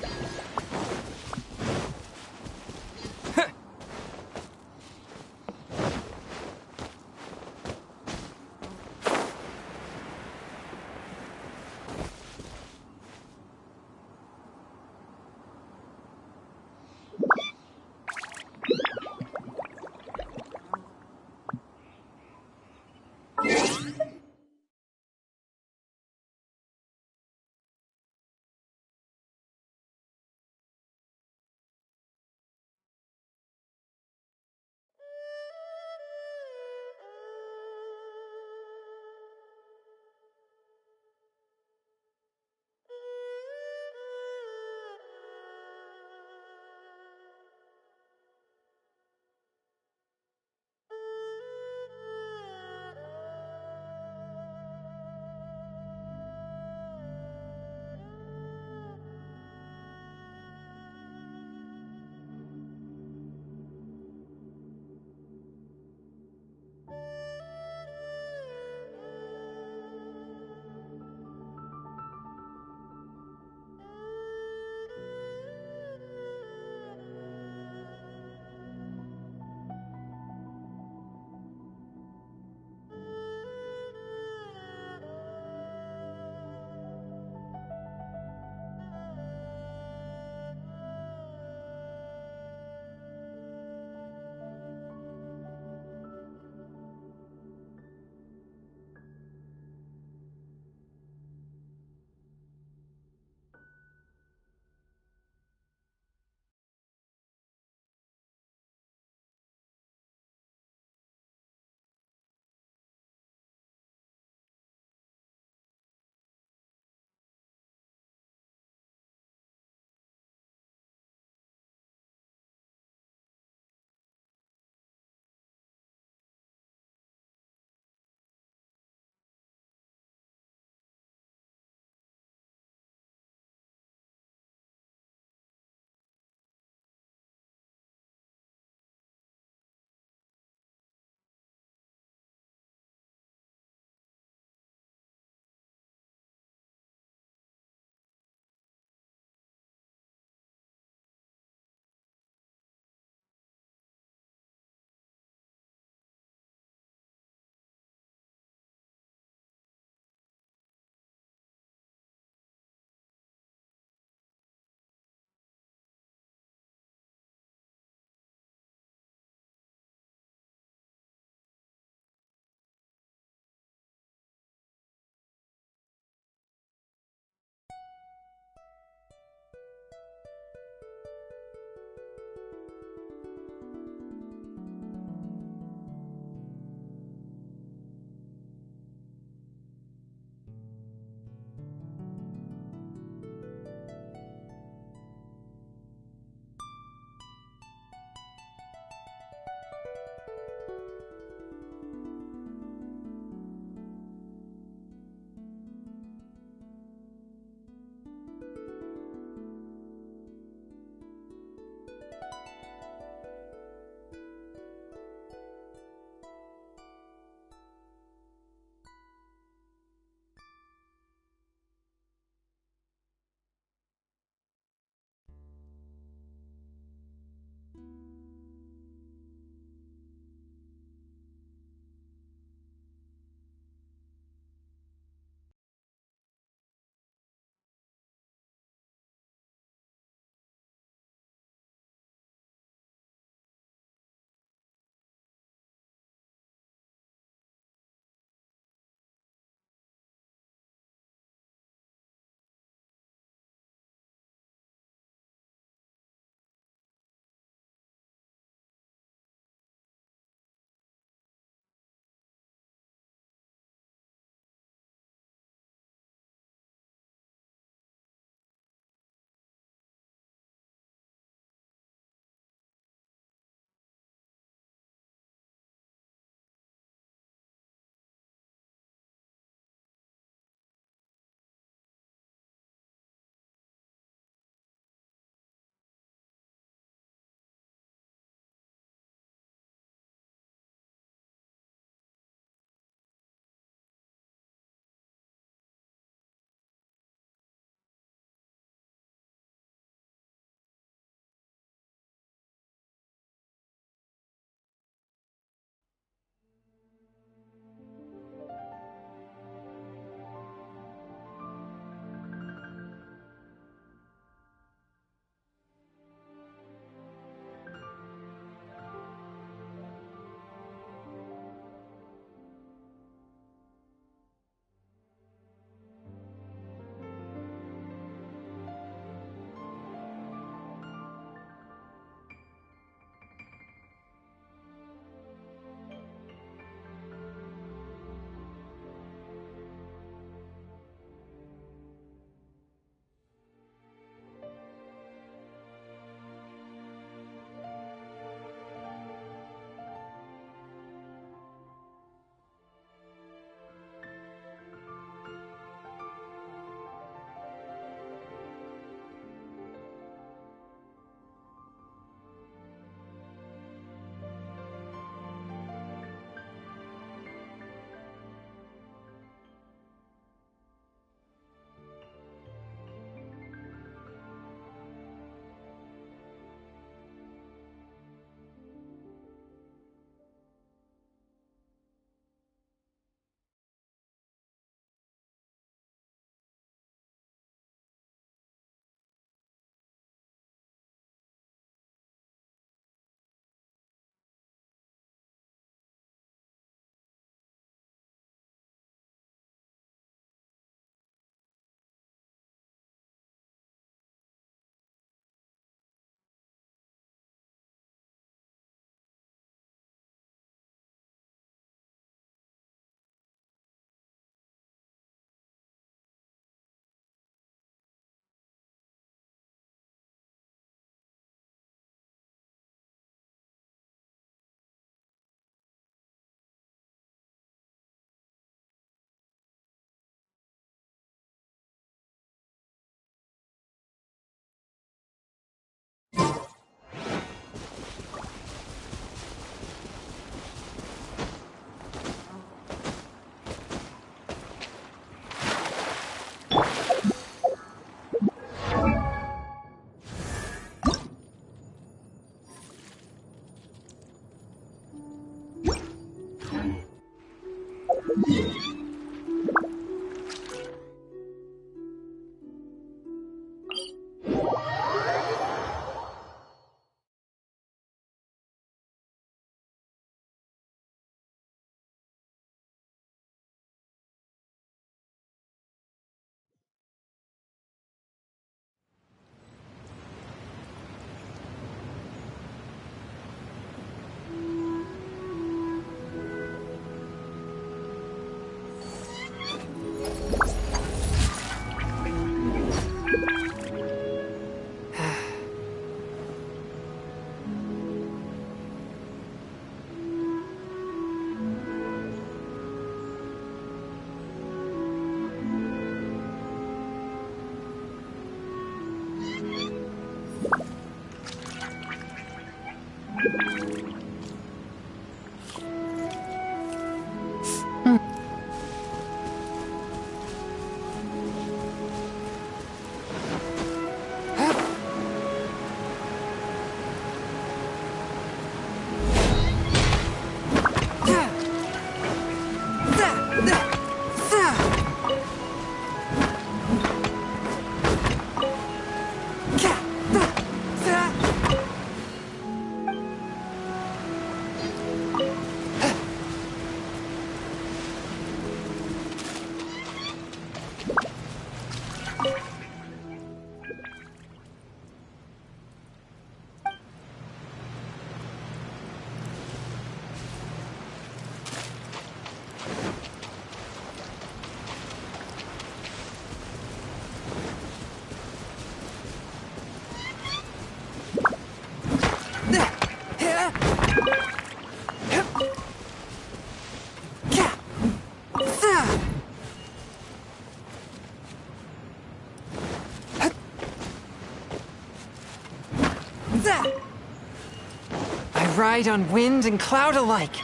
I ride on wind and cloud alike.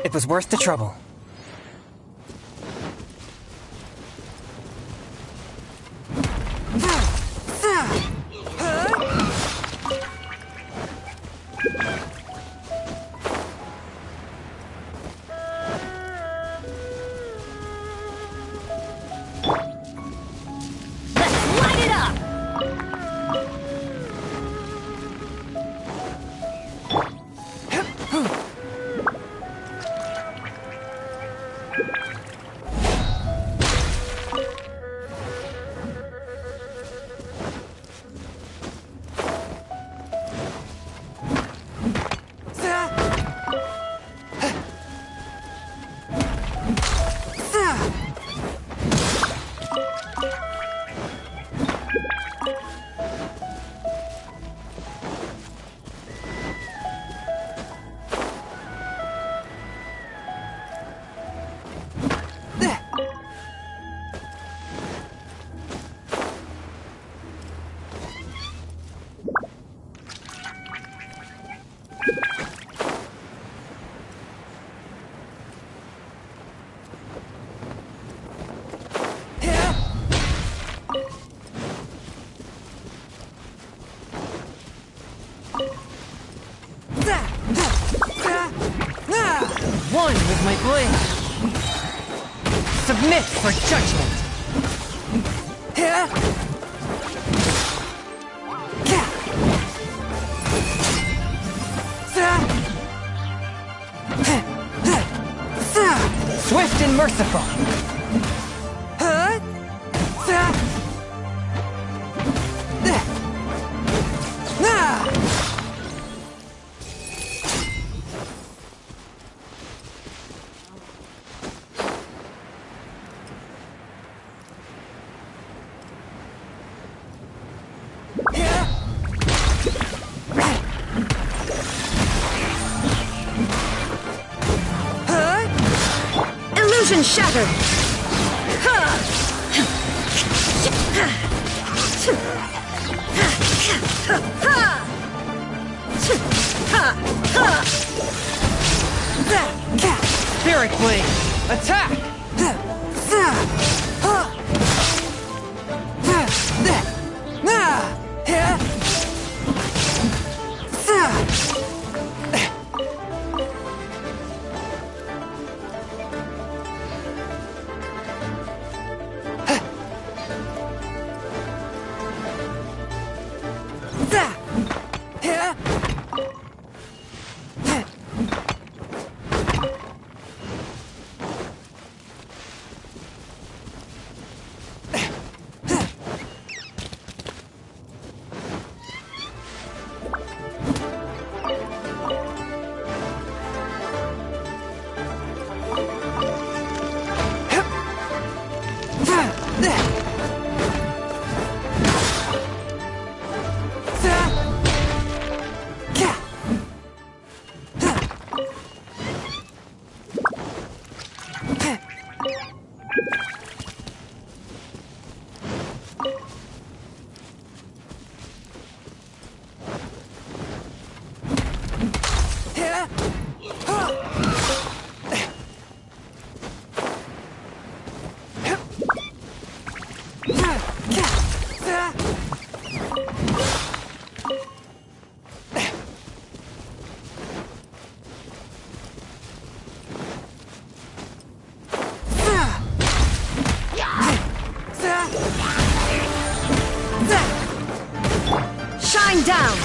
It was worth the trouble. One with my blade. Submit for judgment. Swift and merciful. Illusion shattered! Spirit Blade! Attack! Shine down!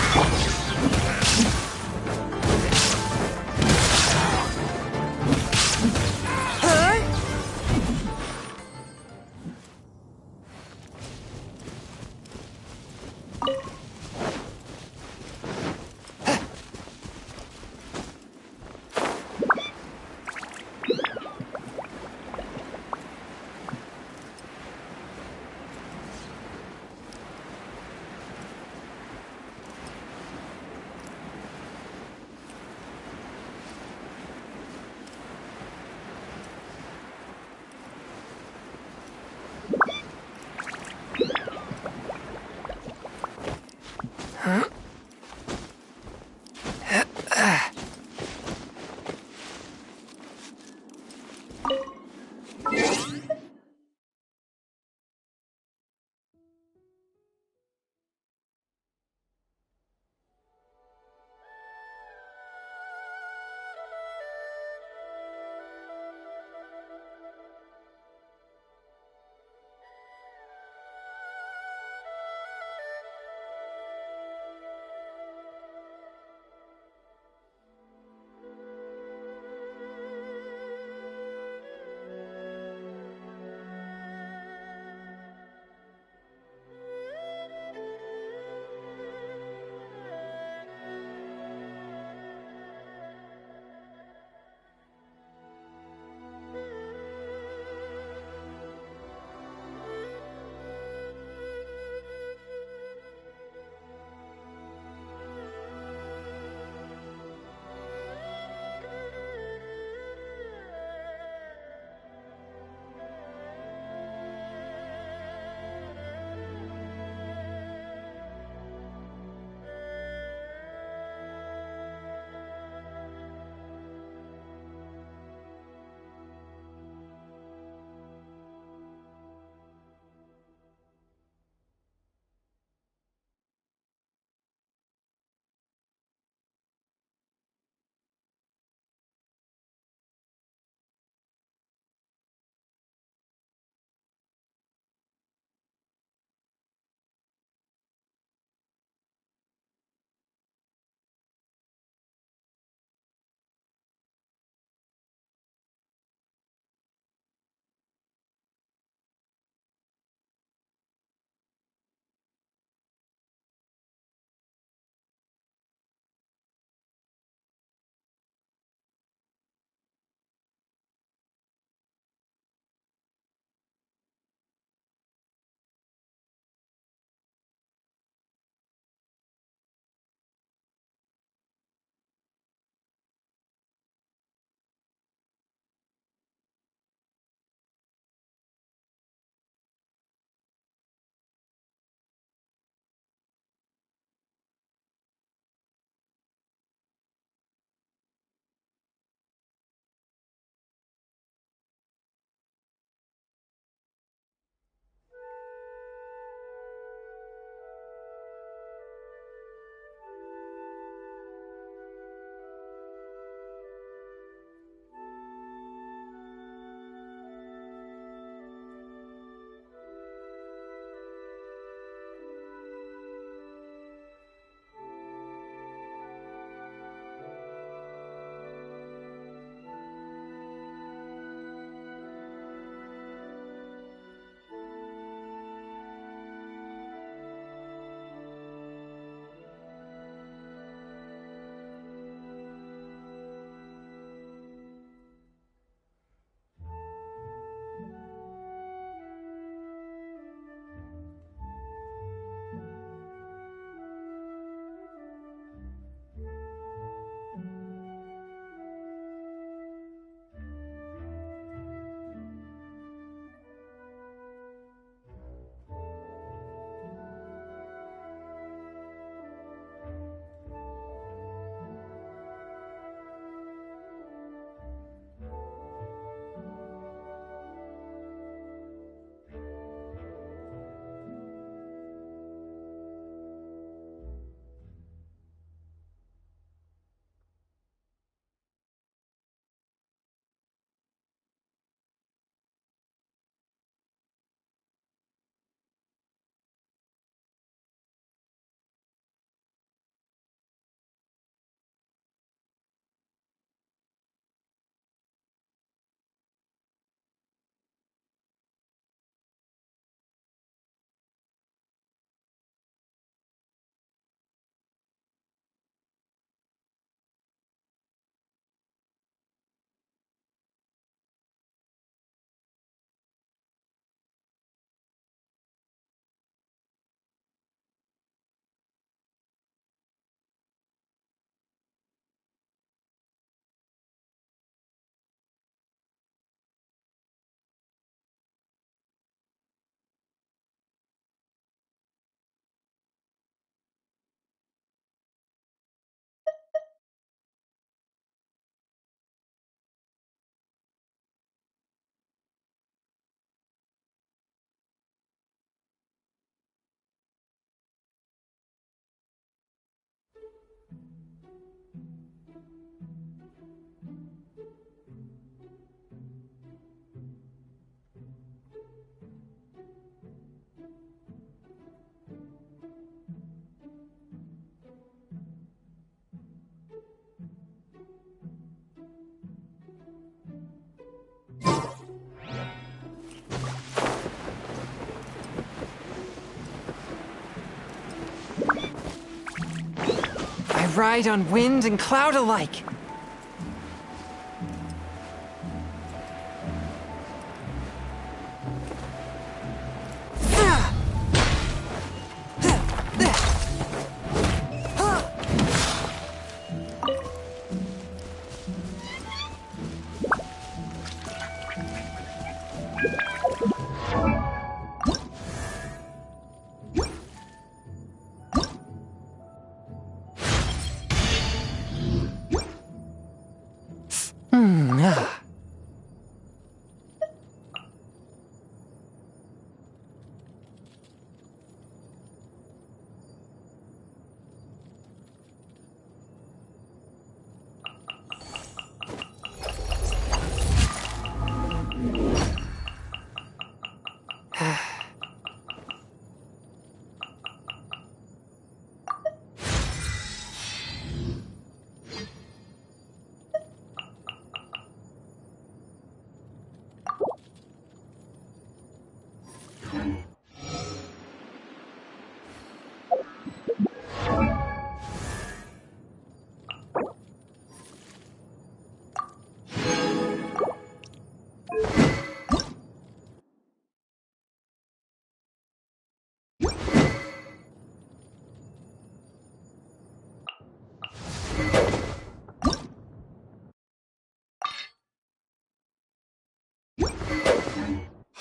ride on wind and cloud alike.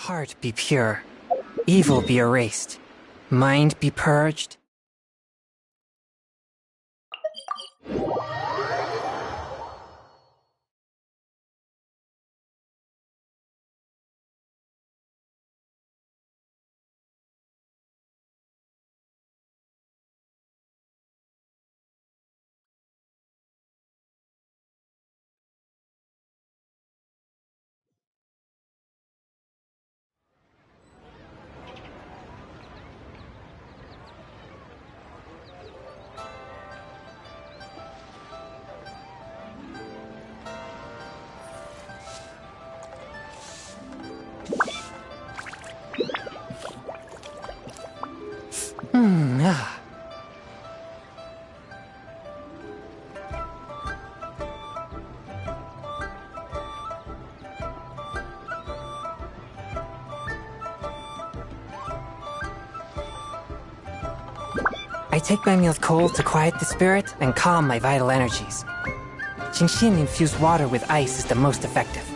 Heart be pure, evil be erased, mind be purged. I take my meals cold to quiet the spirit and calm my vital energies. Genshin infused water with ice is the most effective.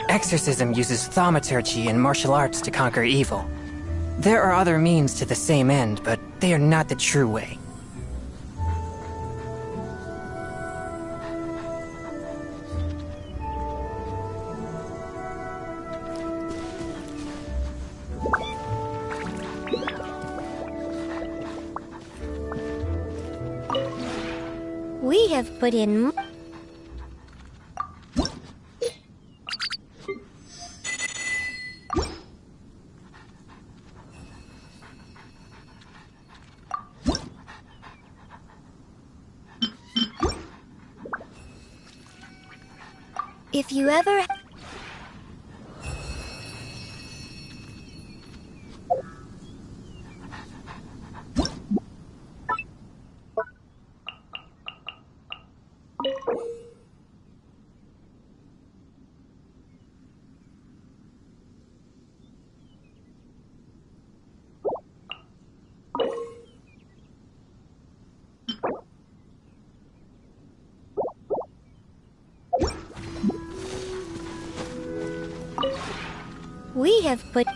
Exorcism uses thaumaturgy and martial arts to conquer evil. There are other means to the same end, but they are not the true way. We have put in... If you ever... We have put...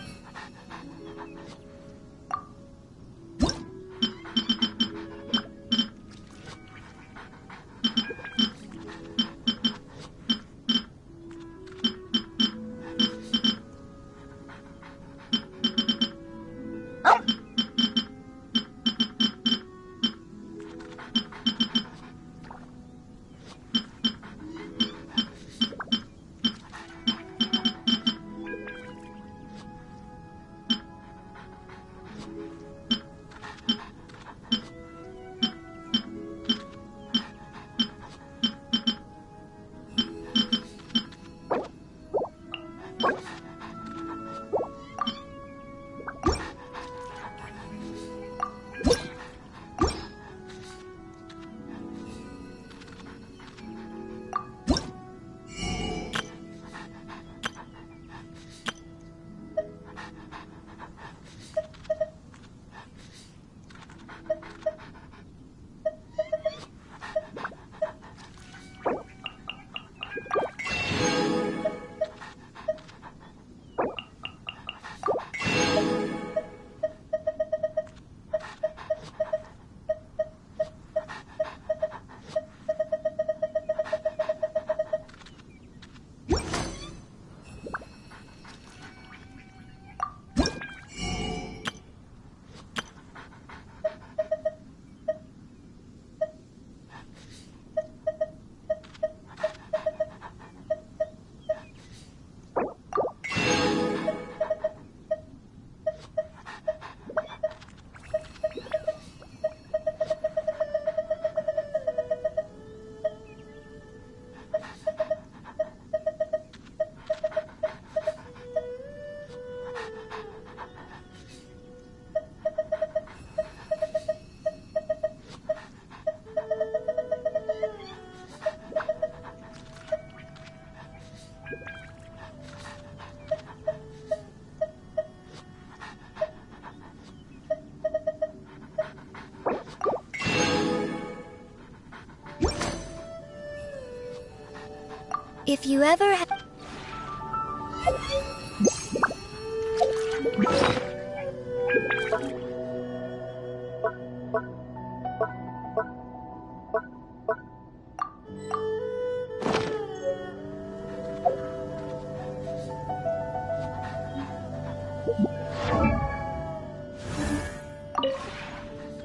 If you ever...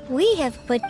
We have put...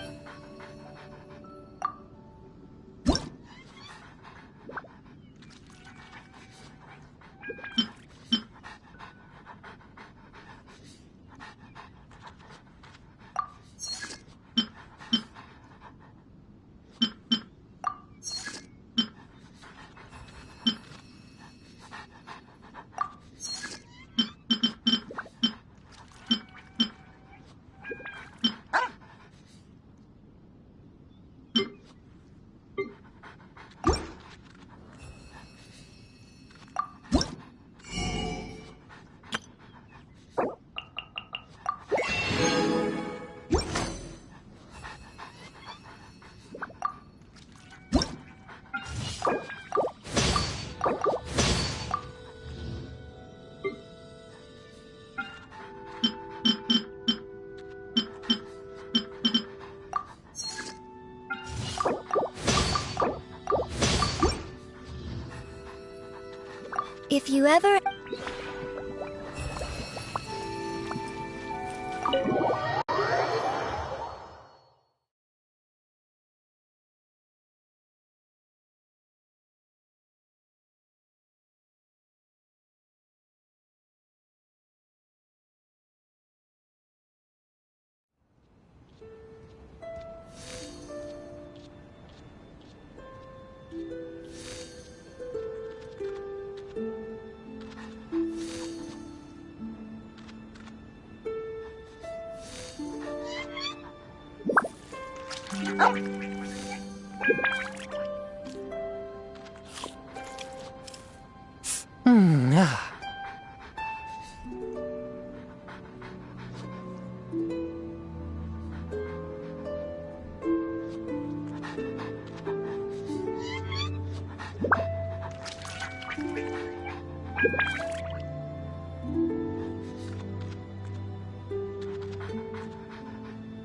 If you ever...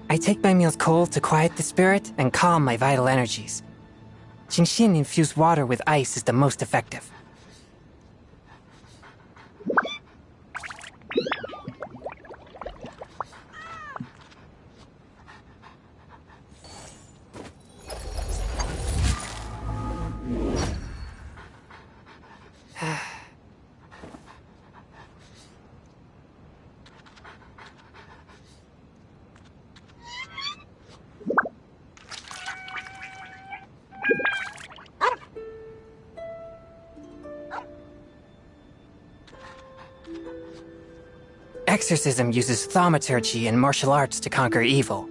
I take my meals cold to quiet the spirit and calm my vital energies. Genshin infused water with ice is the most effective. Exorcism uses thaumaturgy and martial arts to conquer evil.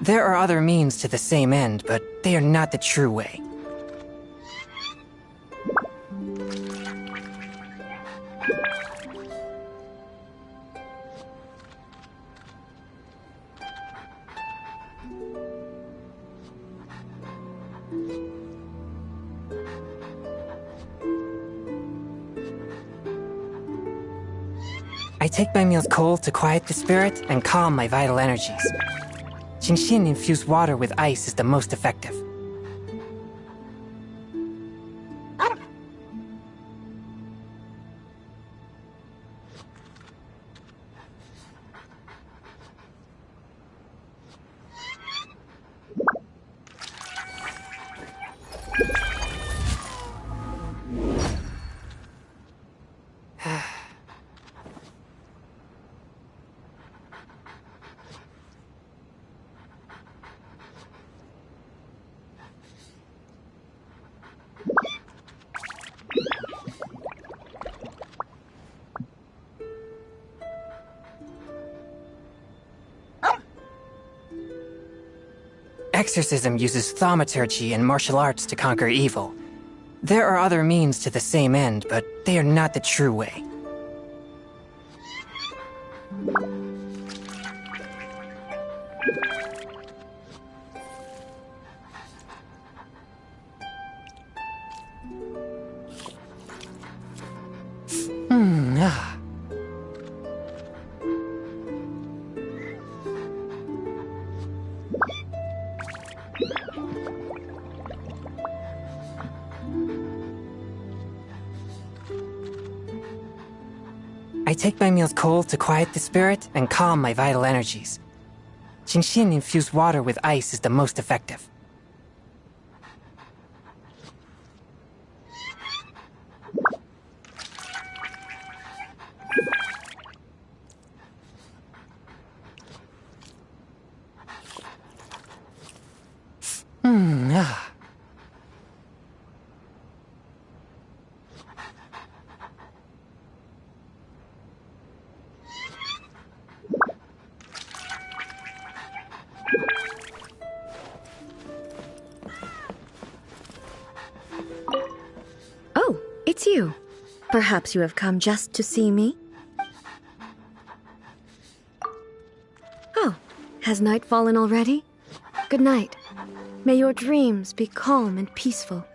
There are other means to the same end, but they are not the true way. I take my meals cold to quiet the spirit and calm my vital energies. Genshin infused water with ice is the most effective. Exorcism uses thaumaturgy and martial arts to conquer evil. There are other means to the same end, but they are not the true way. I take my meals cold to quiet the spirit and calm my vital energies. Genshin infused water with ice is the most effective. Oh, it's you. Perhaps you have come just to see me? Oh, has night fallen already? Good night. May your dreams be calm and peaceful.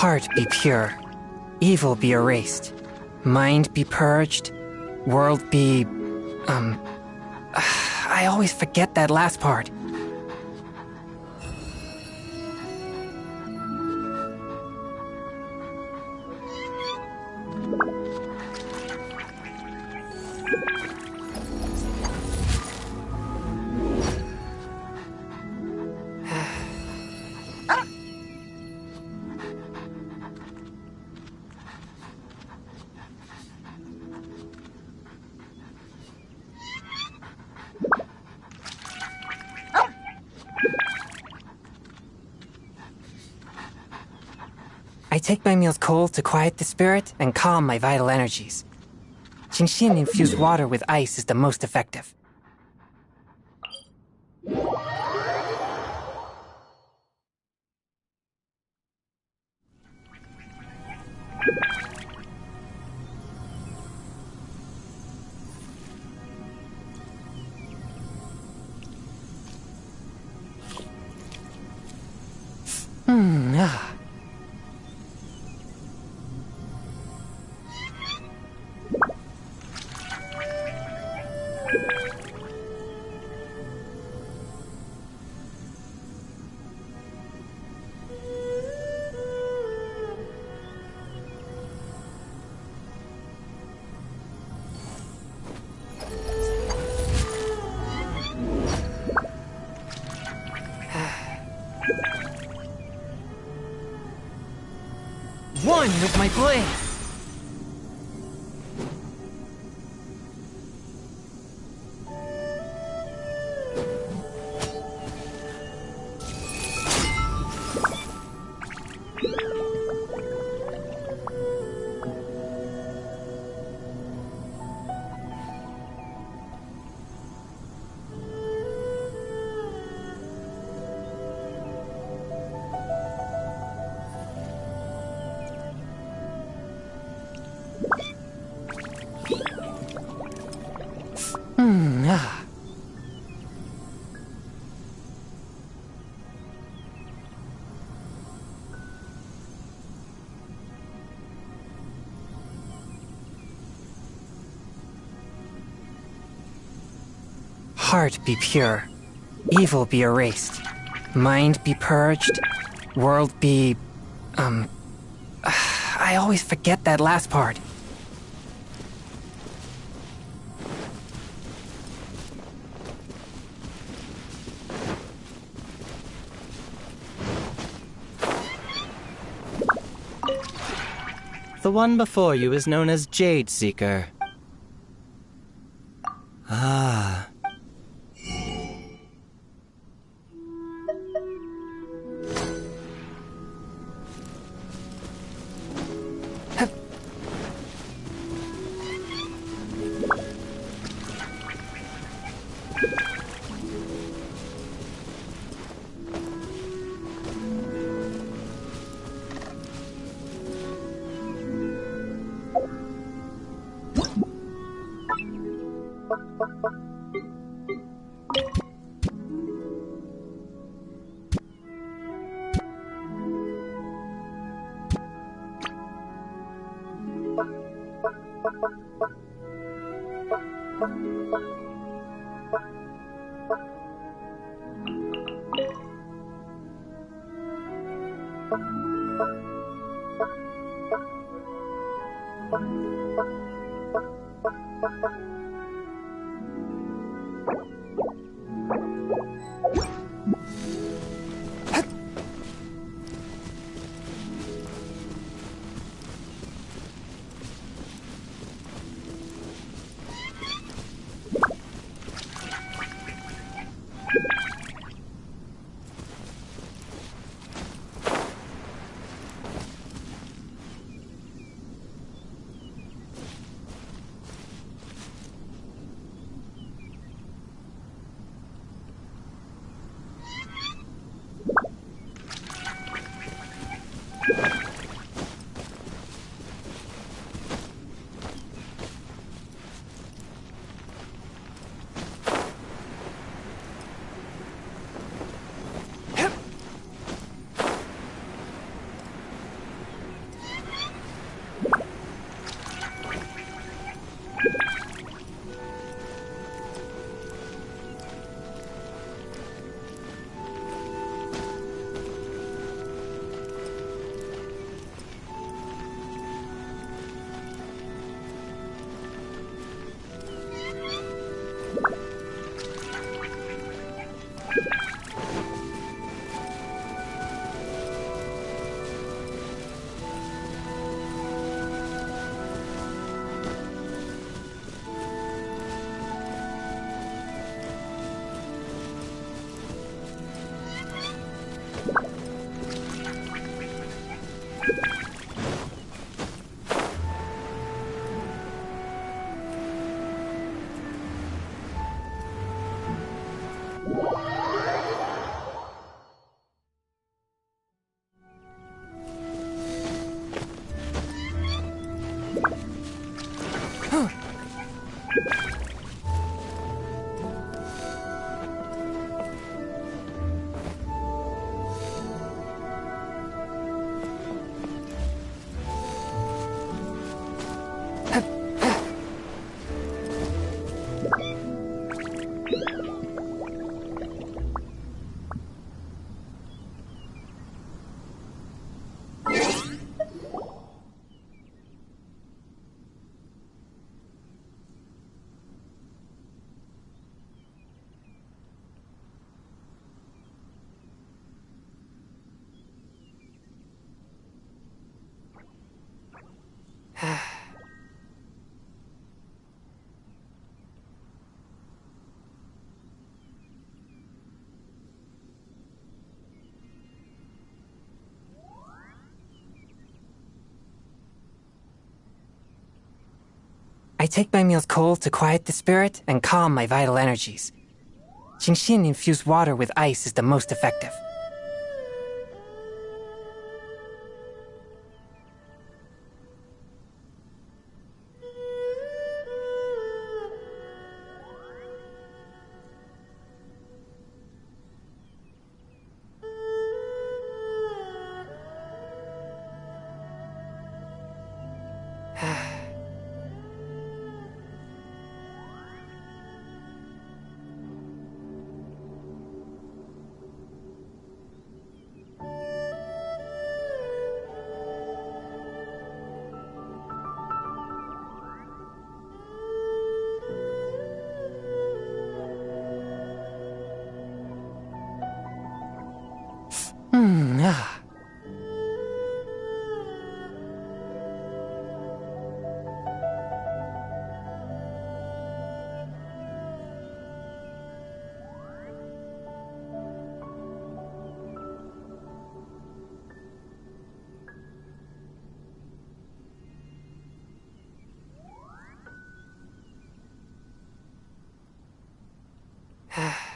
Heart be pure, evil be erased, mind be purged, world be... I always forget that last part. I take my meals cold to quiet the spirit and calm my vital energies. Genshin infused water with ice is the most effective. Ah. One with my blade! Ah. Heart be pure, evil be erased, mind be purged, world be... I always forget that last part. The one before you is known as Jade Seeker. Ah. I take my meals cold to quiet the spirit and calm my vital energies. Genshin infused water with ice is the most effective. Ah. Ah.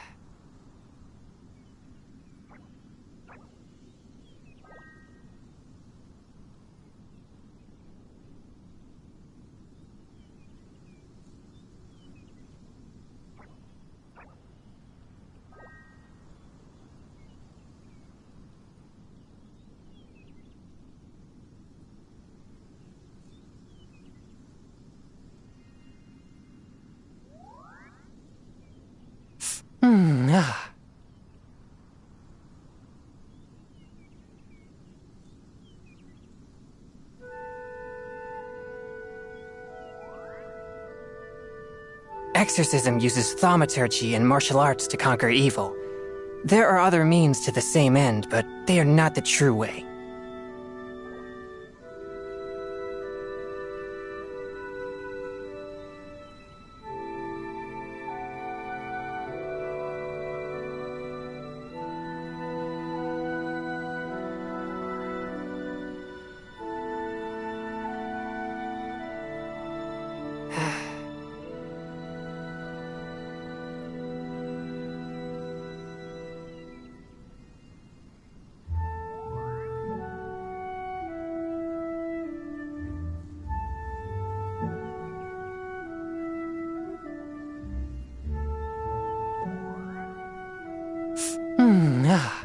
Exorcism uses thaumaturgy and martial arts to conquer evil. There are other means to the same end, but they are not the true way. Ah.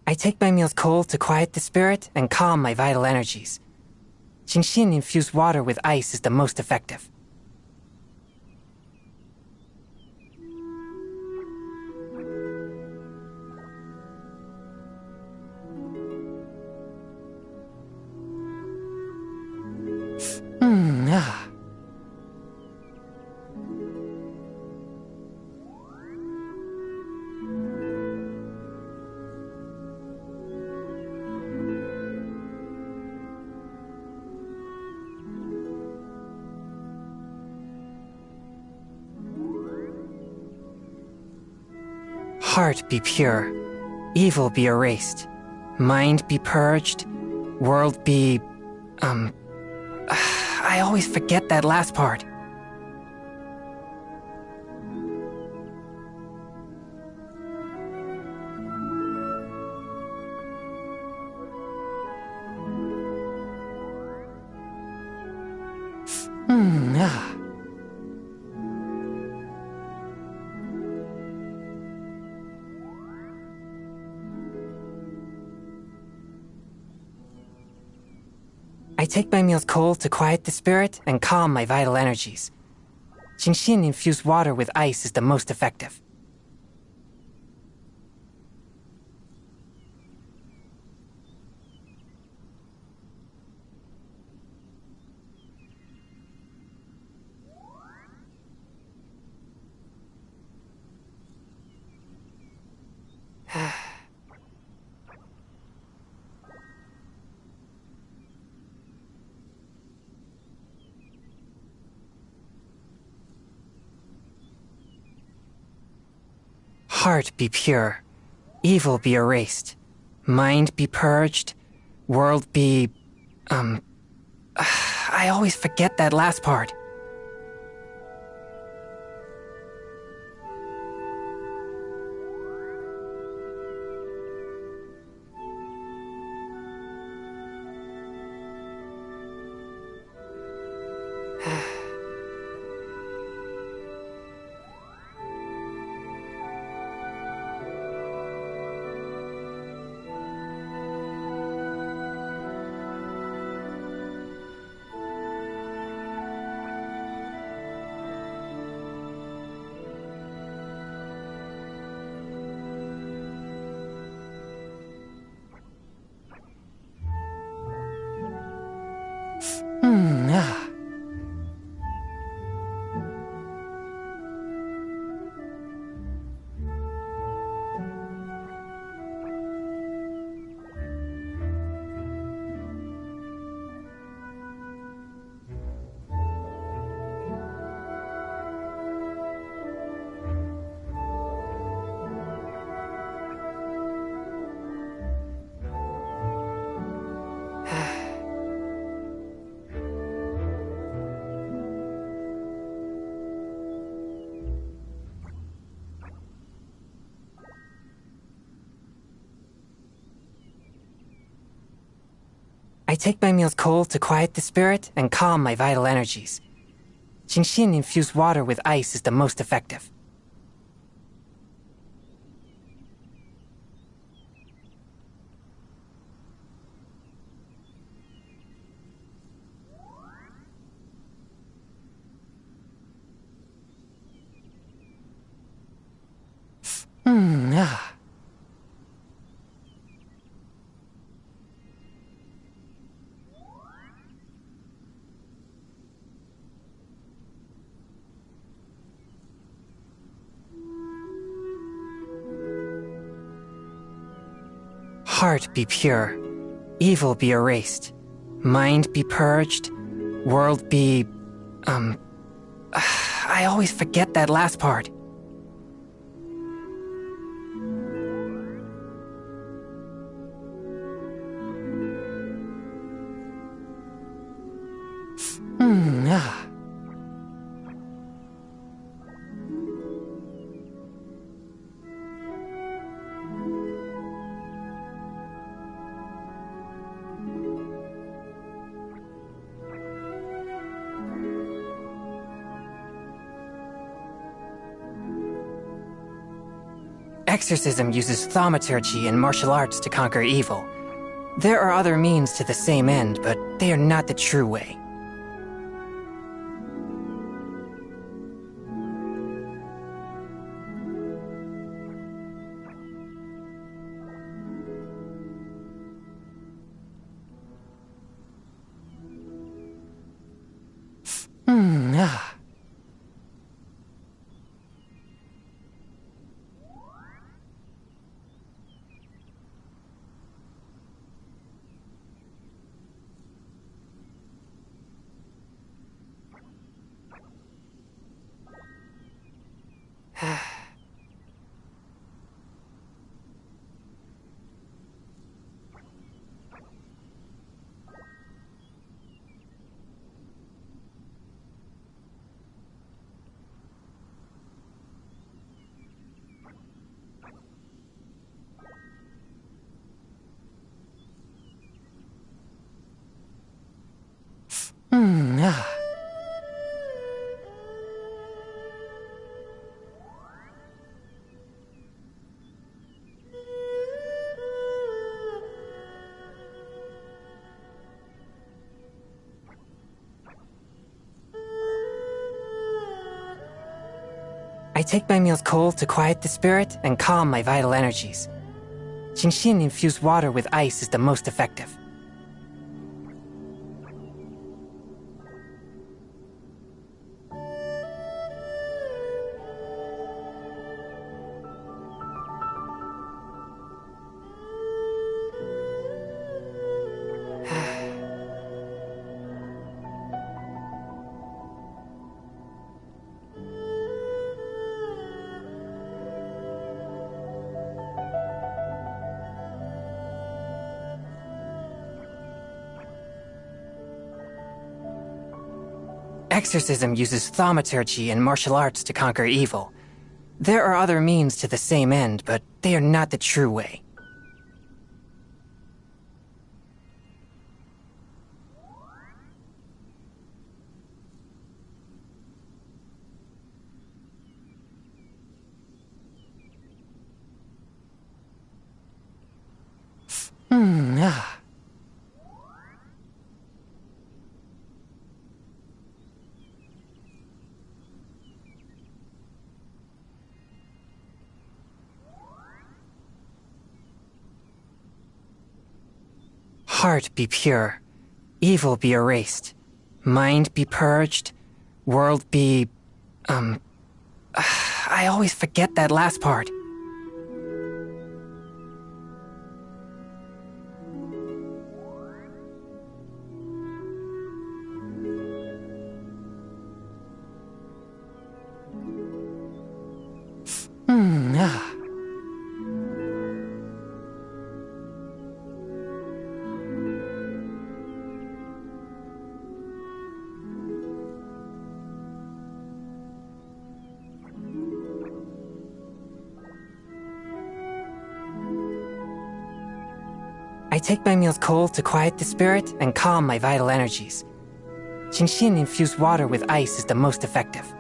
I take my meals cold to quiet the spirit and calm my vital energies. Genshin-infused water with ice is the most effective. Heart be pure, evil be erased, mind be purged, world be... I always forget that last part. I take my meals cold to quiet the spirit and calm my vital energies. Genshin-infused water with ice is the most effective. Heart be pure, evil be erased, mind be purged, world be... I always forget that last part. I take my meals cold to quiet the spirit and calm my vital energies. Genshin-infused water with ice is the most effective. Ah. Heart be pure, evil be erased, mind be purged, world be... I always forget that last part. Ah. Exorcism uses thaumaturgy and martial arts to conquer evil. There are other means to the same end, but they are not the true way. Ah. Ah. I take my meals cold to quiet the spirit and calm my vital energies. Genshin-infused water with ice is the most effective. Exorcism uses thaumaturgy and martial arts to conquer evil. There are other means to the same end, but they are not the true way. Ah. Heart be pure, evil be erased, mind be purged, world be... I always forget that last part. Ah. I take my meals cold to quiet the spirit and calm my vital energies. Genshin infused water with ice is the most effective.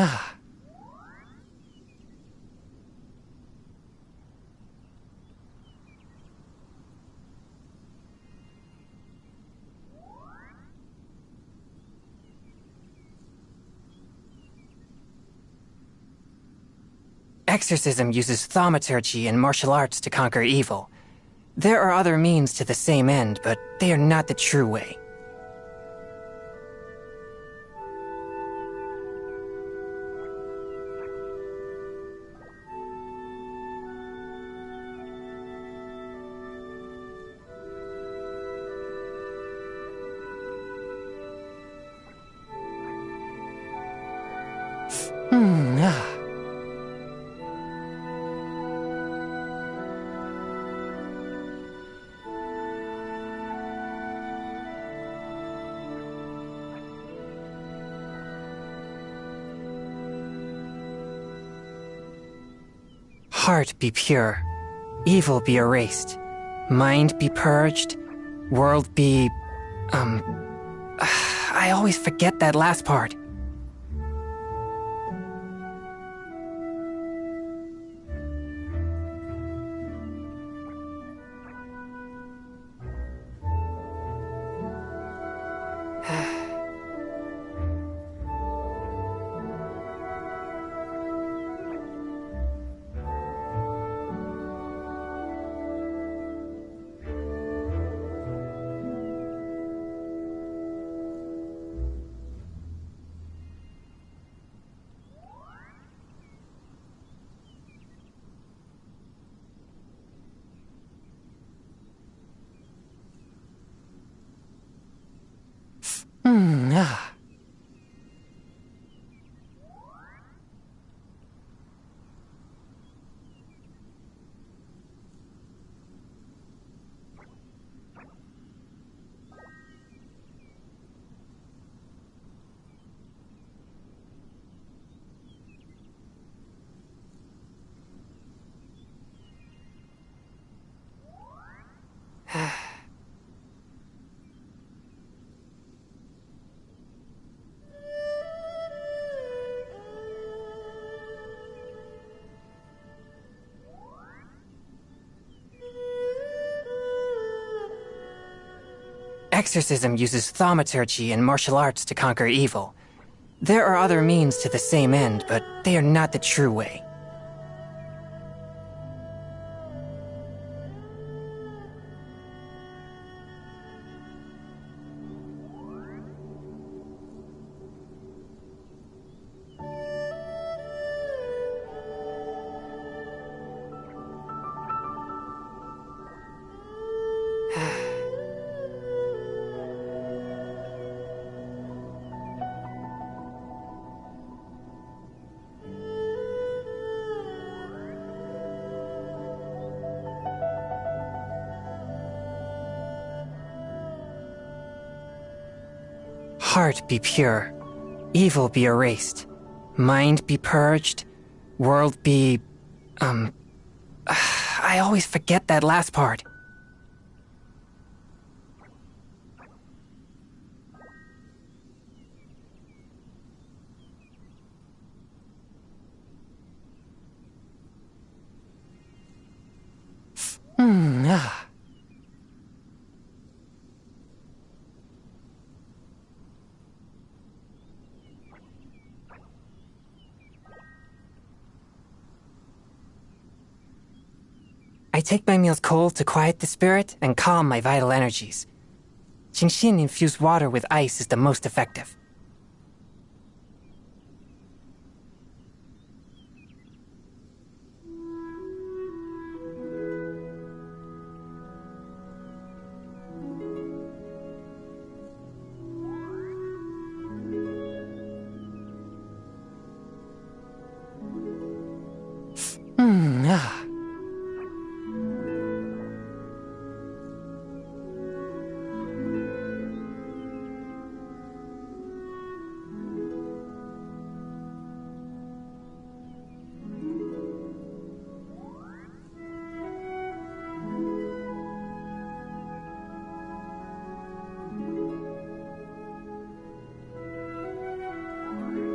Ah. Exorcism uses thaumaturgy and martial arts to conquer evil. There are other means to the same end, but they are not the true way. Ah. Heart be pure, evil be erased, mind be purged, world be... I always forget that last part. Ah. Exorcism uses thaumaturgy and martial arts to conquer evil. There are other means to the same end, but they are not the true way. Heart be pure, evil be erased, mind be purged, world be... I always forget that last part. Ah. I take my meals cold to quiet the spirit and calm my vital energies. Jinshin-infused water with ice is the most effective.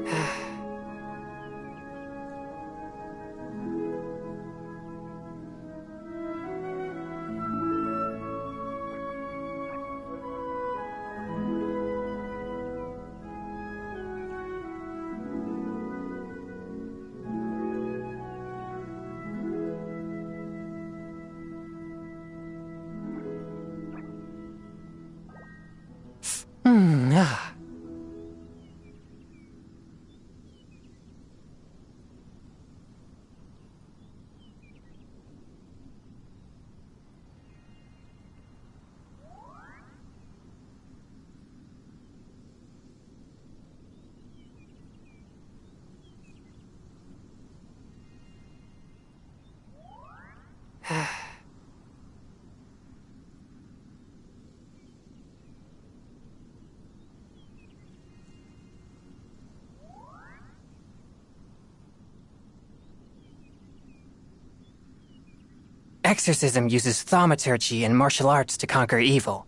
Ah. Ah. Exorcism uses thaumaturgy and martial arts to conquer evil.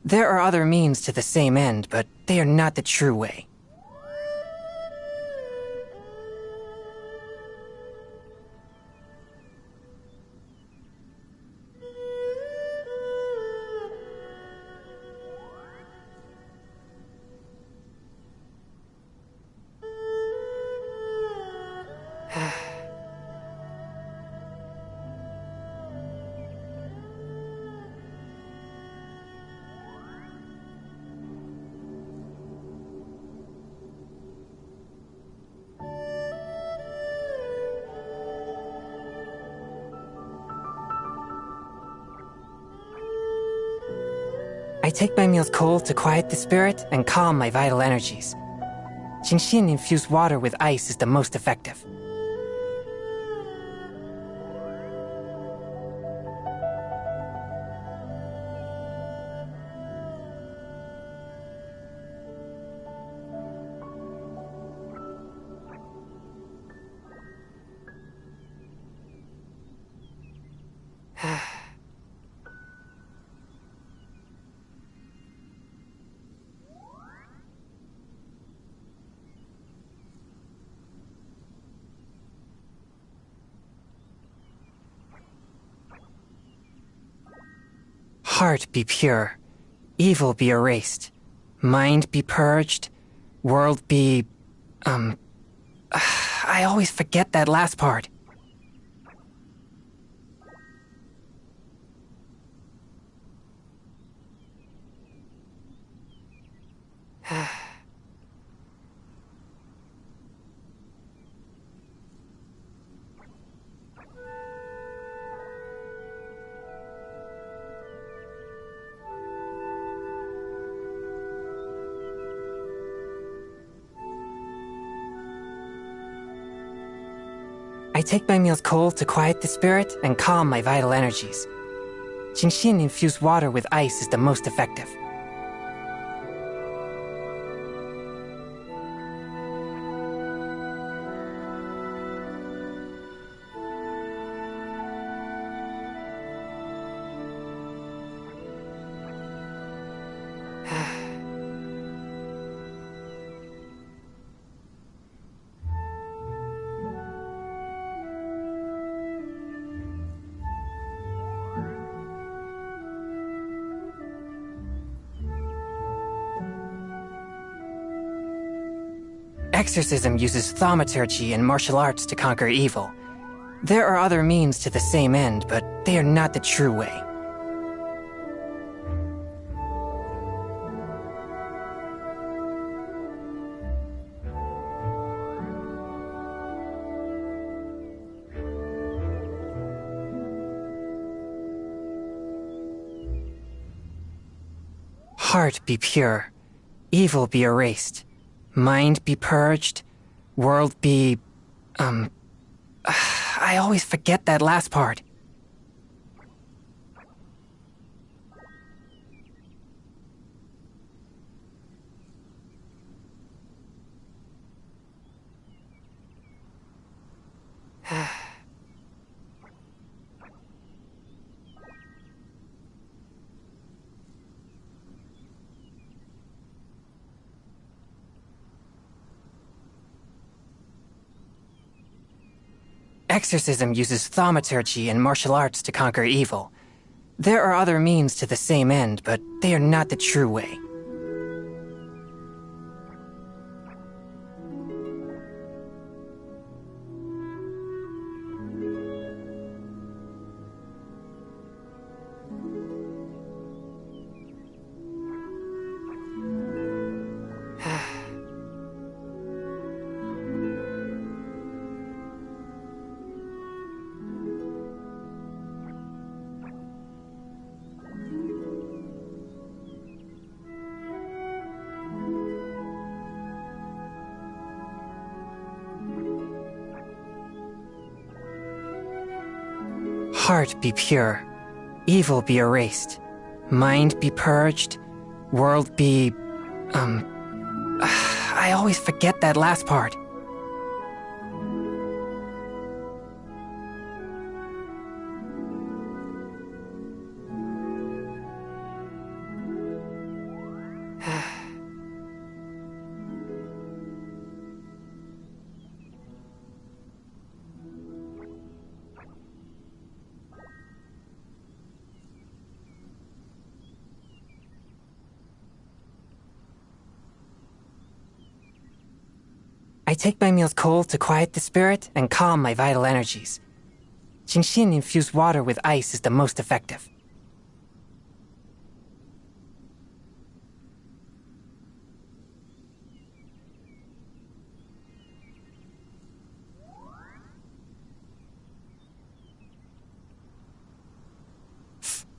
There are other means to the same end, but they are not the true way. I take my meals cold to quiet the spirit and calm my vital energies. Jinshin-infused water with ice is the most effective. Heart be pure, evil be erased, mind be purged, world be... I always forget that last part. I take my meals cold to quiet the spirit and calm my vital energies. Jinshin-infused water with ice is the most effective. Exorcism uses thaumaturgy and martial arts to conquer evil. There are other means to the same end, but they are not the true way. Heart be pure, evil be erased, mind be purged, world be... I always forget that last part. Exorcism uses thaumaturgy and martial arts to conquer evil. There are other means to the same end, but they are not the true way. Heart be pure, evil be erased, mind be purged, world be... I always forget that last part. I take my meals cold to quiet the spirit and calm my vital energies. Genshin infused water with ice is the most effective.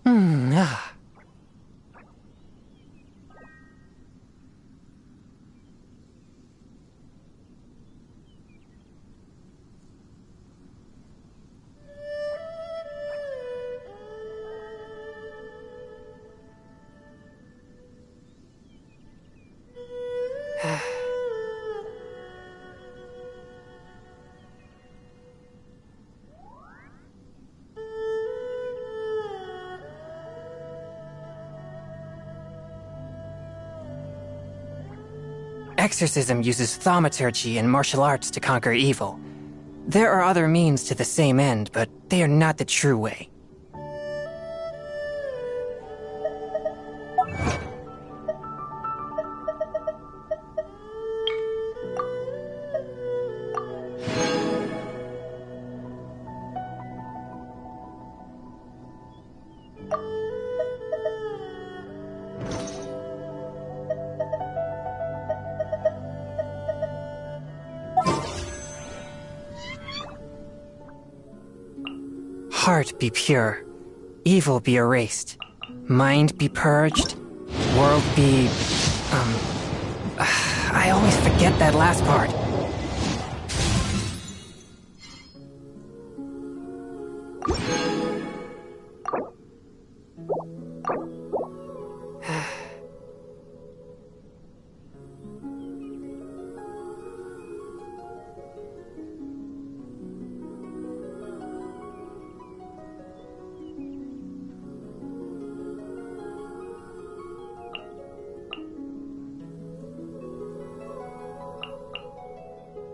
Ah. Exorcism uses thaumaturgy and martial arts to conquer evil. There are other means to the same end, but they are not the true way. Heart be pure, evil be erased, mind be purged, world be... I always forget that last part.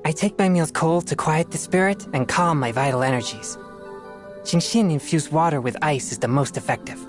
I take my meals cold to quiet the spirit and calm my vital energies. Genshin infused water with ice is the most effective.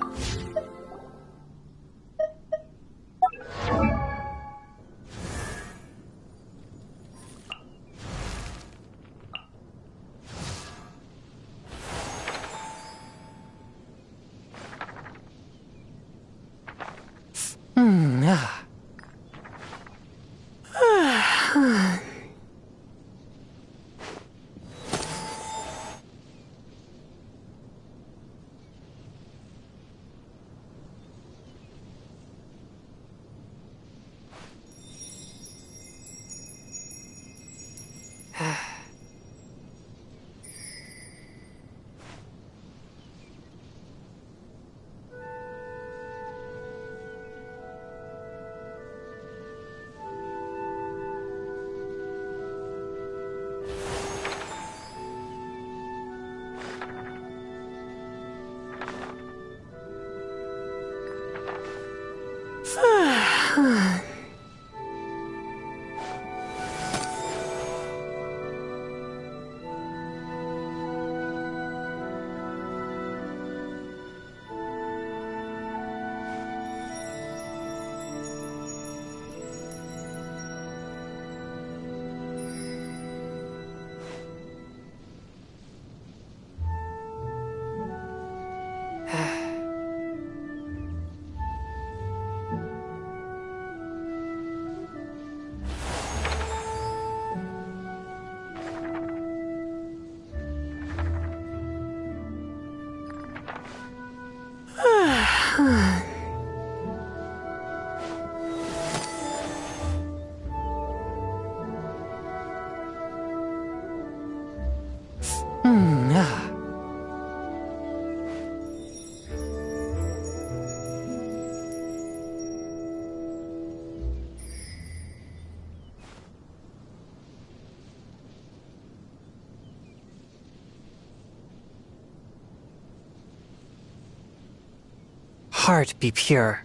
Heart be pure,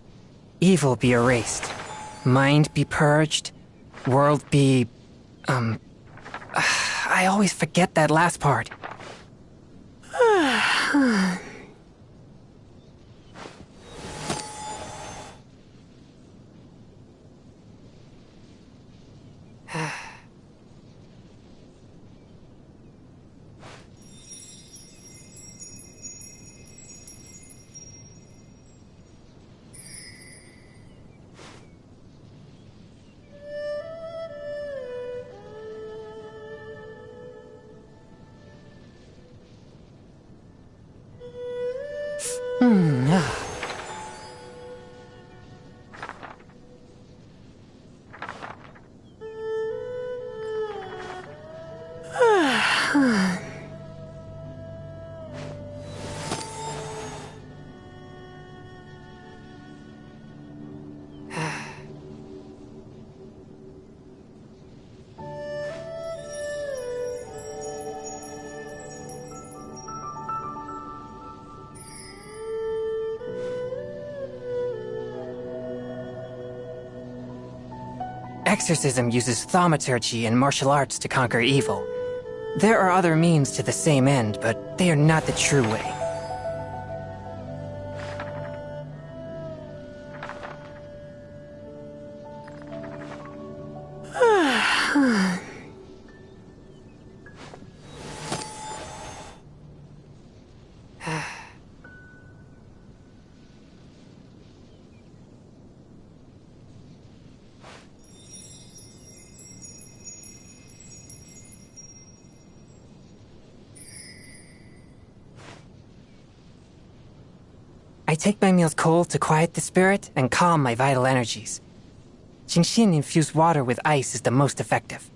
evil be erased, mind be purged, world be... I always forget that last part. Exorcism uses thaumaturgy and martial arts to conquer evil. There are other means to the same end, but they are not the true way. I take my meals cold to quiet the spirit and calm my vital energies. Genshin infused water with ice is the most effective.